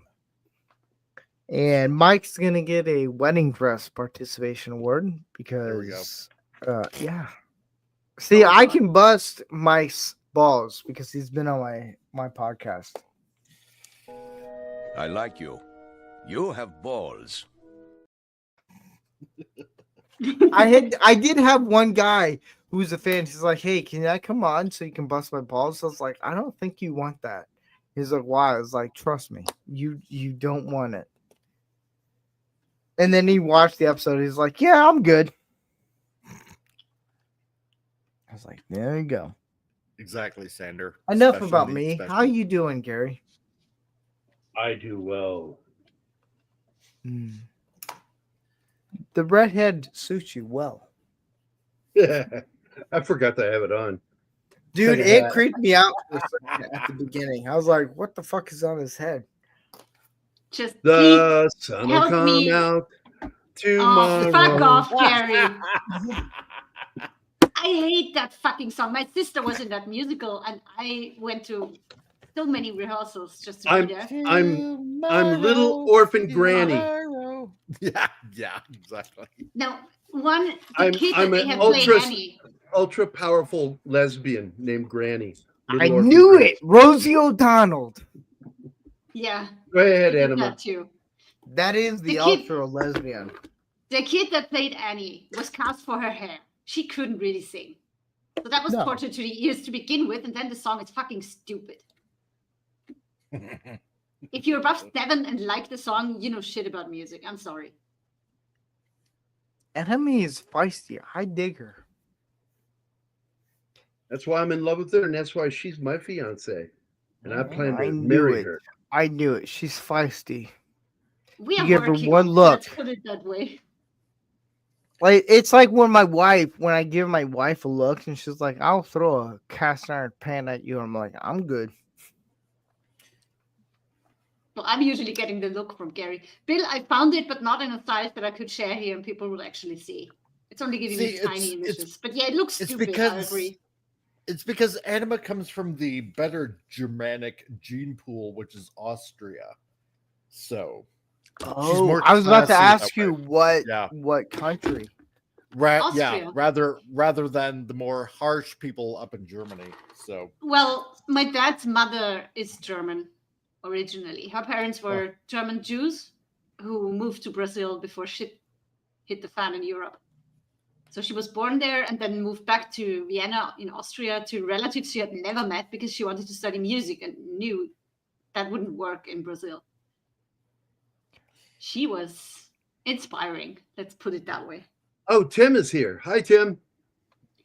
And Mike's gonna get a wedding dress participation award because, yeah. See, I can bust Mike's balls because he's been on my podcast. I like you. You have balls. I did have one guy who's a fan. He's like, "Hey, can I come on so you can bust my balls?" So I was like, "I don't think you want that." He's like, "Why?" I was like, "Trust me, you don't want it." And then he watched the episode. He's like, "Yeah, I'm good." I was like, "There you go." Exactly, Sander. Enough Special about needs me. special. How you doing, Gary? I do well. The redhead suits you well, I forgot to have it on. dude. Look at It that. creeped me out for a second at the beginning. I was like, "What the fuck is on his head?" Just The sun will help come me. out Oh, tomorrow. fuck off, Gary. I hate that fucking song. My sister was in that musical, and I went to so many rehearsals just to be there. I'm little orphan granny. Yeah, exactly. Now, the I'm kid that they an have playing Annie. ultra powerful lesbian named Granny. I Little orphan knew Granny. it. Rosie O'Donnell. Yeah. Go ahead, they did Anima. that too. That is the The kid- ultra lesbian. The kid that played Annie was cast for her hair. She couldn't really sing. So that was No. torture to the ears to begin with, and then the song is fucking stupid. If you're above 7 and like the song, you know shit about music. I'm sorry. Enemy is feisty. I dig her. That's why I'm in love with her, and that's why she's my fiance. And I plan to I knew marry it. her. I knew it. She's feisty. We You are give her working one on it, look. Let's put it that way. Like it's like when I give my wife a look and she's like, "I'll throw a cast iron pan at you." I'm like, "I'm good." Well, I'm usually getting the look from Gary. Bill, I found it, but not in a size that I could share here and people will actually see. It's only giving me tiny images. But yeah, it looks it's stupid. I agree. It's because Anima comes from the better Germanic gene pool, which is Austria. So Oh, more I was about to classy that ask you what country. Austria. rather than the more harsh people up in Germany. So Well, my dad's mother is German originally. Her parents were German Jews who moved to Brazil before shit hit the fan in Europe. So she was born there and then moved back to Vienna in Austria to relatives she had never met because she wanted to study music and knew that wouldn't work in Brazil. She was inspiring. Let's put it that way. Oh, Tim is here. Hi, Tim.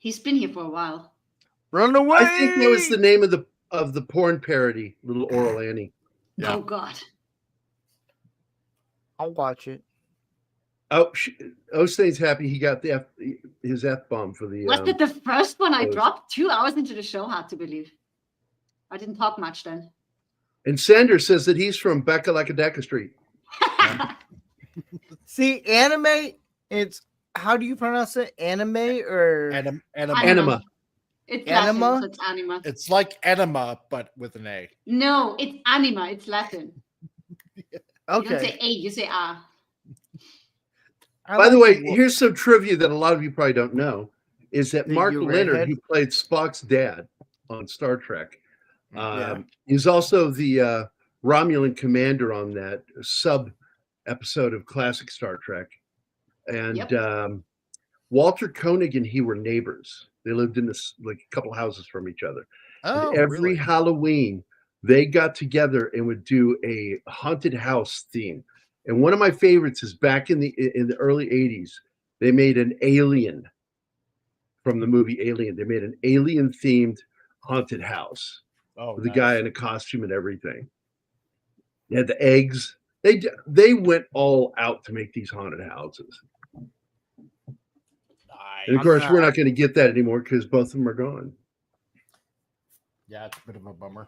He's been here for a while. Run away! I think that was the name of the porn parody, Little Oral Annie. Yeah. Oh God. I'll watch it. Oh, Ostein's happy he got his F-bomb for the. Was it the first one I close. dropped 2 hours into the show? Hard to believe. I didn't talk much then. And Sanders says that he's from Becca Street. See, anime. It's how do you pronounce it? Anime or Anima. It's Anima? Latin, so it's anima. It's like enema, but with an A. No, it's anima. It's Latin. You don't okay? say A, you say A. By the way, here's some trivia that a lot of you probably don't know: is that The Mark you Leonard, redhead? who played Spock's dad on Star Trek, Yeah. is also the Romulan commander on that sub episode of classic Star Trek. And Yep. Walter Koenig and he were neighbors. They lived in this like a couple houses from each other. Oh, And every really? Halloween, they got together and would do a haunted house theme. And one of my favorites is back in the early 80s, they made an alien from the movie Alien. They made an alien themed haunted house with a guy in a costume and everything. They had the eggs. They went all out to make these haunted houses. And of course, we're not going to get that anymore because both of them are gone. Yeah, it's a bit of a bummer.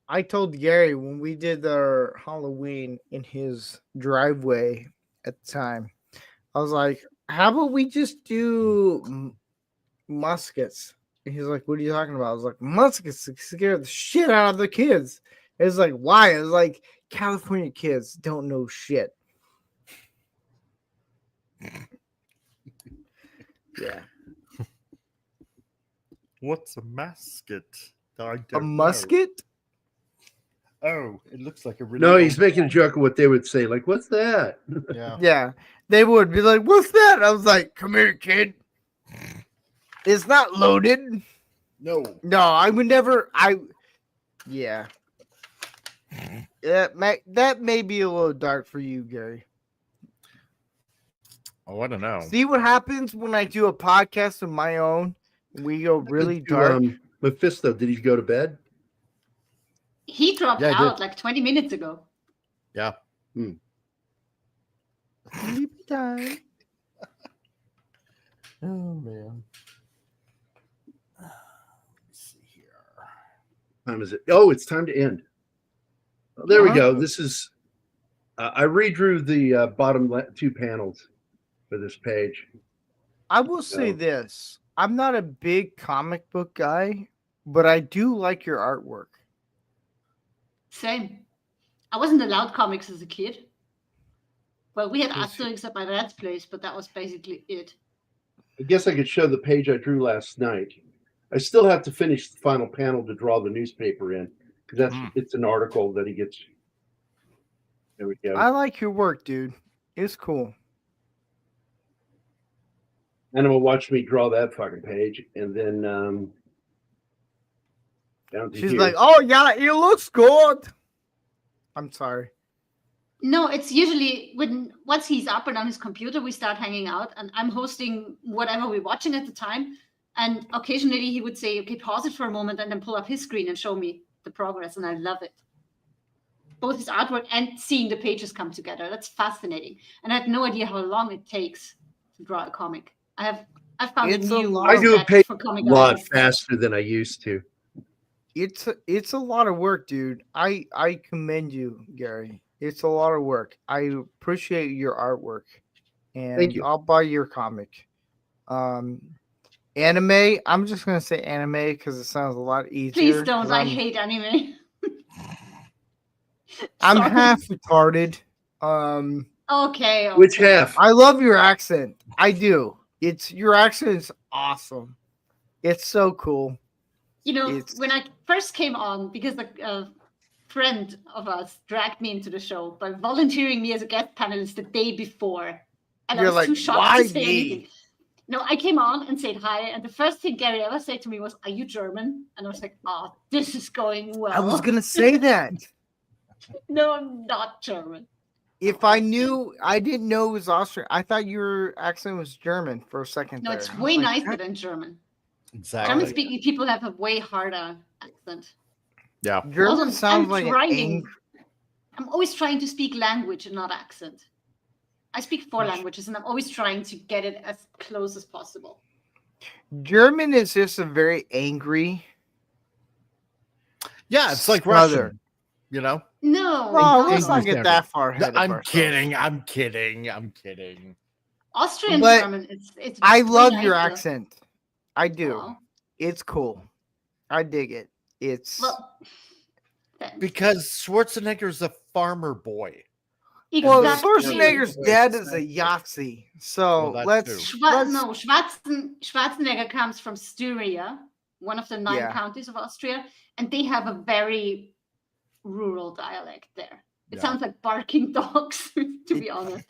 I told Gary when we did our Halloween in his driveway at the time, I was like, how about we just do muskets? And he's like, what are you talking about? I was like, muskets to scare the shit out of the kids. It's like, why? It's like, California kids don't know shit. Yeah. What's a musket? I don't A musket? Know. Oh, it looks like a really. No, he's making a joke of what they would say. Like, what's that? Yeah. Yeah. They would be like, what's that? I was like, come here, kid. It's not loaded. No. No, I would never. Yeah. That may be a little dark for you, Gary. Oh, I don't know. See what happens when I do a podcast of my own? We go really dark. Mephisto, did he go to bed? He dropped Yeah, I out did. like 20 minutes ago. Yeah. Sleepy time. Oh man. Let me see here. Time is it? Oh, it's time to end. Oh, there we Uh-huh. go. This is. I redrew the bottom 2 panels for this page. I will say this. I'm not a big comic book guy, but I do like your artwork. Same. I wasn't allowed comics as a kid. Well, we had Yes. Asterix at my dad's place, but that was basically it. I guess I could show the page I drew last night. I still have to finish the final panel to draw the newspaper in because it's an article that he gets. There we go. I like your work, dude. It's cool. Anima watched me draw that fucking page, and then down to She's here. like, oh, yeah, it looks good. I'm sorry. No, it's usually once he's up and on his computer, we start hanging out, and I'm hosting whatever we're watching at the time. And occasionally he would say, okay, pause it for a moment and then pull up his screen and show me the progress. And I love it. Both his artwork and seeing the pages come together. That's fascinating. And I had no idea how long it takes to draw a comic. I found It's a a new lot. I do a respect page for comic a lot artists. faster than I used to. It's a lot of work, dude. I commend you, Gary. It's a lot of work. I appreciate your artwork, and Thank you. I'll buy your comic. Anime. I'm just gonna say anime because it sounds a lot easier. Please don't. 'cause I hate anime. I'm Sorry. half retarded. Okay. Which half? I love your accent. I do. Your accent is awesome. It's so cool. You know, It's- when I first came on, because a friend of us dragged me into the show by volunteering me as a guest panelist the day before. And You're I was like, too shocked why to say me? anything. No, I came on and said hi. And the first thing Gary ever said to me was, are you German? And I was like, oh, this is going well. I was gonna say that. No, I'm not German. If I knew, I didn't know it was Austrian. I thought your accent was German for a second. No, there. it's I was way like, nicer than German. Exactly. German-speaking people have a way harder accent. Yeah. German Also, sounds I'm like an trying. I'm always trying to speak language and not accent. I speak 4 languages, and I'm always trying to get it as close as possible. German is just a very angry. Yeah, it's like Southern. Russian. You know? No, Well, no, let's no. not get that far ahead. I'm of ourselves. kidding. I'm kidding. I'm kidding. Austrian But German. It's. I way love your nicer. accent. I do. Aw. It's cool. I dig it. It's Well, thanks. Because Schwarzenegger's a farmer boy. well, Exactly. Schwarzenegger's dad is a Yahtzee. So Well, that let's, too. let's No, Schwarzenegger comes from Styria, one of the 9 counties of Austria, and they have a very rural dialect there. It Yeah. sounds like barking dogs, to be honest.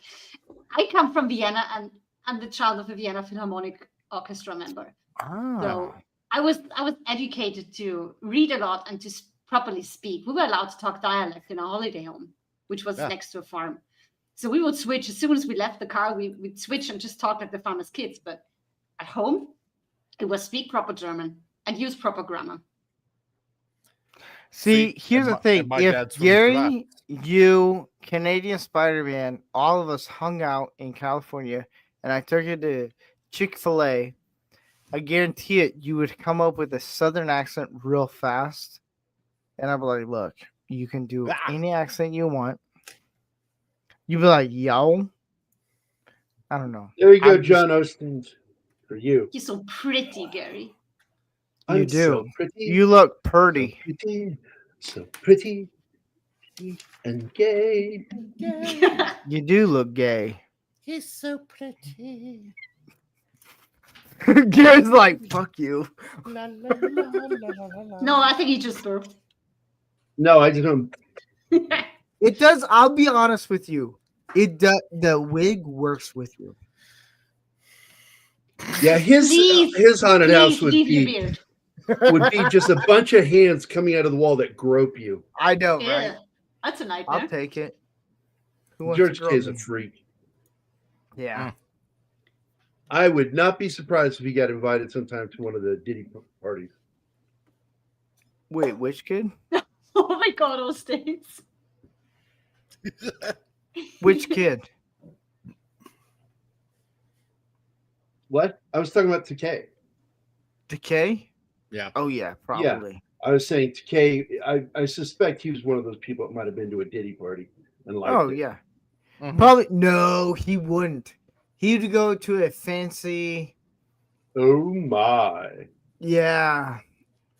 I come from Vienna, and I'm the child of a Vienna Philharmonic Orchestra member. So I was educated to read a lot and to properly speak. We were allowed to talk dialect in our holiday home, which was next to a farm. So we would switch as soon as we left the car. We'd switch and just talk like the farmer's kids. But at home, it was speak proper German and use proper grammar. see. Here's the thing: my if dad's from Gary, you, Canadian Spider-Man, all of us hung out in California, and I took you to Chick-fil-A, I guarantee it, you would come up with a Southern accent real fast, and I'd be like, "Look, you can do any accent you want." You'd be like, "Yo." I don't know. There you go, I'm just- John Osteen, for you. You're so pretty, Gary. You I'm do. so pretty. You look pretty. So pretty and gay. You do look gay. He's so pretty. Gary's like, "Fuck you." No, I think he just burped. No, I just don't. It does. I'll be honest with you. It does. The wig works with you. Yeah, his haunted house would leave your be beard. just a bunch of hands coming out of the wall that grope you. I know, Yeah, right? that's a nightmare. I'll take it. Who wants George to grow K is a me? freak. Yeah. I would not be surprised if he got invited sometime to one of the Diddy parties. Wait, which kid? Oh my God, those days. Which kid? What? I was talking about Takei. Decay? Yeah. Oh yeah, probably. I was saying Takei. I suspect he was one of those people that might have been to a Diddy party and liked Oh it. yeah. Mhm. Probably no, he wouldn't. He'd go to a fancy. Oh my. Yeah.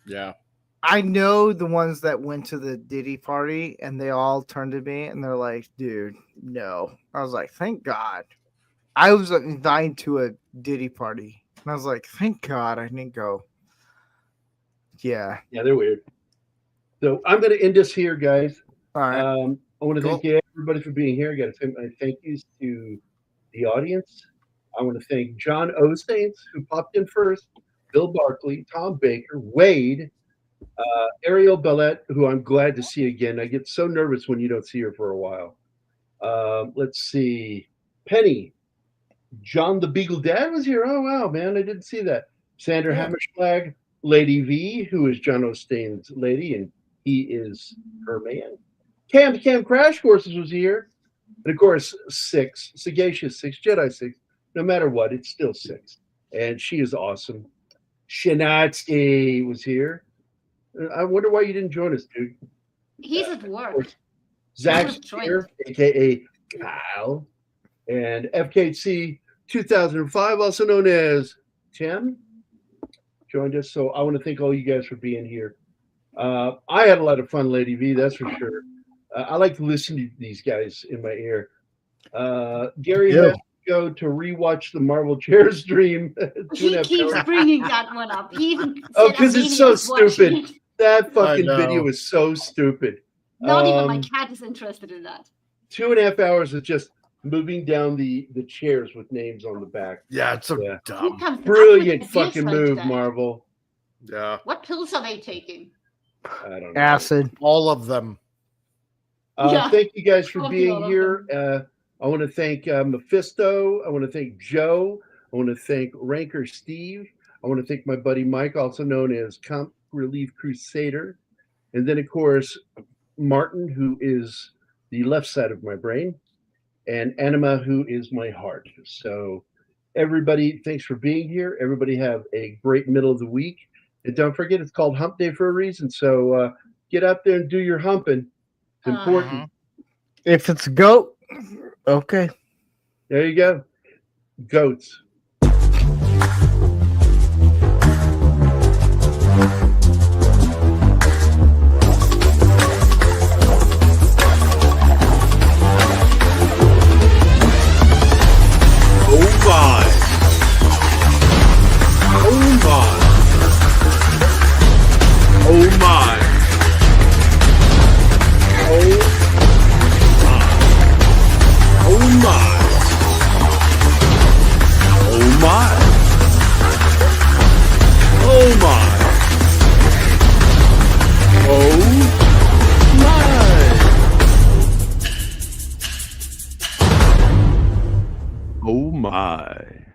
Yeah. I know the ones that went to the Diddy party and they all turned to me and they're like, "Dude, no." I was like, "Thank God." I was invited to a Diddy party and I was like, "Thank God I didn't go." Yeah. Yeah, they're weird. So I'm going to end this here, guys. All right. I want to thank everybody for being here. I got to send my thank yous to the audience. I want to thank John Ostains, who popped in first, Bill Barkley, Tom Baker, Wade, Ariel Bellette, who I'm glad to see again. I get so nervous when you don't see her for a while. Let's see. Penny. John the Beagle Dad was here. Oh, wow, man. I didn't see that. Sandra Hammerschlag, Lady V, who is John Ostain's lady, and he is her man. Cam Crash Courses was here. And, of course, Sagacious 6, Jedi 6. No matter what, it's still 6. And she is awesome. Shanatsky was here. I wonder why you didn't join us, dude. He's at work. Zach's here, a.k.a. Kyle. And FKC 2005, also known as Tim, joined us. So I want to thank all you guys for being here. I had a lot of fun, Lady V, that's for sure. I like to listen to these guys in my ear. Gary has to go to rewatch the Marvel Chair stream. He keeps bringing that one up. He even because it's so stupid. That fucking video is so stupid. Not even my cat is interested in that. 2.5 hours of just moving down the chairs with names on the back. Yeah, it's so dumb. Brilliant fucking move, Marvel. Yeah. What pills are they taking? I don't know. Acid. All of them. Yeah. Thank you guys for Copy being all of here. I want to thank Mephisto. I want to thank Joe. I want to thank Ranker Steve. I want to thank my buddy Mike, also known as Comp Relief Crusader. And then, of course, Martin, who is the left side of my brain, and Anima, who is my heart. So everybody, thanks for being here. Everybody have a great middle of the week. And don't forget, it's called Hump Day for a reason. So get out there and do your humping. It's important. If it's a goat, okay. There you go. Goats. Oh my. Oh my. Oh my. Oh my. Oh my. Oh my. Oh my. Oh my.